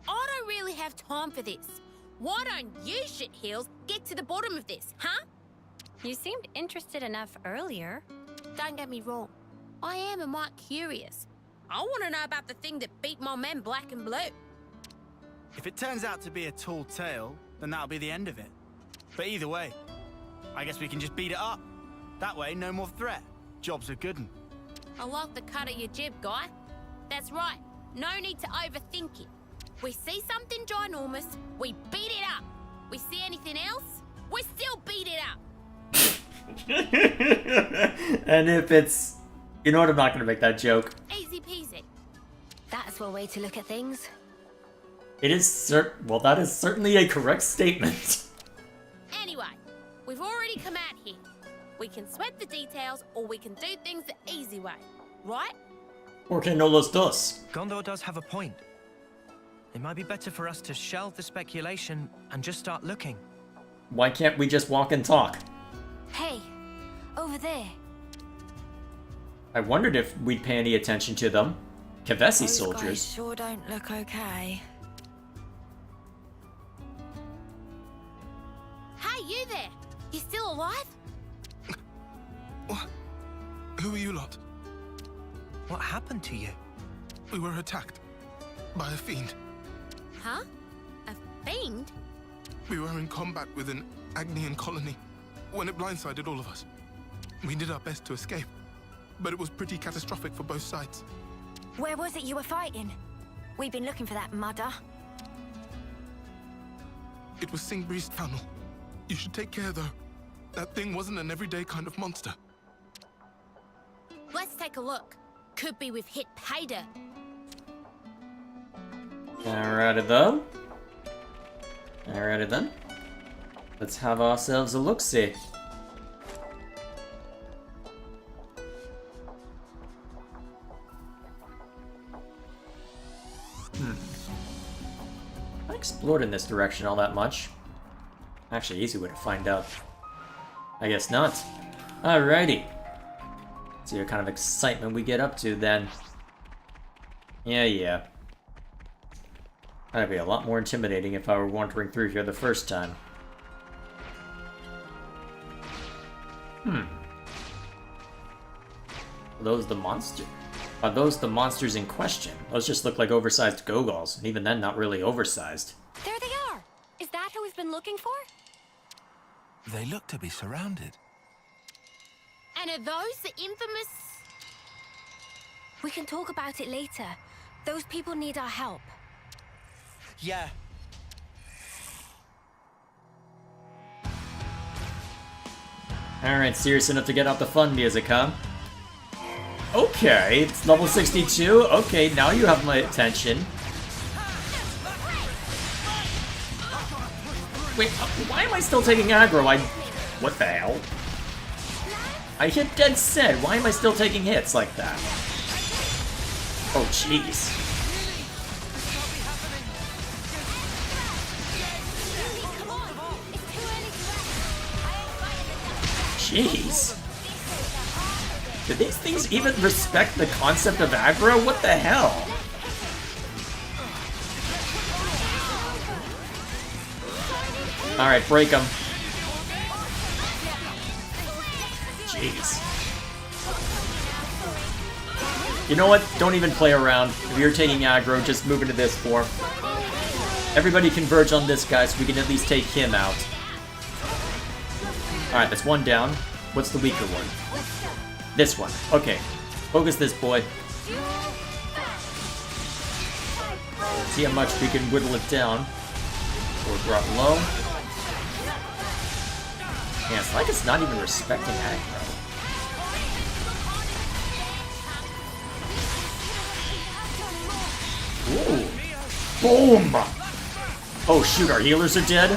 I don't really have time for this. Why don't you, shitheels, get to the bottom of this, huh? You seemed interested enough earlier. Don't get me wrong. I am a mite curious. I want to know about the thing that beat my men black and blue. If it turns out to be a tall tale, then that'll be the end of it. But either way, I guess we can just beat it up. That way, no more threat. Job's a good 'un. I like the cut of your jib, guy. That's right. No need to overthink it. We see something ginormous, we beat it up. We see anything else, we still beat it up. And if it's... You know what, I'm not going to make that joke. Easy peasy. That's one way to look at things. It is well, that is certainly a correct statement. Anyway, we've already come out here. We can sweat the details, or we can do things the easy way, right? Porque no los dos. Gondor does have a point. It might be better for us to shelve the speculation and just start looking. Why can't we just walk and talk? Hey, over there. I wondered if we'd pay any attention to them. Kavesi Those soldiers. guys sure don't look okay. Hey, you there! You still alive? What? Who are you lot? What happened to you? We were attacked by a fiend. Huh? A fiend? We were in combat with an Agnian colony when it blindsided all of us. We did our best to escape, but it was pretty catastrophic for both sides. Where was it you were fighting? We've been looking for that mudder. It was Singbri's tunnel. You should take care, though. That thing wasn't an everyday kind of monster. Let's take a look. Could be we've hit pay dirt. Alrighty then. Alrighty then. Let's have ourselves a look-see. I explored in this direction all that much. Actually, easy way to find out. I guess not. Alrighty. See what kind of excitement we get up to then. Yeah. That'd be a lot more intimidating if I were wandering through here the first time. Are those the monsters? Are those the monsters in question? Those just look like oversized Gogols, and even then not really oversized. There they are! Is that who we've been looking for? They look to be surrounded. And are those the infamous We can talk about it later. Those people need our help. Yeah. Alright, serious enough to get out the fun music, huh? Okay, it's level 62. Okay, now you have my attention. Wait, why am I still taking aggro? What the hell? I hit dead set. Why am I still taking hits like that? Oh, jeez. Jeez. Do these things even respect the concept of aggro? What the hell? Alright, break them. Jeez. You know what? Don't even play around. If you're taking aggro, just move into this form. Everybody converge on this guy so we can at least take him out. Alright, that's one down. What's the weaker one? This one. Okay. Focus this boy. See how much we can whittle it down. Or drop low. Yeah, it's like it's not even respecting aggro. Ooh. Boom! Oh shoot, our healers are dead?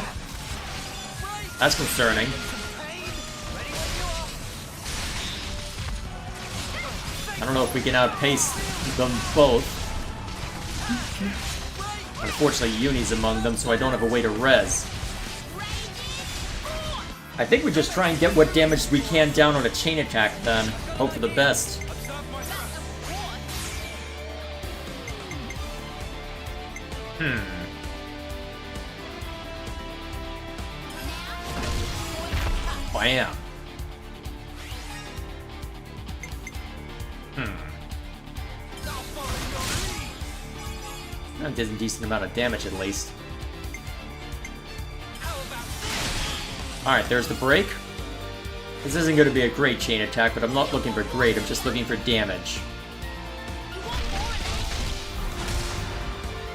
That's concerning. I don't know if we can outpace them both. Unfortunately, Uni's among them, so I don't have a way to res. I think we just try and get what damage we can down on a chain attack then. Hope for the best. Bam. That did a decent amount of damage at least. Alright, there's the break. This isn't going to be a great chain attack, but I'm not looking for great, I'm just looking for damage.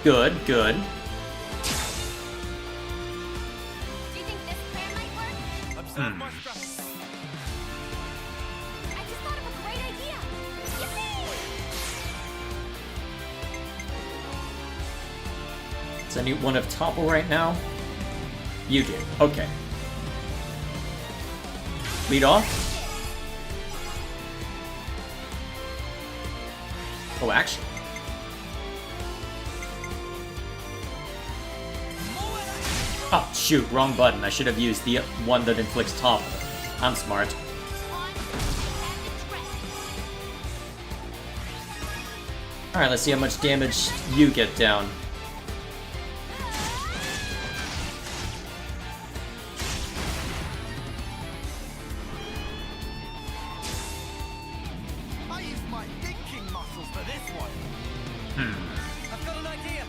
Good, good. Does anyone have topple right now? You do. Okay. Lead off. Oh, actually. Oh, shoot. Wrong button. I should have used the one that inflicts topple. I'm smart. Alright, let's see how much damage you get down.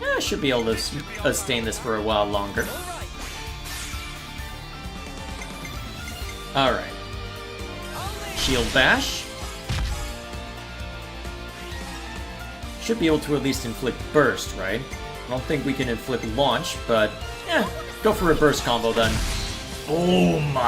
I should be able to sustain this for a while longer. Alright. Shield bash. Should be able to at least inflict burst, right? I don't think we can inflict launch, but yeah, go for a burst combo then. Boom!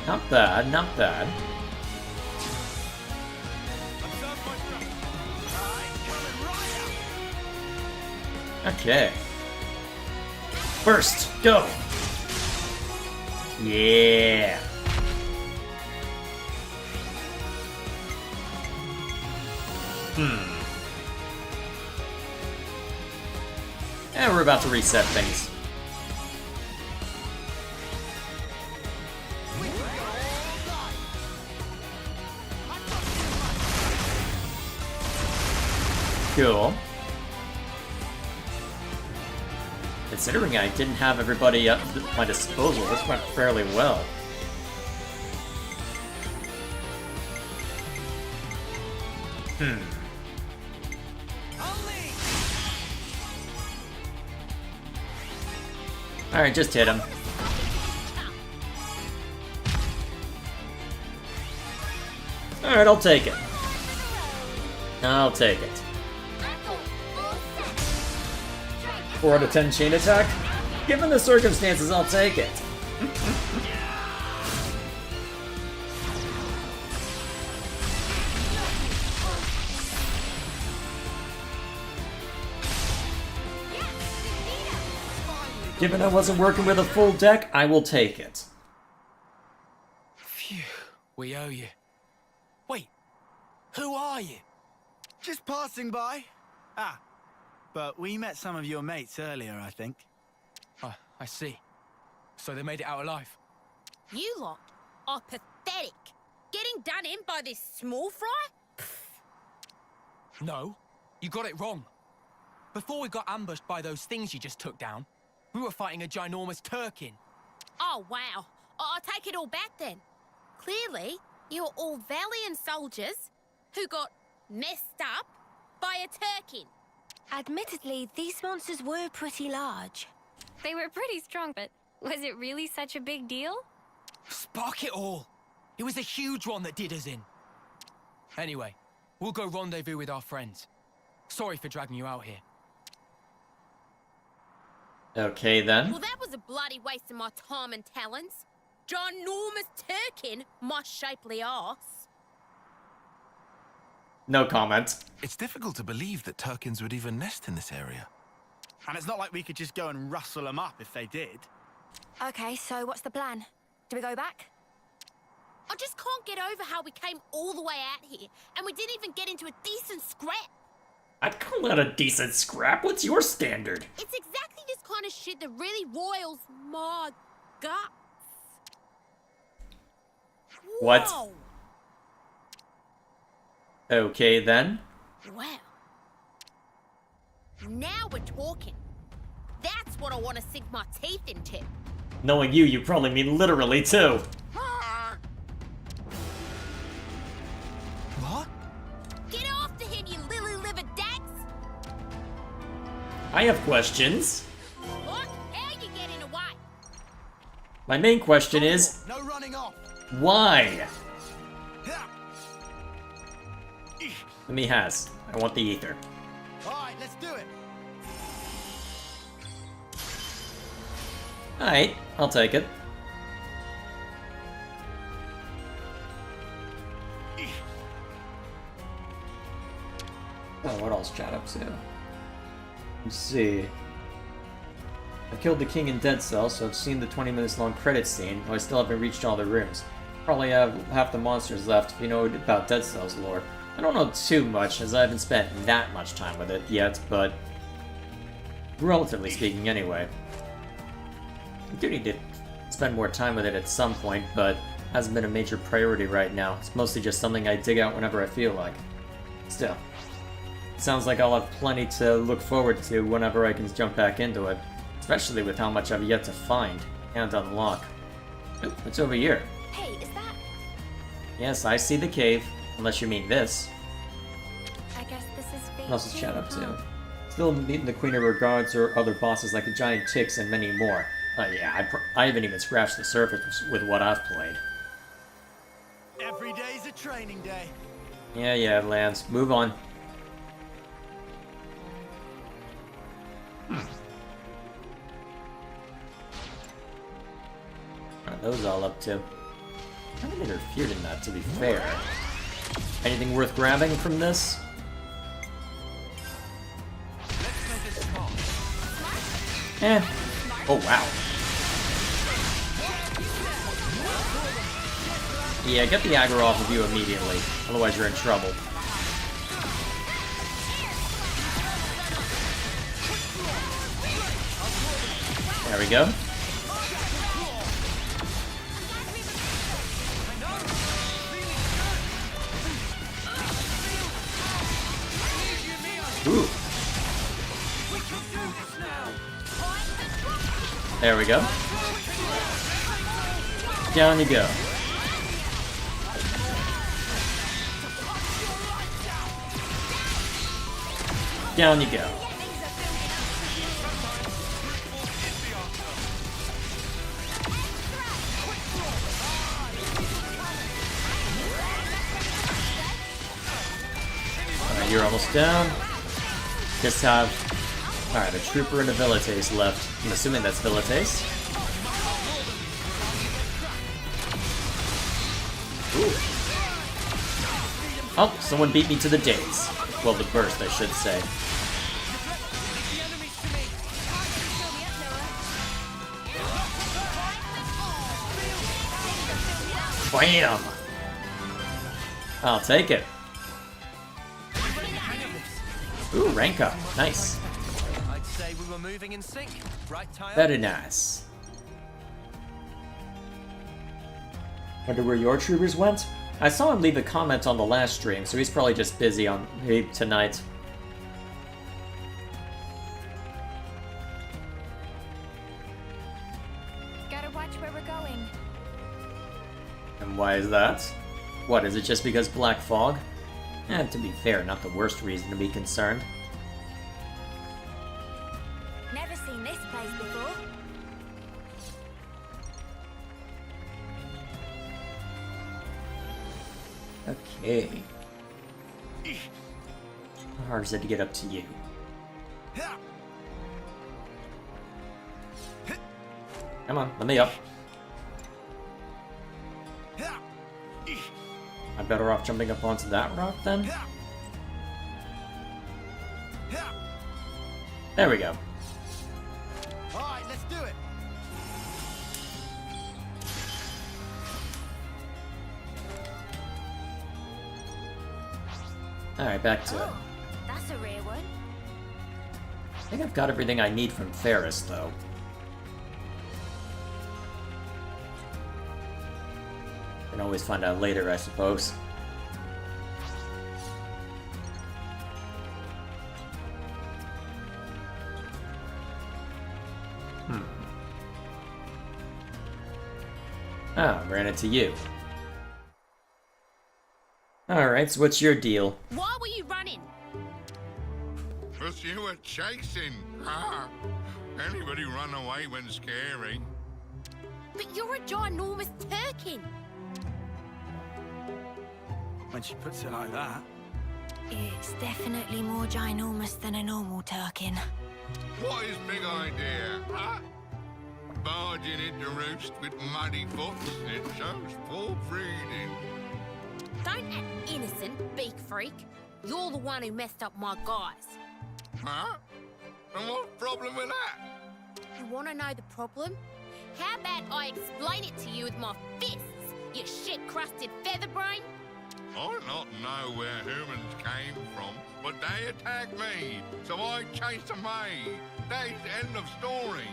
Not bad, not bad. Okay. First, go! Yeah! And we're about to reset things. Cool. Considering I didn't have everybody at my disposal, this went fairly well. Alright, just hit him. Alright, I'll take it. I'll take it. 4 out of 10 chain attack? Given the circumstances, I'll take it. Given I wasn't working with a full deck, I will take it. Phew, we owe you. Wait, who are you? Just passing by. Ah, but we met some of your mates earlier, I think. Oh, I see. So they made it out alive? You lot are pathetic. Getting done in by this small fry? No, you got it wrong. Before we got ambushed by those things you just took down, we were fighting a ginormous Turkin. Oh, wow. I'll take it all back then. Clearly, you're all valiant soldiers who got messed up by a Turkin. Admittedly, these monsters were pretty large. They were pretty strong, but was it really such a big deal? Spark it all! It was a huge one that did us in. Anyway, we'll go rendezvous with our friends. Sorry for dragging you out here. Okay, then. Well, that was a bloody waste of my time and talents. Ginormous Turkin, my shapely arse. No comment. It's difficult to believe that Turkins would even nest in this area. And it's not like we could just go and rustle them up if they did. Okay, so what's the plan? Do we go back? I just can't get over how we came all the way out here, and we didn't even get into a decent scrap. I'd call that a decent scrap. What's your standard? It's exactly this kind of shit that really roils my guts. What? Whoa. Okay, then. Wow. Now we're talking. That's what I want to sink my teeth into. Knowing you, you probably mean literally, too. What? Get after him, you lily-livered dags! I have questions. What? How you getting away? My main question is, No running off. why? Let me has. I want the ether. Alright, let's do it. Alright, I'll take it. Oh, what else chat up to? Let's see. I killed the king in Dead Cell, so I've seen the 20 minutes long credit scene, though I still haven't reached all the rooms. Probably have half the monsters left if you know about Dead Cell's lore. I don't know too much, as I haven't spent that much time with it yet, but relatively speaking anyway. I do need to spend more time with it at some point, but hasn't been a major priority right now. It's mostly just something I dig out whenever I feel like. Still, it sounds like I'll have plenty to look forward to whenever I can jump back into it, especially with how much I've yet to find and unlock. Oop, what's over here? Hey, is that... Yes, I see the cave, unless you mean this. I guess this is phase What else is 2, chat up huh? to? Still meeting the Queen of Regards or other bosses like the Giant Ticks and many more. Yeah, I haven't even scratched the surface with what I've played. Every day's a training day. Yeah, Lance. Move on. What are those all up to? I haven't interfered in that, to be fair. Anything worth grabbing from this? Eh. Oh, wow. Yeah, get the aggro off of you immediately. Otherwise you're in trouble. There we go. Ooh. There we go. Down you go. Down you go. Alright, you're almost down. Just have... Alright, a trooper and a Velites left. I'm assuming that's Velites. Ooh. Oh, someone beat me to the daze. Well, the burst, I should say. Bam! I'll take it. Ooh, rank up. Nice. I'd say we were moving in sync. Right, Tyre? Very nice. Wonder where your troopers went? I saw him leave a comment on the last stream, so he's probably just busy on tonight. Gotta watch where we're going. And why is that? What, is it just because Black Fog? To be fair, not the worst reason to be concerned. Never seen this place before. Okay. How hard is it to get up to you? Come on, let me up. I'm better off jumping up onto that rock then? There we go. Alright, let's do it. Alright, back to it. Oh, that's a rare one. I think I've got everything I need from Ferris, though. Can always find out later, I suppose. Ah, ran into you. Alright, so what's your deal? Why were you running? Because you were chasing. Ha! Anybody run away when scary? But you're a ginormous turkin. When she puts it like that. It's definitely more ginormous than a normal turkin. What is big idea, huh? Barging into roost with muddy boots, it shows poor breeding. Don't act innocent, beak freak. You're the one who messed up my guys. Huh? And what's the problem with that? You want to know the problem? How about I explain it to you with my fists, you shit-crusted featherbrain? I not know where humans came from, but they attacked me, so I chased them away. That's the end of story.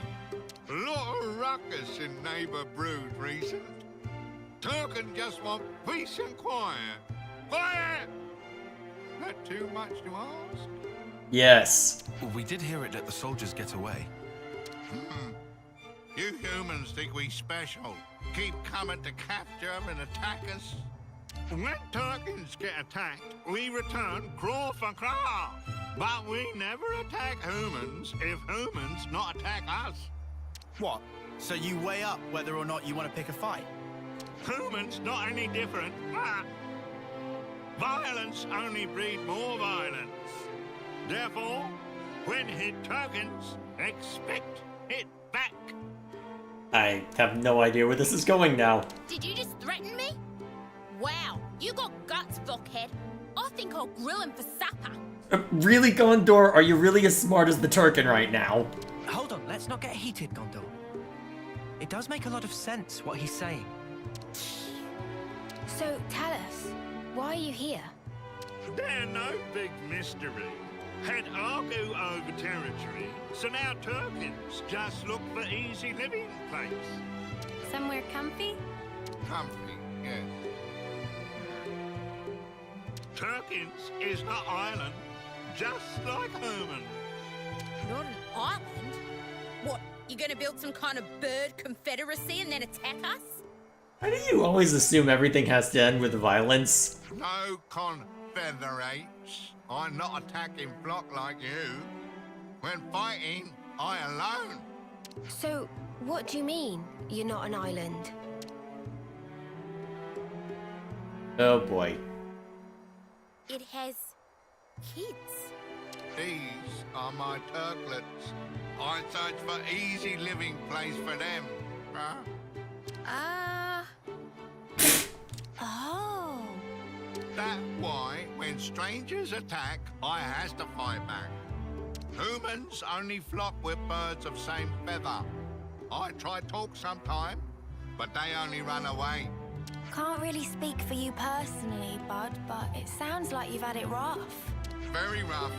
A lot of ruckus in neighbour Brood recent. Turkin just want peace and quiet. Quiet! That too much to ask? Yes. We did hear it let the soldiers get away. You humans think we special. Keep coming to capture them and attack us. When Turkins get attacked, we return claw for claw. But we never attack humans if humans not attack us. What? So you weigh up whether or not you want to pick a fight? Humans not any different. Violence only breeds more violence. Therefore, when hit Turkins, expect it back. I have no idea where this is going now. Did you just threaten me? Wow, you got guts, fuckhead. I think I'll grill him for supper. Really, Gondor? Are you really as smart as the Turkin right now? Hold on, let's not get heated, Gondor. It does make a lot of sense what he's saying. So, tell us, why are you here? They're no big mystery. Had Argo over territory, so now Turkins just look for easy living place. Somewhere comfy? Comfy, yes. Turkins is an island, just like human. Not an island? What, you gonna build some kind of bird confederacy and then attack us? Why do you always assume everything has to end with violence? No confederates. I'm not attacking flock like you. When fighting, I alone. So, what do you mean, you're not an island? Oh boy. It has kids? These are my Turklets. I search for easy living place for them. Huh? Oh. That's why when strangers attack, I has to fight back. Humans only flock with birds of same feather. I try talk sometime, but they only run away. Can't really speak for you personally, Bud, but it sounds like you've had it rough. Very rough.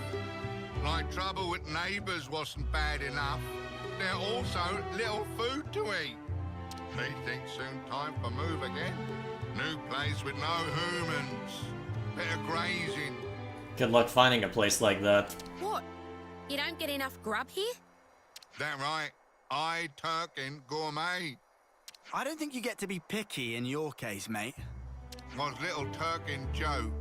Like trouble with neighbours wasn't bad enough. There also little food to eat. They think soon time for move again. New place with no humans. Bit of grazing. Good luck finding a place like that. What? You don't get enough grub here? That right. I Turkin gourmet. I don't think you get to be picky in your case, mate. Was little Turkin joke.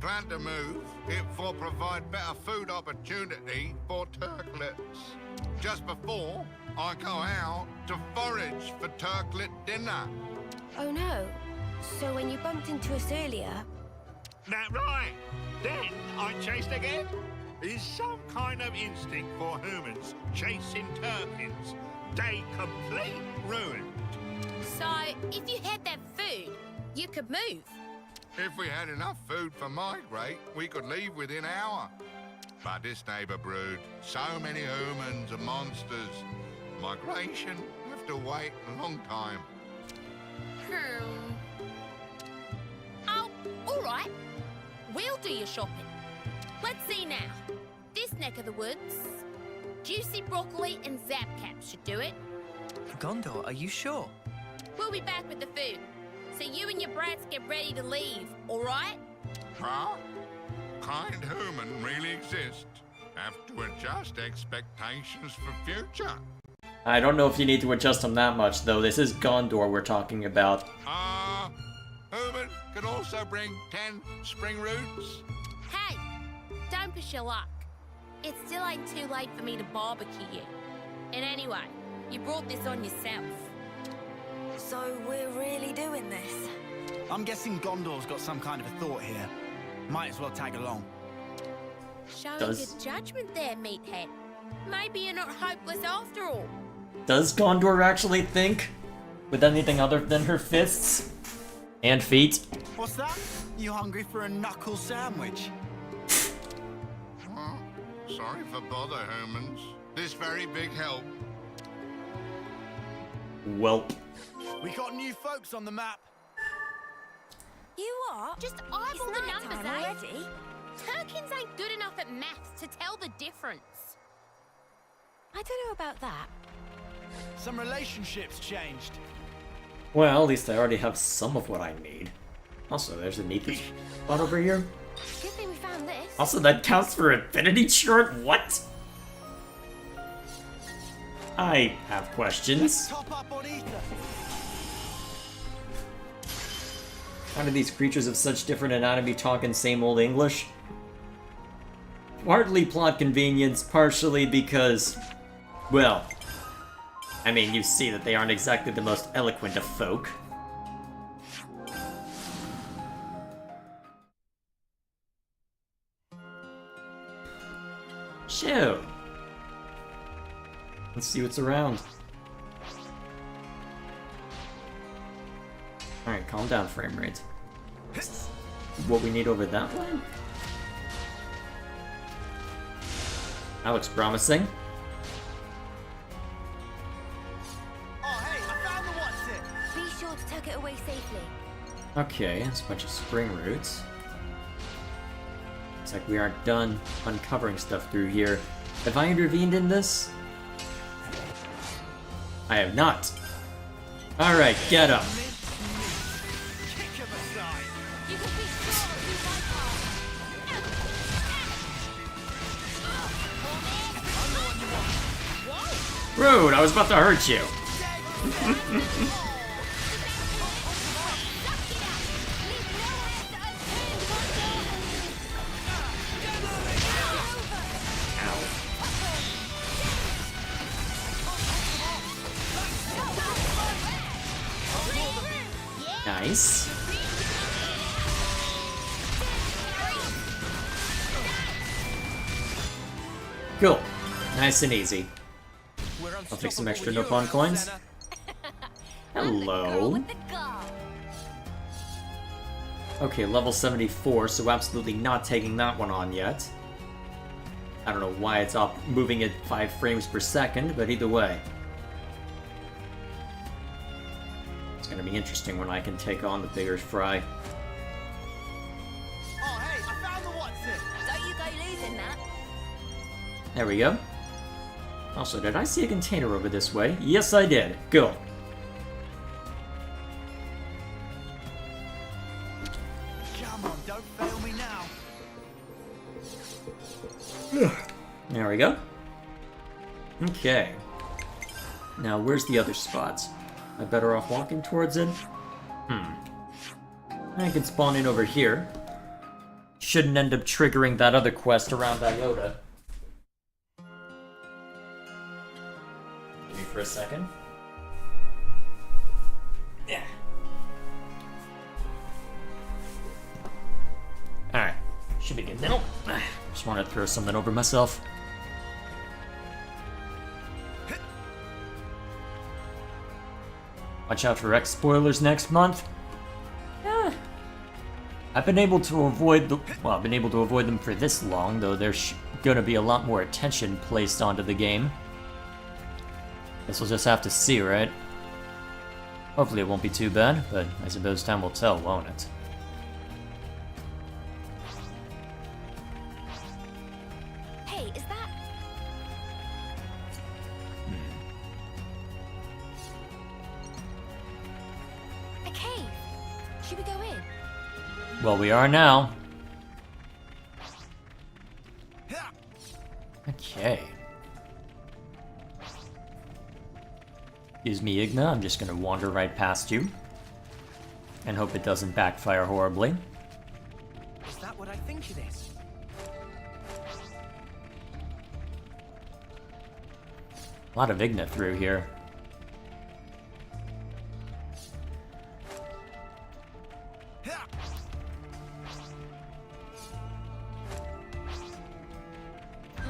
Plan to move, it for provide better food opportunity for Turklets. Just before I go out to forage for Turklet dinner. Oh no. So when you bumped into us earlier... That right. Then I chased again. Is some kind of instinct for humans chasing Turkins. They complete ruined. So, if you had that food, you could move. If we had enough food for migrate, we could leave within an hour. But this neighbour brood, so many humans and monsters. Migration have to wait a long time. Oh, all right. We'll do your shopping. Let's see now. This neck of the woods, juicy broccoli and zapcap should do it. Gondor, are you sure? We'll be back with the food. So you and your brats get ready to leave, all right? Huh? Kind human really exist. Have to adjust expectations for future. I don't know if you need to adjust them that much, though. This is Gondor we're talking about. Human can also bring 10 spring roots. Hey, don't push your luck. It still ain't too late for me to barbecue you. And anyway, you brought this on yourself. So we're really doing this? I'm guessing Gondor's got some kind of a thought here. Might as well tag along. Showing good judgment there, meathead. Maybe you're not hopeless after all. Does Gondor actually think with anything other than her fists and feet? What's that? You hungry for a knuckle sandwich? Sorry for bother, humans. This very big help. Welp. We got new folks on the map. You are? Just eyeball the night numbers, time eh? already? Turkins ain't good enough at maths to tell the difference. I don't know about that. Some relationships changed. Well, at least I already have some of what I need. Also, there's a neat spot over here. Good thing we found this. Also, that counts for Infinity Short? What? I have questions. Top up on ether. How do these creatures of such different anatomy talk in same old English? Partly plot convenience, partially because, well, I mean, you see that they aren't exactly the most eloquent of folk. Shoot. Let's see what's around. Alright, calm down, frame rate. What we need over that way? That looks promising. Oh, hey, I found the what's it. Be sure to tuck it away safely. Okay, that's a bunch of spring roots. Looks like we aren't done uncovering stuff through here. Have I intervened in this? I have not. Alright, get up. Rude, I was about to hurt you. Nice. Cool. Nice and easy. I'll take some extra Nopon coins. Hello. Okay, level 74, so absolutely not taking that one on yet. I don't know why it's up moving at 5 frames per second, but either way. It's gonna be interesting when I can take on the bigger fry. Oh, hey, I found the Watson! Don't you go losing that. There we go. Also, did I see a container over this way? Yes, I did. Go. Come on, don't fail me now. There we go. Okay. Now, where's the other spots? Am I better off walking towards it? I can spawn in over here. Shouldn't end up triggering that other quest around Iota. Give me for a second. Yeah. Alright. Should be good now. Just wanted to throw something over myself. Watch out for X spoilers next month. I've been able to avoid them for this long, though there's gonna be a lot more attention placed onto the game. Guess we'll just have to see, right? Hopefully it won't be too bad, but I suppose time will tell, won't it? Hey, is that... a cave? Should we go in? Well, we are now. Okay. Excuse me, Igna, I'm just gonna wander right past you. And hope it doesn't backfire horribly. Is that what I think it is? A lot of Igna through here.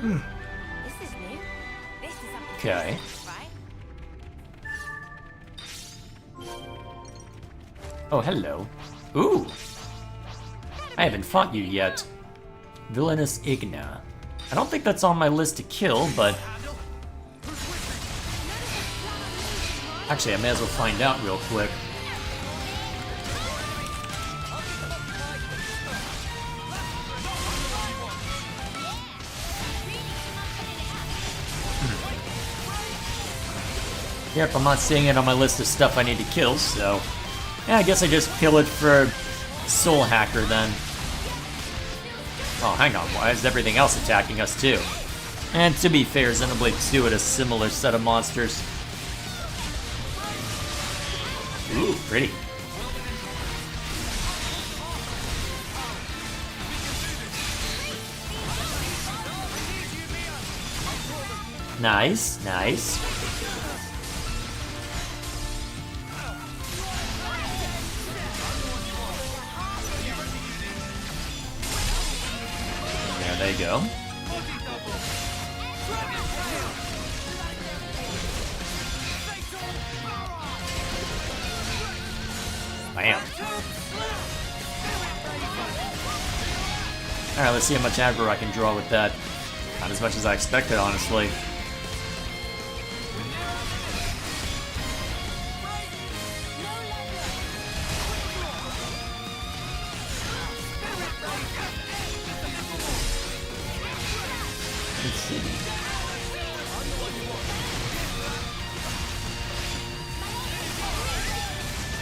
This is new. This is something Okay. right? Oh, hello. Ooh! I haven't fought you yet. Villainous Igna. I don't think that's on my list to kill, but... Actually, I may as well find out real quick. Yep, I'm not seeing it on my list of stuff I need to kill, so... Yeah, I guess I just kill it for Soul Hacker then. Oh, hang on, why is everything else attacking us too? And to be fair, Xenoblade 2 had a similar set of monsters. Ooh, pretty. Nice, nice. There you go. Bam. Alright, let's see how much aggro I can draw with that. Not as much as I expected, honestly. Let's see.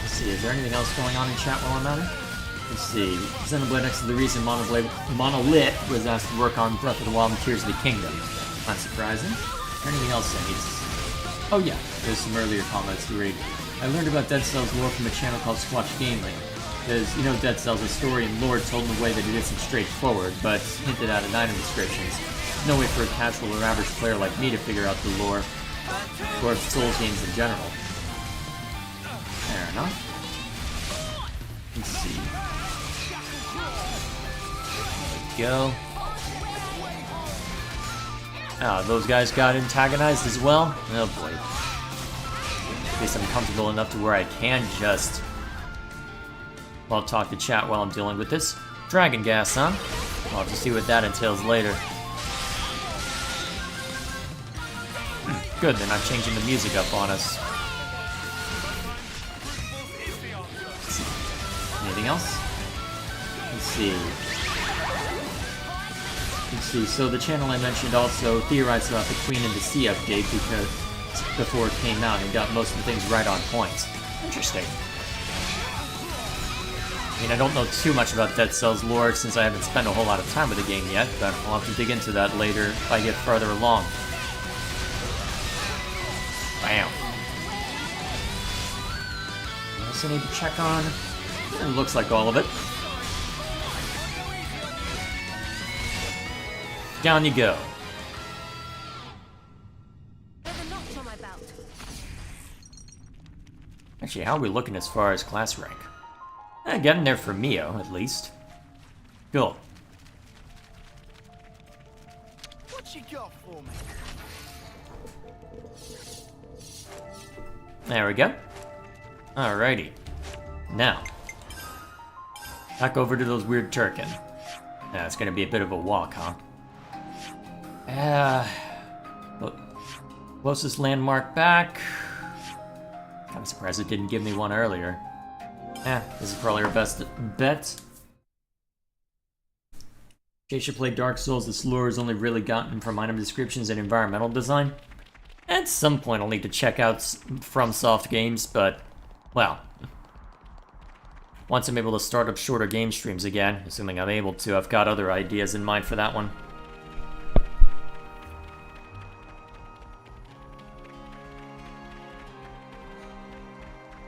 Let's see, is there anything else going on in chat while I'm at it? Let's see. Xenoblade X is the reason Monolith was asked to work on Breath of the Wild and Tears of the Kingdom. Not surprising. Anything else I need to see? Oh yeah, there's some earlier comments to read. I learned about Dead Cells lore from a channel called Squatch Gaming. Because, you know, Dead Cells' story and lore told in a way that it isn't straightforward, but hinted at in item descriptions. No way for a casual or average player like me to figure out the lore, or Souls games in general. Fair enough. Let's see. There we go. those guys got antagonized as well? Oh boy. At least I'm comfortable enough to where I can just... well, talk to chat while I'm dealing with this. Dragon gas, huh? I'll have to see what that entails later. Good, they're not changing the music up on us. Anything else? Let's see. So the channel I mentioned also theorized about the Queen and the Sea update because before it came out and got most of the things right on point. Interesting. I mean, I don't know too much about Dead Cells lore since I haven't spent a whole lot of time with the game yet, but I'll have to dig into that later if I get further along. Bam. What else I need to check on? It looks like all of it. Down you go. Actually, how are we looking as far as class rank? Getting there for Mio, at least. Cool. What you got for me? There we go. Alrighty. Now, back over to those weird Turken. Yeah, it's gonna be a bit of a walk, huh? Closest landmark back. Kinda surprised it didn't give me one earlier. This is probably our best bet. Jay should play Dark Souls. This lore is only really gotten from item descriptions and environmental design. At some point I'll need to check out FromSoft games, but, well, once I'm able to start up shorter game streams again, assuming I'm able to, I've got other ideas in mind for that one.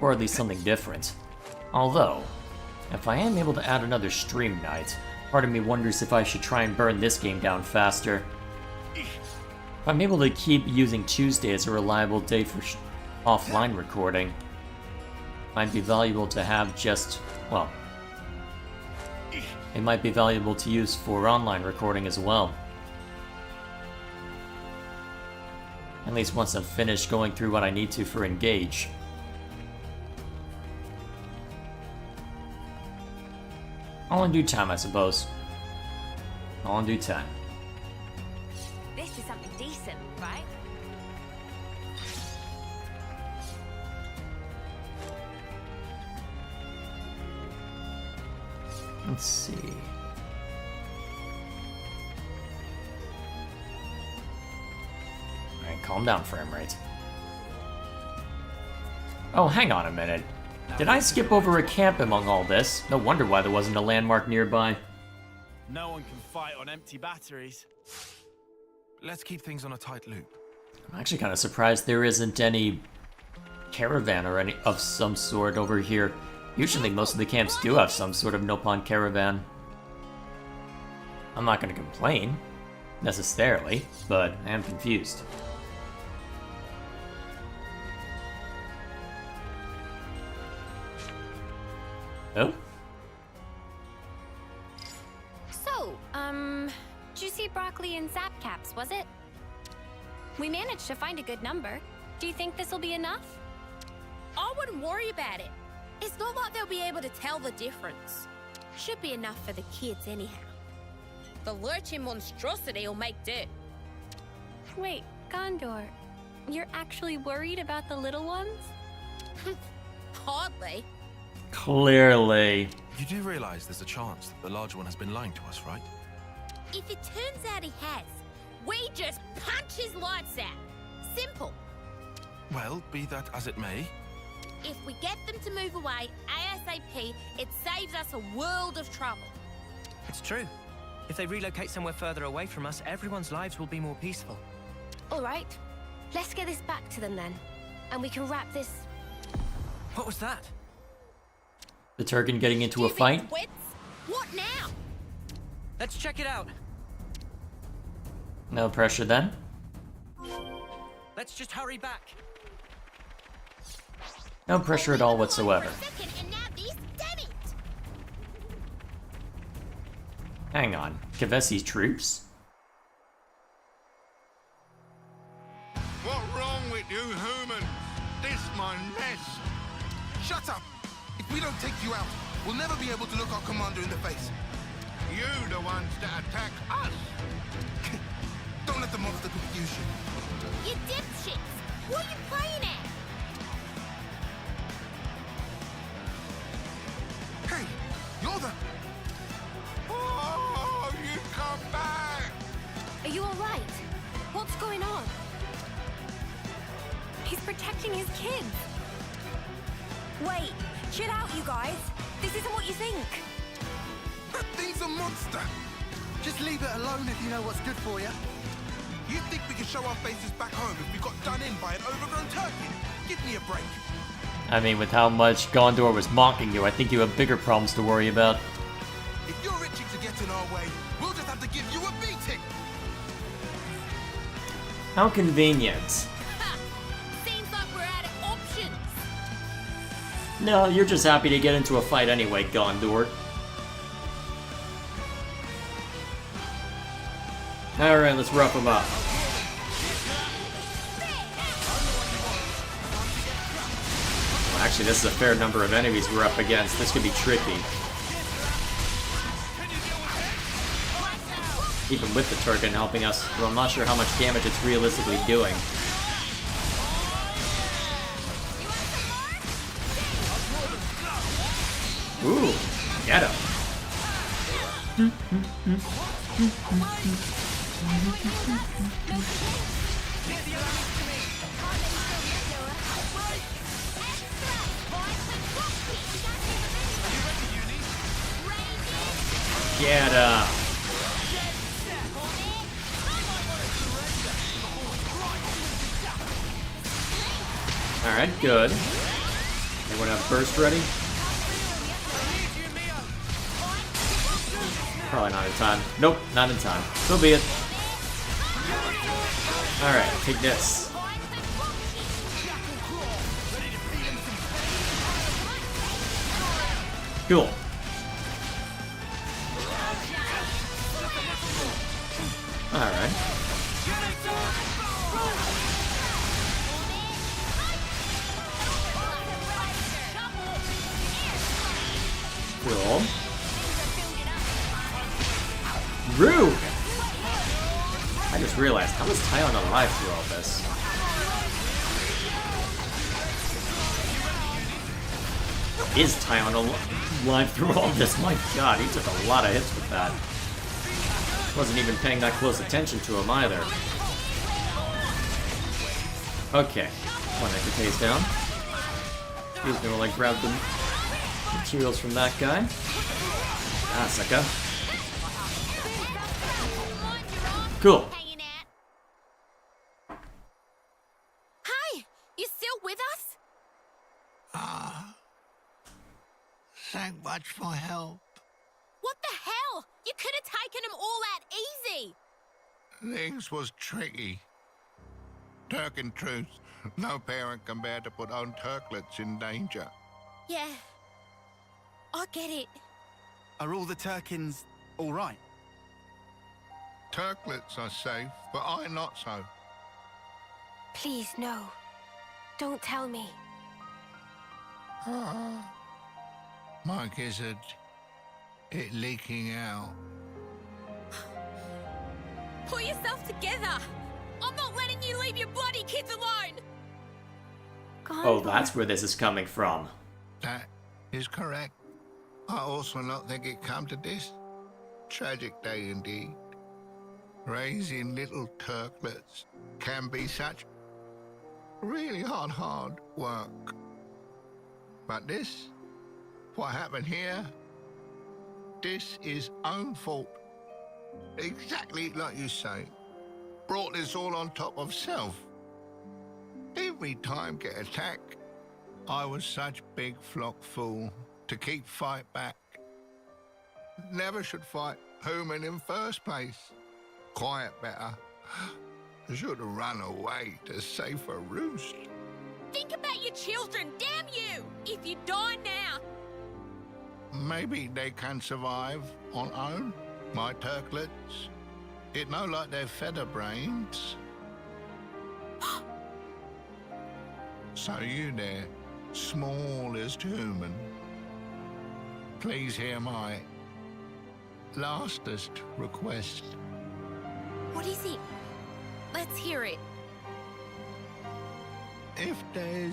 Or at least something different. Although, if I am able to add another stream night, part of me wonders if I should try and burn this game down faster. If I'm able to keep using Tuesday as a reliable day for offline recording, it might be valuable to have just, well, it might be valuable to use for online recording as well. At least once I've finished going through what I need to for Engage. All in due time, I suppose. All in due time. This is something decent, right? Let's see. Alright, calm down, frame rate. Oh, hang on a minute. Did I skip over a camp among all this? No wonder why there wasn't a landmark nearby. No one can fight on empty batteries. Let's keep things on a tight loop. I'm actually kind of surprised there isn't any caravan or any of some sort over here. Usually most of the camps do have some sort of Nopon caravan. I'm not going to complain, necessarily, but I am confused. Oh? So, juicy broccoli and zap caps, was it? We managed to find a good number. Do you think this will be enough? I wouldn't worry about it. It's not like they'll be able to tell the difference. Should be enough for the kids anyhow. The lurching monstrosity will make do. Wait, Gondor, you're actually worried about the little ones? Hardly. Clearly. You do realize there's a chance that the large one has been lying to us, right? If it turns out he has, we just punch his lights out. Simple. Well, be that as it may. If we get them to move away ASAP, it saves us a world of trouble. It's true. If they relocate somewhere further away from us, everyone's lives will be more peaceful. All right. Let's get this back to them then. And we can wrap this... What was that? The Turken getting into a fight? Twits? What now? Let's check it out. No pressure then. Let's just hurry back. No pressure at all whatsoever. Hang on. Kavesi's troops? you out. We'll never be able to look our commander in the face. You the ones that attack us. Don't let the monster confuse you. You dipshits! What are you playing at? Hey, you're the... Oh, you come back! Are you all right? What's going on? He's protecting his kids. Wait, chill out, you guys. This isn't what you think. That thing's a monster. Just leave it alone if you know what's good for you. You think we can show our faces back home if we got done in by an overgrown turkey? Give me a break. I mean, with how much Gondor was mocking you, I think you have bigger problems to worry about. If you're itching to get in our way, we'll just have to give you a beating. How convenient. Seems like we're out of options. No, you're just happy to get into a fight anyway, Gondor. Alright, let's rough him up. Well, actually, this is a fair number of enemies we're up against. This could be tricky. Even with the Turkin helping us, well, I'm not sure how much damage it's realistically doing. Ooh, get him. Get him. Alright, good. Anyone have burst ready? Probably not in time. Nope, not in time. So be it. Alright, take this. Cool. Alright. Cool. Rude! I just realized, how was Tyon alive through all this? Is Tyon alive through all this? My god, he took a lot of hits with that. Wasn't even paying that close attention to him either. Okay, one FK's down. He's gonna like grab the materials from that guy. Ah, sucker. Cool. Hey, you still with us? Thank much for help. What the hell? You could have taken them all out easy. Things was tricky. Turkin truth. No parent can bear to put own turklets in danger. Yeah, I get it. Are all the Turkins all right? Turklets are safe, but I not so. Please, no. Don't tell me. My gizzard, it leaking out. Pull yourself together. I'm not letting you leave your bloody kids alone. Oh, that's where this is coming from. That is correct. I also not think it come to this. Tragic day indeed. Raising little turklets can be such really hard work. But this, what happened here, this is own fault. Exactly like you say. Brought this all on top of self. Every time get attacked, I was such big flock fool to keep fight back. Never should fight human in first place. Quiet better. Should have run away to safer roost. Think about your children, damn you! If you die now. Maybe they can survive on own, my turklets. It no like they're feather brains. So you there, smallest human. please hear my lastest request. What is it? Let's hear it. If there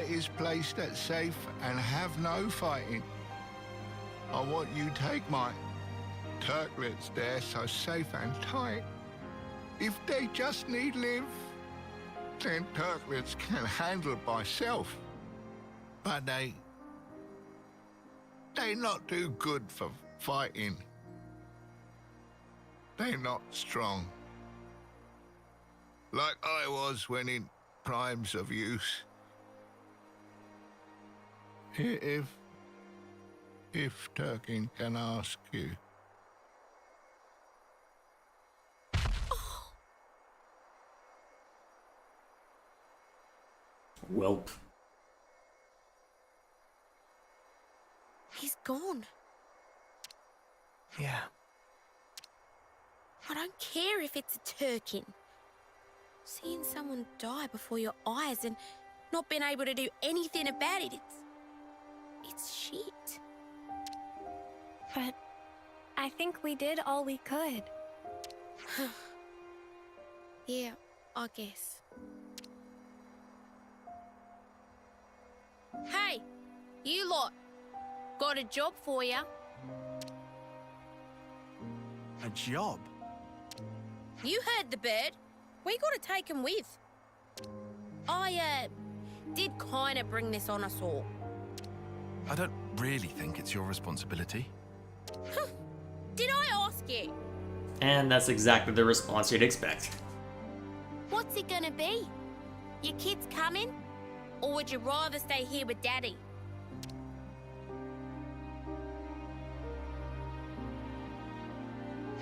is place that's safe and have no fighting, I want you take my Turklets there so safe and tight. If they just need live, then Turklets can handle by self. But they not do good for fighting. They not strong. Like I was when in primes of use. If Turkin can ask you. Welp. He's gone. Yeah. I don't care if it's a Turkin. Seeing someone die before your eyes and not being able to do anything about it, it's shit. But I think we did all we could. Yeah, I guess. Hey, you lot. Got a job for you. A job? You heard the bird. We gotta take him with. I, did kinda bring this on us all. I don't really think it's your responsibility. Did I ask you? And that's exactly the response you'd expect. What's it gonna be? Your kids coming? Or would you rather stay here with Daddy?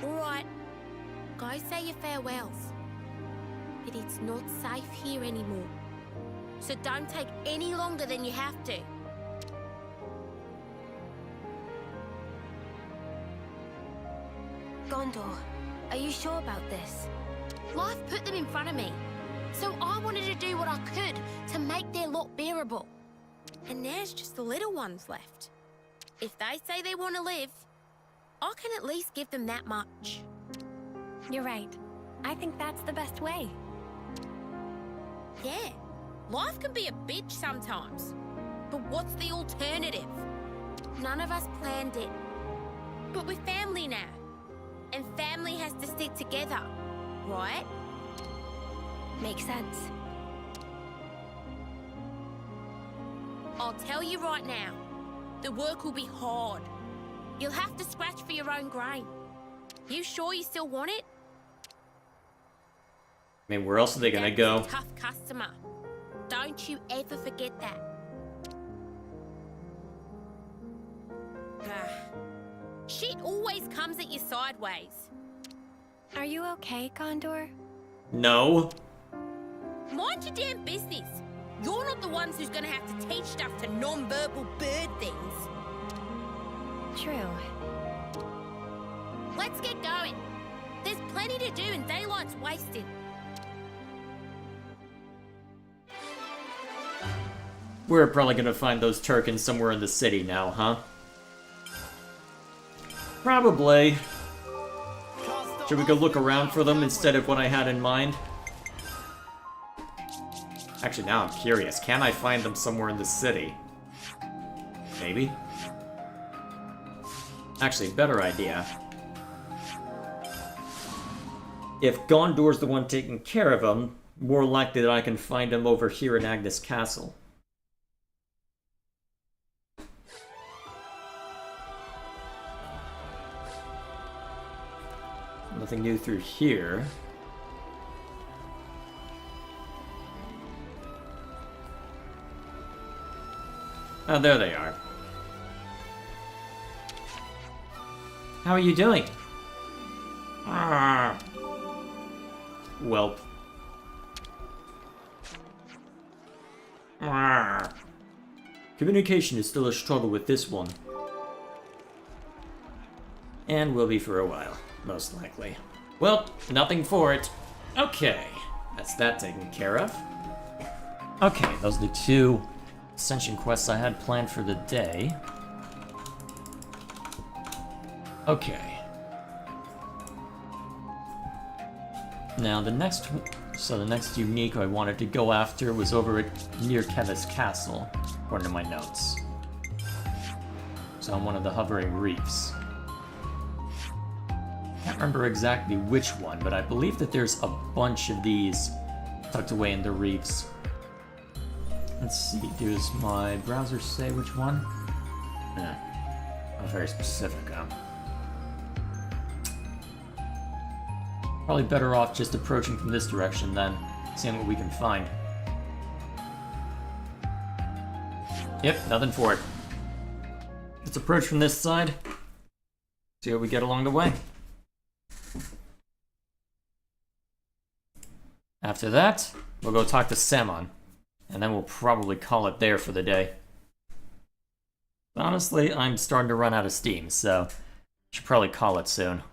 Alright, go say your farewells. But it's not safe here anymore. So don't take any longer than you have to. Gondor, are you sure about this? Life put them in front of me. So I wanted to do what I could to make their lot bearable. And there's just the little ones left. If they say they want to live, I can at least give them that much. You're right. I think that's the best way. Yeah, life can be a bitch sometimes. But what's the alternative? None of us planned it. But we're family now. And family has to stick together, right? Makes sense. I'll tell you right now, the work will be hard. You'll have to scratch for your own grain. You sure you still want it? I mean, where else are they gonna Dad's go? a tough customer. Don't you ever forget that. Shit always comes at you sideways. Are you okay, Gondor? No. Mind your damn business. You're not the ones who's gonna have to teach stuff to non-verbal bird things. True. Let's get going. There's plenty to do and daylight's wasted. We're probably gonna find those Turkins somewhere in the city now, huh? Probably. Should we go look around for them instead of what I had in mind? Actually, now I'm curious. Can I find them somewhere in the city? Maybe? Actually, better idea. If Gondor's the one taking care of them, more likely that I can find him over here in Agnes Castle. Nothing new through here. Oh, there they are. How are you doing? Ah. Welp. Ah. Communication is still a struggle with this one. And will be for a while, most likely. Well, nothing for it. Okay, that's that taken care of. Okay, those are the two Ascension quests I had planned for the day. Okay. Now the next unique I wanted to go after was over near Kevis Castle, according to my notes. So on one of the hovering reefs. Can't remember exactly which one, but I believe that there's a bunch of these tucked away in the reefs. Let's see, does my browser say which one? Not very specific, huh? Probably better off just approaching from this direction then, seeing what we can find. Yep, nothing for it. Let's approach from this side, see what we get along the way. After that, we'll go talk to Samon, and then we'll probably call it there for the day. But honestly, I'm starting to run out of steam, so should probably call it soon.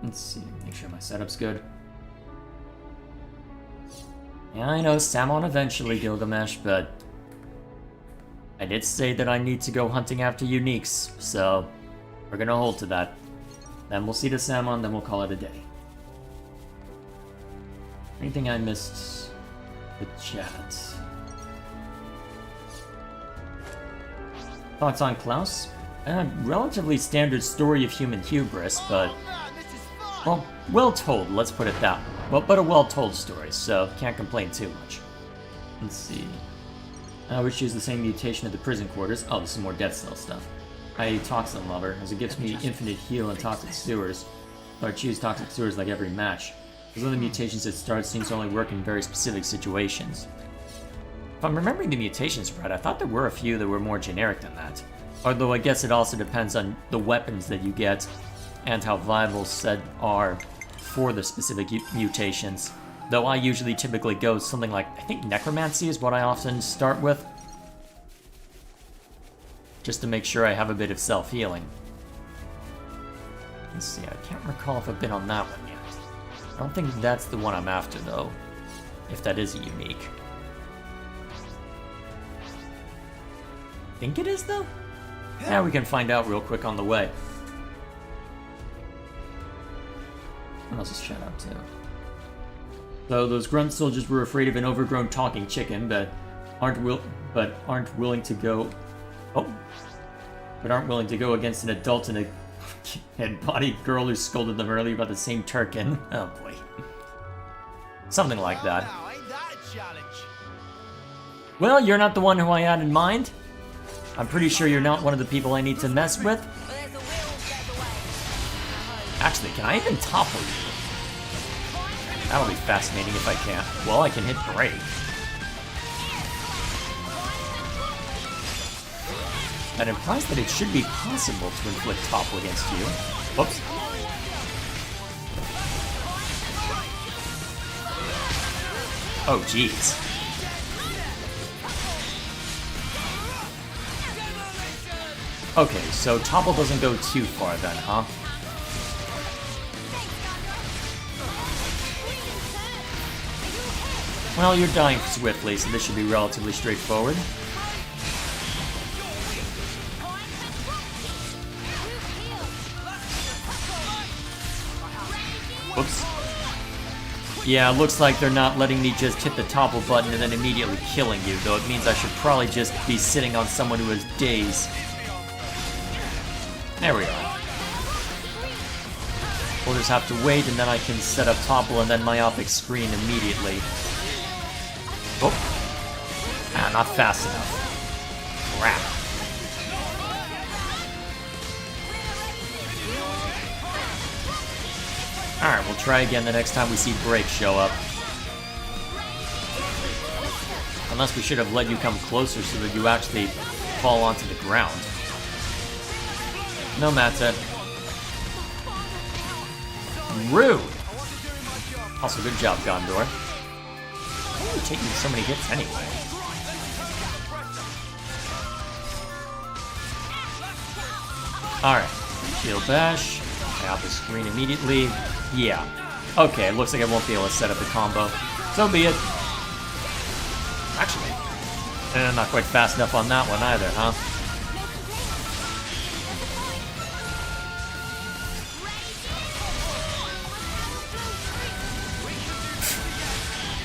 Let's see, make sure my setup's good. Yeah, I know, Samon eventually, Gilgamesh, but I did say that I need to go hunting after uniques, so we're gonna hold to that. Then we'll see the Samon, then we'll call it a day. Anything I missed? The chat. Thoughts on Klaus? Relatively standard story of human hubris, but well told, let's put it that way. But a well-told story, so can't complain too much. Let's see. I would choose the same mutation at the prison quarters. Oh, this is more Death Cell stuff. I Toxin Lover, as it gives me infinite heal and Toxic Sewers. So I choose Toxic Sewers like every match. Those other mutations that start seems to only work in very specific situations. If I'm remembering the mutations right, I thought there were a few that were more generic than that. Although I guess it also depends on the weapons that you get and how viable said are for the specific mutations. Though I usually typically go something like, I think Necromancy is what I often start with. Just to make sure I have a bit of self-healing. Let's see, I can't recall if I've been on that one yet. I don't think that's the one I'm after though, if that is a unique. Think it is though? Yeah, we can find out real quick on the way. What else is shout out to? So those grunt soldiers were afraid of an overgrown talking chicken, but aren't willing to go. Oh, but aren't willing to go against an adult and a head-bodied girl who scolded them earlier about the same Turkin. Oh boy, something like that. Now, ain't that a challenge? Well, you're not the one who I had in mind. I'm pretty sure you're not one of the people I need to mess with. Actually, can I even topple you? That'll be fascinating if I can. Well, I can hit break. That implies that it should be possible to inflict topple against you. Whoops. Oh, jeez. Okay, so topple doesn't go too far then, huh? Well, you're dying swiftly, so this should be relatively straightforward. Whoops. Yeah, looks like they're not letting me just hit the topple button and then immediately killing you, though it means I should probably just be sitting on someone who is dazed. There we are. We'll just have to wait, and then I can set up topple and then myopic screen immediately. Oh. Ah, not fast enough. Crap. Alright, we'll try again the next time we see Break show up. Unless we should have let you come closer so that you actually fall onto the ground. No matter. Rude! Also, good job, Gondor. Why are you taking so many hits anyway? Alright. Shield bash. I off the screen immediately. Yeah. Okay, looks like I won't be able to set up the combo. So be it. Actually, Not quite fast enough on that one either, huh?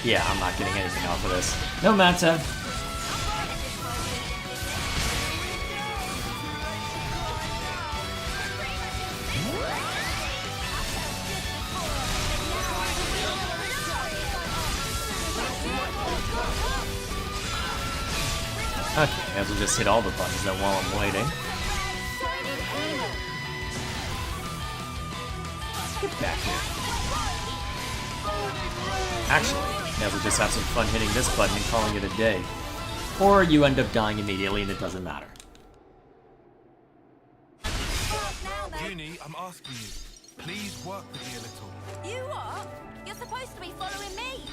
Yeah, I'm not getting anything off of this. No matter. Okay, I guess we'll just hit all the buttons then while I'm waiting. Get back here. Actually, may as well just have some fun hitting this button and calling it a day. Or you end up dying immediately and it doesn't matter. Junie, I'm asking you, please work with me a little. You what? You're supposed to be following me.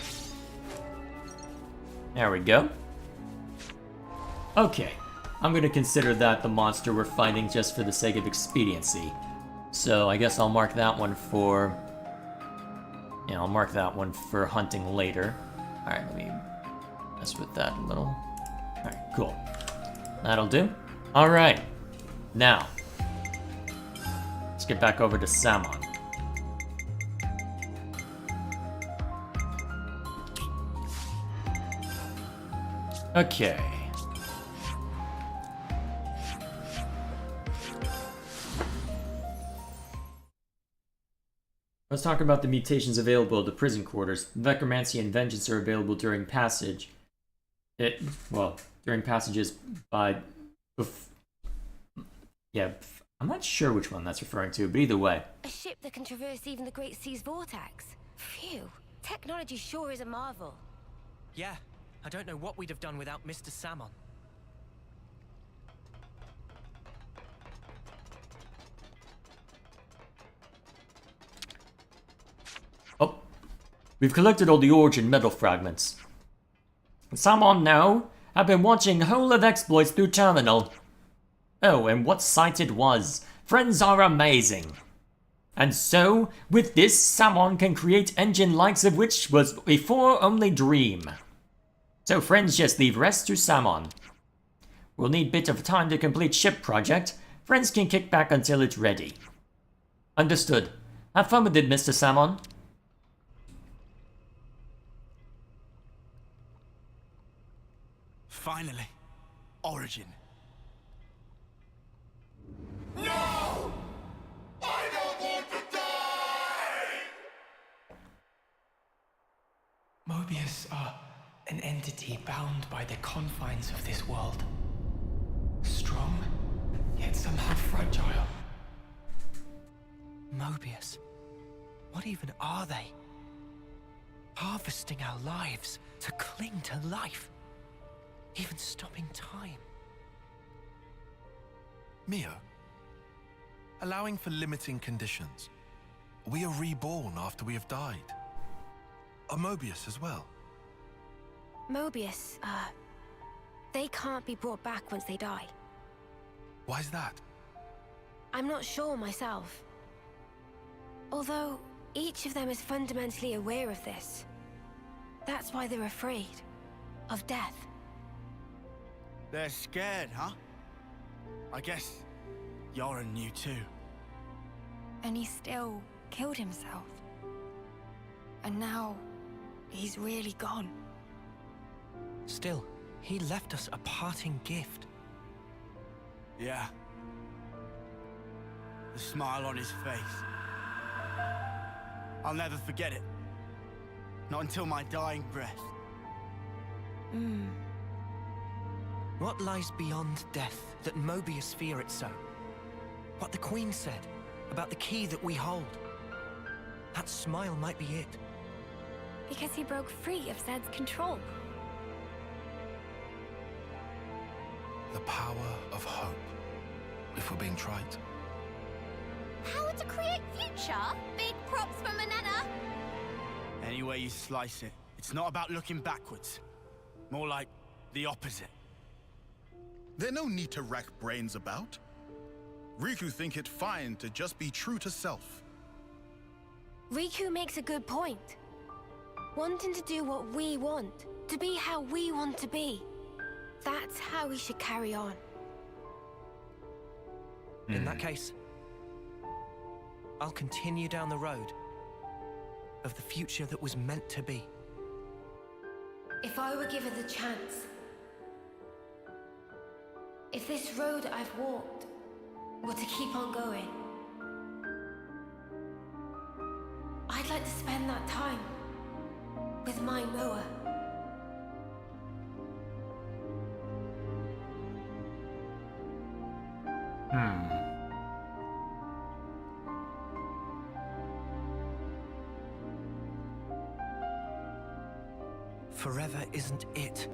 There we go. Okay, I'm gonna consider that the monster we're fighting just for the sake of expediency. So I guess I'll mark that one for... Yeah, I'll mark that one for hunting later. Alright, let me mess with that a little. Alright, cool. That'll do. Alright, now, let's get back over to Samon. Okay. Let's talk about the mutations available at the prison quarters. Necromancy and Vengeance are available during passage. During passages by... Yeah, I'm not sure which one that's referring to, but either way. A ship that can traverse even the Great Sea's vortex. Phew. Technology sure is a marvel. Yeah, I don't know what we'd have done without Mr. Samon. Oh, we've collected all the origin metal fragments. Someone now have been watching whole of exploits through terminal. Oh, and what sight it was. Friends are amazing. And so, with this, someone can create engine likes of which was before only dream. So friends just leave rest to Samon. We'll need bit of time to complete ship project. Friends can kick back until it's ready. Understood. Have fun with it, Mr. Samon. Finally. Origin. No! I don't want to die! Mobius are an entity bound by the confines of this world. Strong, yet somehow fragile. Mobius? What even are they? Harvesting our lives to cling to life. Even stopping time. Mio, allowing for limiting conditions, we are reborn after we have died. Are Mobius as well? Mobius, they can't be brought back once they die. Why's that? I'm not sure myself. Although, each of them is fundamentally aware of this. That's why they're afraid of death. They're scared, huh? I guess Yoren knew too. And he still killed himself. And now, he's really gone. Still, he left us a parting gift. Yeah. The smile on his face. I'll never forget it. Not until my dying breath. What lies beyond death that Mobius fear it so? What the Queen said about the key that we hold. That smile might be it. Because he broke free of Zed's control. The power of hope, if we're being trite. Power to create future? Big props for Manana. Any way you slice it, it's not about looking backwards. More like the opposite. There's no need to rack brains about. Riku think it fine to just be true to self. Riku makes a good point. Wanting to do what we want, to be how we want to be. that's how we should carry on. In that case, I'll continue down the road of the future that was meant to be. If I were given the chance, if this road I've walked were to keep on going, I'd like to spend that time with my Noah. Forever isn't it.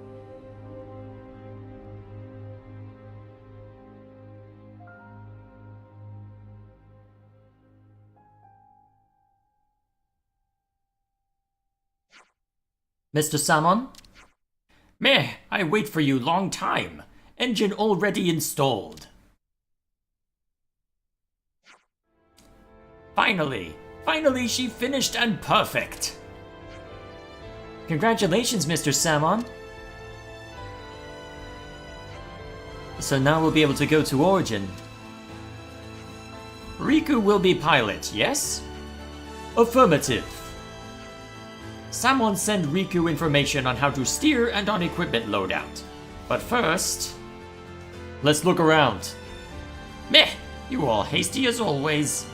Mr. Salmon? Meh, I wait for you long time. Engine already installed. Finally she finished and perfect. Congratulations, Mr. Salmon. So now we'll be able to go to Origin. Riku will be pilot, yes? Affirmative. Someone send Riku information on how to steer and on equipment loadout. But first, let's look around. Meh, you all hasty as always.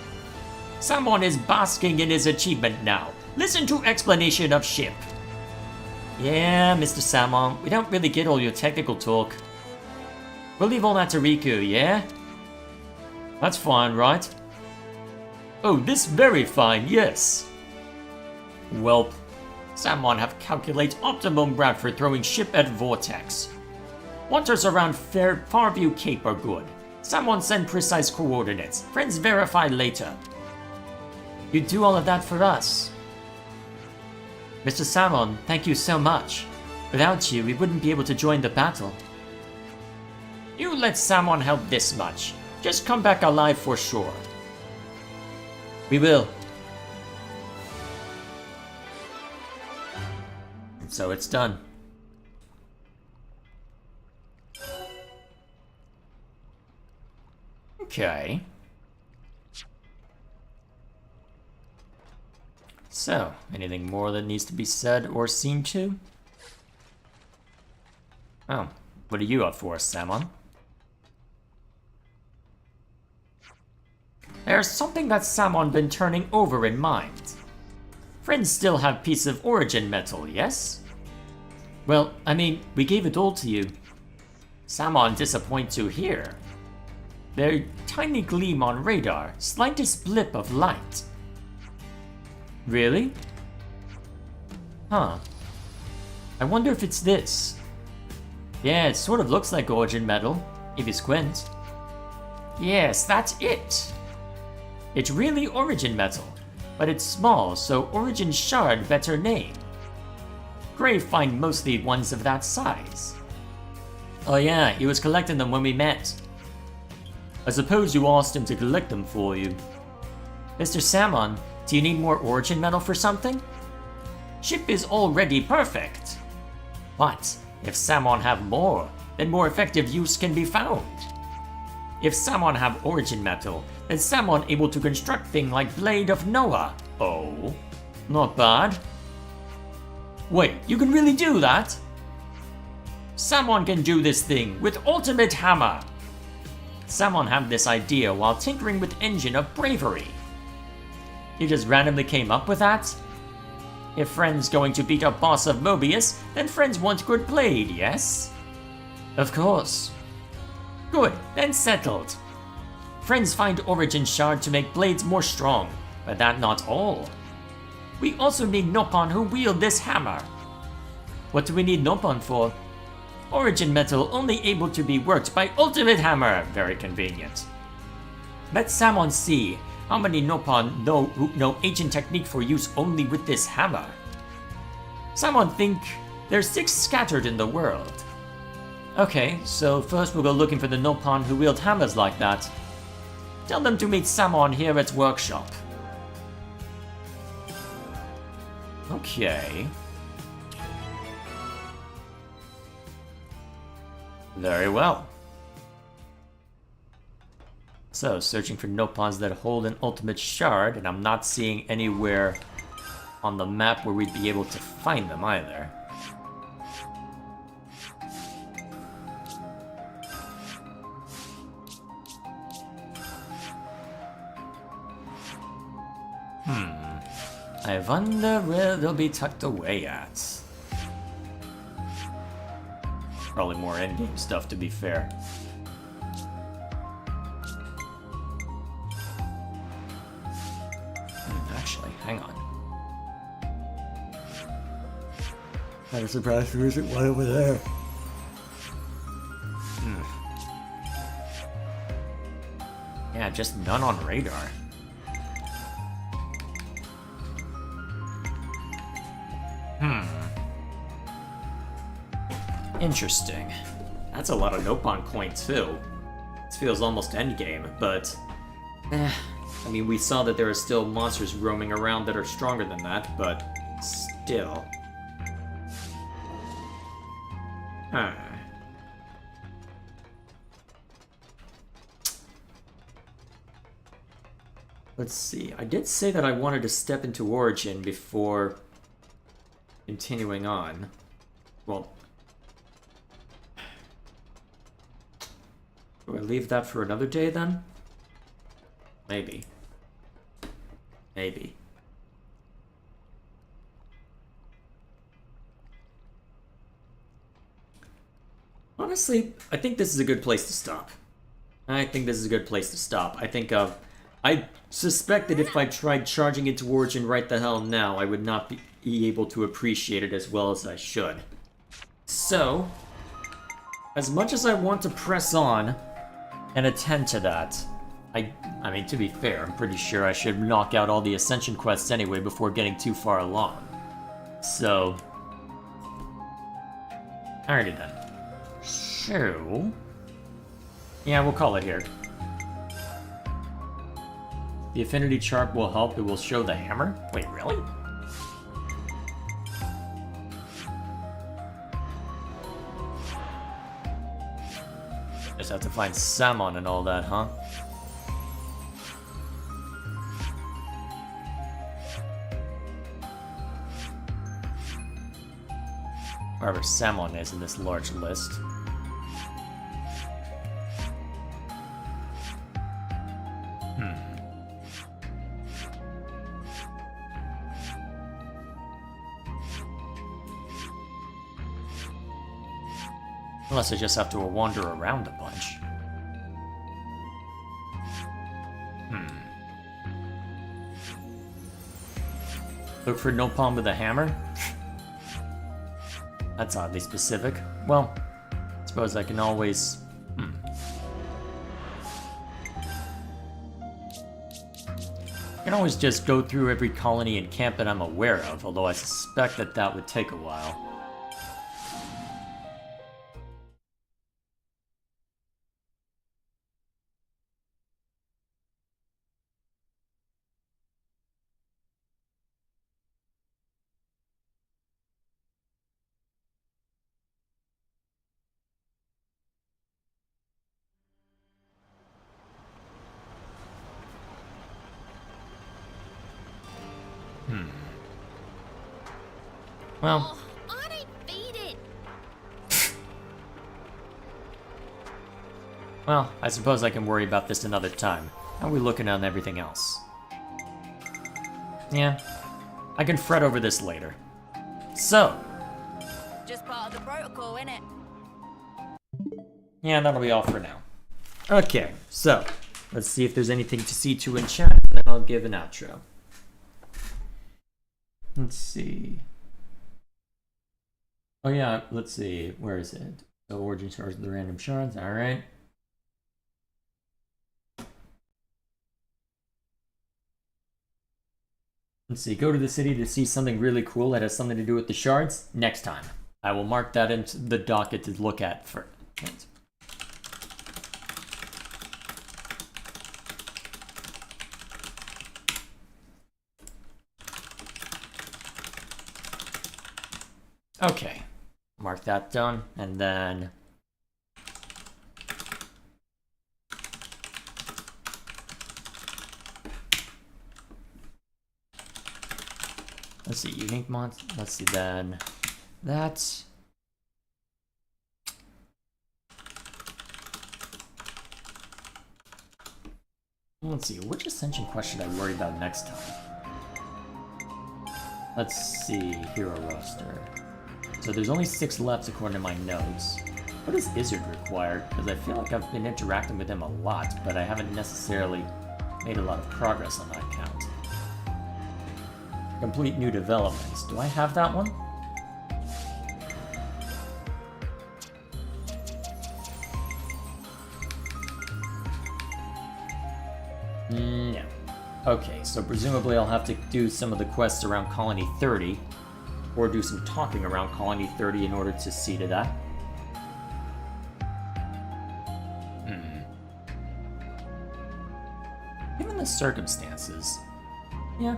Someone is basking in his achievement now. Listen to explanation of ship. Yeah, Mr. Salmon, we don't really get all your technical talk. We'll leave all that to Riku, yeah? That's fine, right? Oh, this very fine, yes. Welp. Someone have calculate optimum route for throwing ship at Vortex. Waters around Farview Cape are good. Someone send precise coordinates. Friends verify later. You do all of that for us. Mr. Salmon, thank you so much. Without you, we wouldn't be able to join the battle. You let Salmon help this much. Just come back alive for sure. We will. And so it's done. Okay. So, anything more that needs to be said or seen to? Oh, what are you up for, Salmon? There's something that Salmon been turning over in mind. Friends still have piece of origin metal, yes? Well, I mean, we gave it all to you. Salmon disappoint to hear. Their tiny gleam on radar, slightest blip of light. Really? Huh. I wonder if it's this. Yeah, it sort of looks like origin metal, if you squint. Yes, that's it. It's really origin metal, but it's small, so origin shard better name. Grave find mostly ones of that size. Oh yeah, he was collecting them when we met. I suppose you asked him to collect them for you. Mr. Salmon, do you need more origin metal for something? Ship is already perfect. But if Salmon have more, then more effective use can be found. If Salmon have origin metal, then Salmon able to construct thing like Blade of Noah. Oh, not bad. Wait, you can really do that? Salmon can do this thing with ultimate hammer. Salmon have this idea while tinkering with engine of bravery. You just randomly came up with that? If Friend's going to beat up boss of Mobius, then Friends want good blade, yes? Of course. Good, then settled. Friends find origin shard to make blades more strong, but that not all. We also need Nopon who wield this hammer. What do we need Nopon for? Origin metal only able to be worked by ultimate hammer, very convenient. Let Salmon see how many Nopon know ancient technique for use only with this hammer. Salmon think there's 6 scattered in the world. Okay, so first we'll go looking for the Nopon who wield hammers like that. Tell them to meet Salmon here at workshop. Okay. Very well. So, searching for nopons that hold an ultimate shard, and I'm not seeing anywhere on the map where we'd be able to find them either. I wonder where they'll be tucked away at. Probably more endgame stuff, to be fair. Actually, hang on. Kind of surprised there isn't one over there. Yeah, just none on radar. Interesting. That's a lot of Nopon coin too. This feels almost endgame, but... I mean, we saw that there are still monsters roaming around that are stronger than that, but still. Huh. Let's see. I did say that I wanted to step into Origin before continuing on. Well, do I leave that for another day then? Maybe. Maybe. Honestly, I think this is a good place to stop. I think I suspect that if I tried charging into Origin right the hell now, I would not be able to appreciate it as well as I should. So, as much as I want to press on and attend to that, I mean, to be fair, I'm pretty sure I should knock out all the Ascension quests anyway before getting too far along. So... alrighty then. So... yeah, we'll call it here. The affinity chart will help. It will show the hammer? Wait, really? Just have to find Samon and all that, huh? Wherever Samon is in this large list. Unless I just have to wander around a bunch. Look for Nopon with a hammer? That's oddly specific. Well, I suppose I can always... I can always just go through every colony and camp that I'm aware of, although I suspect that that would take a while. Well... I don't feed it. well, I suppose I can worry about this another time. How are we looking on everything else? Yeah, I can fret over this later. So... just part of the protocol, innit? yeah, that'll be all for now. Okay, so, let's see if there's anything to see to in chat, and then I'll give an outro. Let's see... oh yeah, let's see, where is it? So Origin starts with the random shards, alright. Let's see, go to the city to see something really cool that has something to do with the shards next time. I will mark that into the docket to look at for... okay. Mark that done, and then Let's see, unique monster. Let's see then. That's. Let's see, which ascension quest should I worry about next time? Let's see, hero roster. So there's only 6 left according to my notes. What does Izzard require? Because I feel like I've been interacting with him a lot, but I haven't necessarily made a lot of progress on that count. Complete new developments. Do I have that one? No. Okay, so presumably I'll have to do some of the quests around Colony 30, or do some talking around Colony 30 in order to see to that. Given the circumstances, yeah.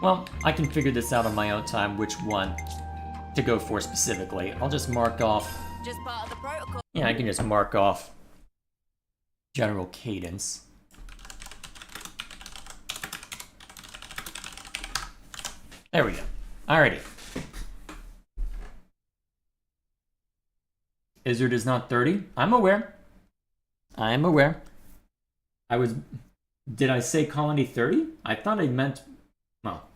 Well, I can figure this out on my own time, which one to go for specifically. I'll just mark off... Just part of the protocol. Yeah, I can just mark off general cadence. There we go. Alrighty. Izzard is not 30. I'm aware. I'm aware. I was... Did I say Colony 30? I thought I meant... Well...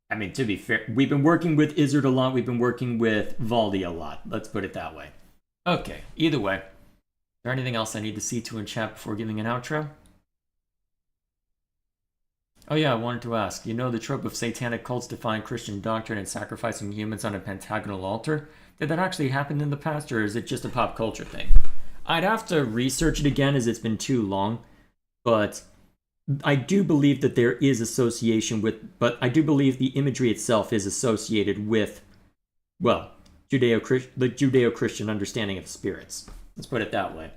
I mean, to be fair, we've been working with Izzard a lot. We've been working with Valdi a lot. Let's put it that way. Okay, either way. Is there anything else I need to see to in chat before giving an outro? Oh yeah, I wanted to ask. You know the trope of satanic cults defying Christian doctrine and sacrificing humans on a pentagonal altar? Did that actually happen in the past, or is it just a pop culture thing? I'd have to research it again as it's been too long, but I do believe that there is association with, but I do believe the imagery itself is associated with, well, the Judeo-Christian understanding of spirits. Let's put it that way.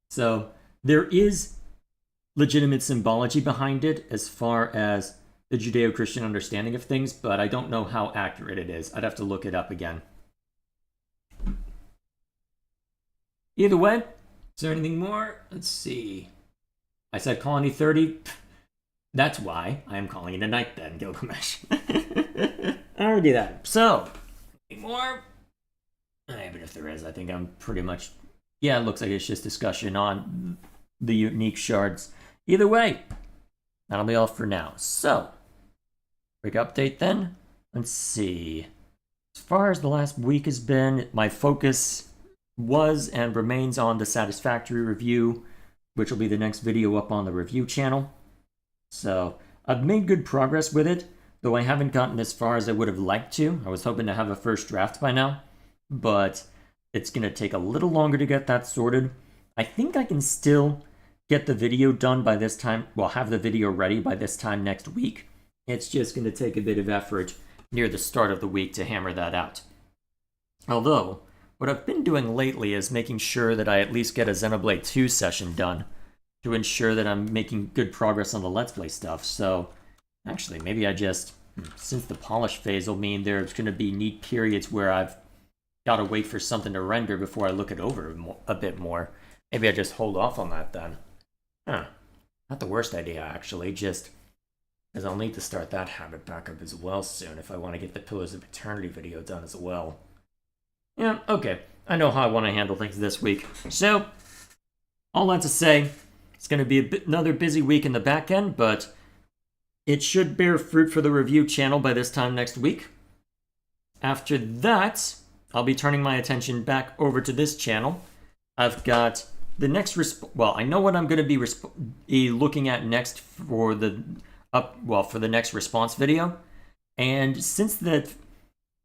So, there is legitimate symbology behind it as far as the Judeo-Christian understanding of things, but I don't know how accurate it is. I'd have to look it up again. Either way, is there anything more? Let's see. I said Colony 30. That's why I am calling it a night then, Gilgamesh. I already did that. So, any more? Even if there is, I think I'm pretty much... Yeah, it looks like it's just discussion on the unique shards. Either way, that'll be all for now. So, quick update then. Let's see. As far as the last week has been, my focus was and remains on the Satisfactory review, which will be the next video up on the review channel. So, I've made good progress with it, though I haven't gotten as far as I would have liked to. I was hoping to have a first draft by now, but it's going to take a little longer to get that sorted. I think I can still get the video done by this time, well, have the video ready by this time next week. It's just going to take a bit of effort near the start of the week to hammer that out. Although, what I've been doing lately is making sure that I at least get a Xenoblade 2 session done to ensure that I'm making good progress on the Let's Play stuff. So, actually, maybe I just, since the polish phase will mean there's going to be neat periods where I've got to wait for something to render before I look it over a bit more. Maybe I just hold off on that then. Huh. Not the worst idea, actually, just as I'll need to start that habit back up as well soon if I want to get the Pillars of Eternity video done as well. Yeah, okay. I know how I want to handle things this week. So, all that to say, it's going to be another busy week in the back end, but it should bear fruit for the review channel by this time next week. After that, I'll be turning my attention back over to this channel. I've got the next I know what I'm going to be looking at next for the for the next response video. And since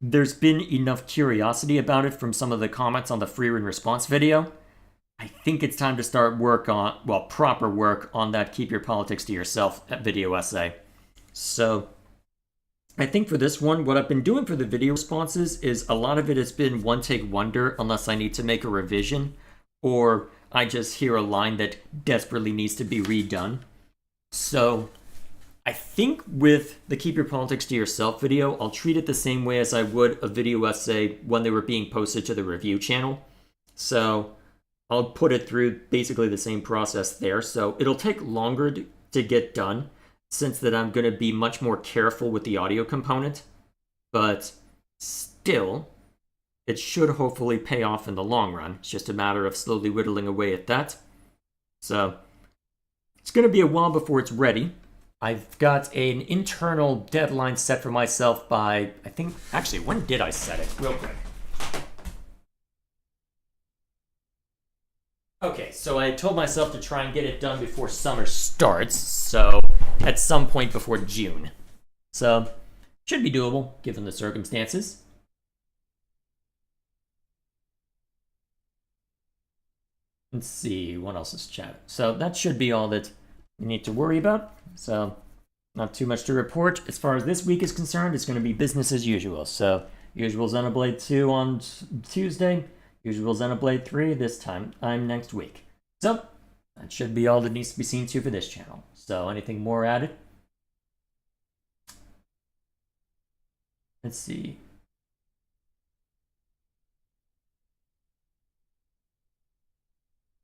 there's been enough curiosity about it from some of the comments on the free run response video, I think it's time to start proper work on that Keep Your Politics to Yourself video essay. So, I think for this one, what I've been doing for the video responses is a lot of it has been one-take wonder unless I need to make a revision, or I just hear a line that desperately needs to be redone. So, I think with the Keep Your Politics to Yourself video, I'll treat it the same way as I would a video essay when they were being posted to the review channel. So, I'll put it through basically the same process there. So it'll take longer to get done, since that I'm going to be much more careful with the audio component. But still, it should hopefully pay off in the long run. It's just a matter of slowly whittling away at that. So it's going to be a while before it's ready. I've got an internal deadline set for myself by, I think, actually, when did I set it? Real quick. Okay, so I told myself to try and get it done before summer starts, so at some point before June. So, should be doable, given the circumstances. Let's see, what else is chat? So that should be all that you need to worry about. So, not too much to report. As far as this week is concerned, it's going to be business as usual. So, usual Xenoblade 2 on Tuesday, usual Xenoblade 3 this time next week. So, that should be all that needs to be seen to for this channel. So, anything more added? Let's see.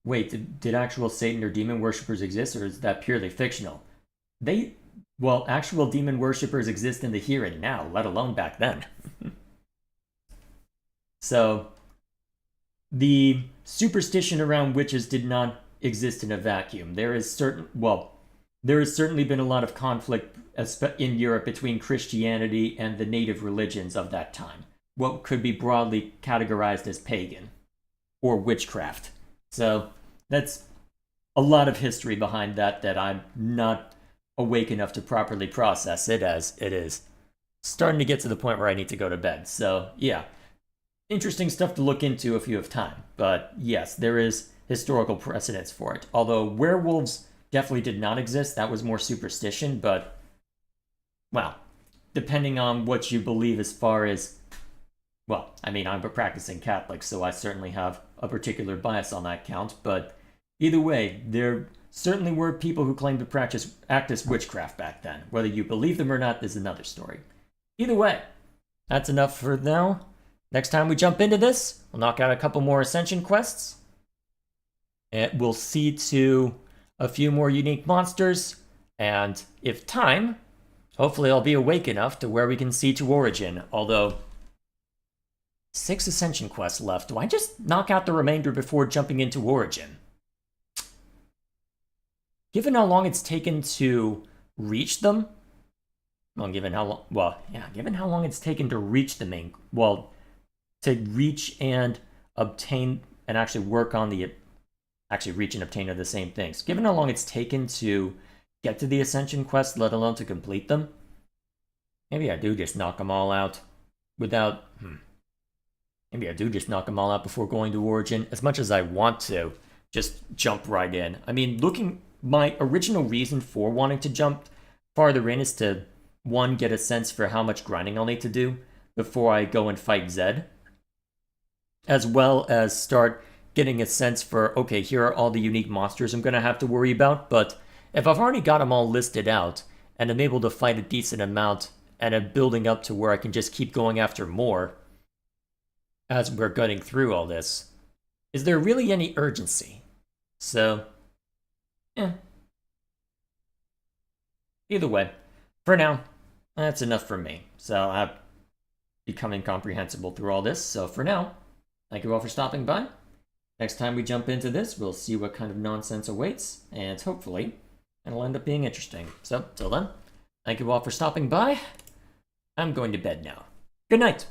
Wait, did actual Satan or demon worshippers exist, or is that purely fictional? Well, actual demon worshippers exist in the here and now, let alone back then. So, the superstition around witches did not exist in a vacuum. There has certainly been a lot of conflict in Europe between Christianity and the native religions of that time, what could be broadly categorized as pagan or witchcraft. So that's a lot of history behind that I'm not awake enough to properly process it, as it is starting to get to the point where I need to go to bed. So yeah, interesting stuff to look into if you have time. But yes, there is historical precedence for it. Although werewolves definitely did not exist, that was more superstition, but well, depending on what you believe as far as, well, I mean, I'm a practicing Catholic, so I certainly have a particular bias on that count, but either way, there certainly were people who claimed to practice witchcraft back then. Whether you believe them or not is another story. Either way, that's enough for now. Next time we jump into this, we'll knock out a couple more Ascension quests. And we'll see to a few more unique monsters, and if time, hopefully I'll be awake enough to where we can see to Origin, although 6 Ascension quests left. Do I just knock out the remainder before jumping into Origin? Given how long it's taken to reach them, given how long it's taken to reach the main, to reach and obtain and actually work on the, reach and obtain are the same things. Given how long it's taken to get to the Ascension quest, let alone to complete them, maybe I do just knock them all out without, maybe I do just knock them all out before going to Origin. As much as I want to just jump right in. I mean, my original reason for wanting to jump farther in is to, one, get a sense for how much grinding I'll need to do before I go and fight Zed, as well as start getting a sense for, okay, here are all the unique monsters I'm going to have to worry about, but if I've already got them all listed out, and I'm able to fight a decent amount, and I'm building up to where I can just keep going after more as we're getting through all this, is there really any urgency? So, either way, for now, that's enough for me. So I'm becoming comprehensible through all this. So for now, thank you all for stopping by. Next time we jump into this, we'll see what kind of nonsense awaits, and hopefully it'll end up being interesting. So, till then, thank you all for stopping by. I'm going to bed now. Good night.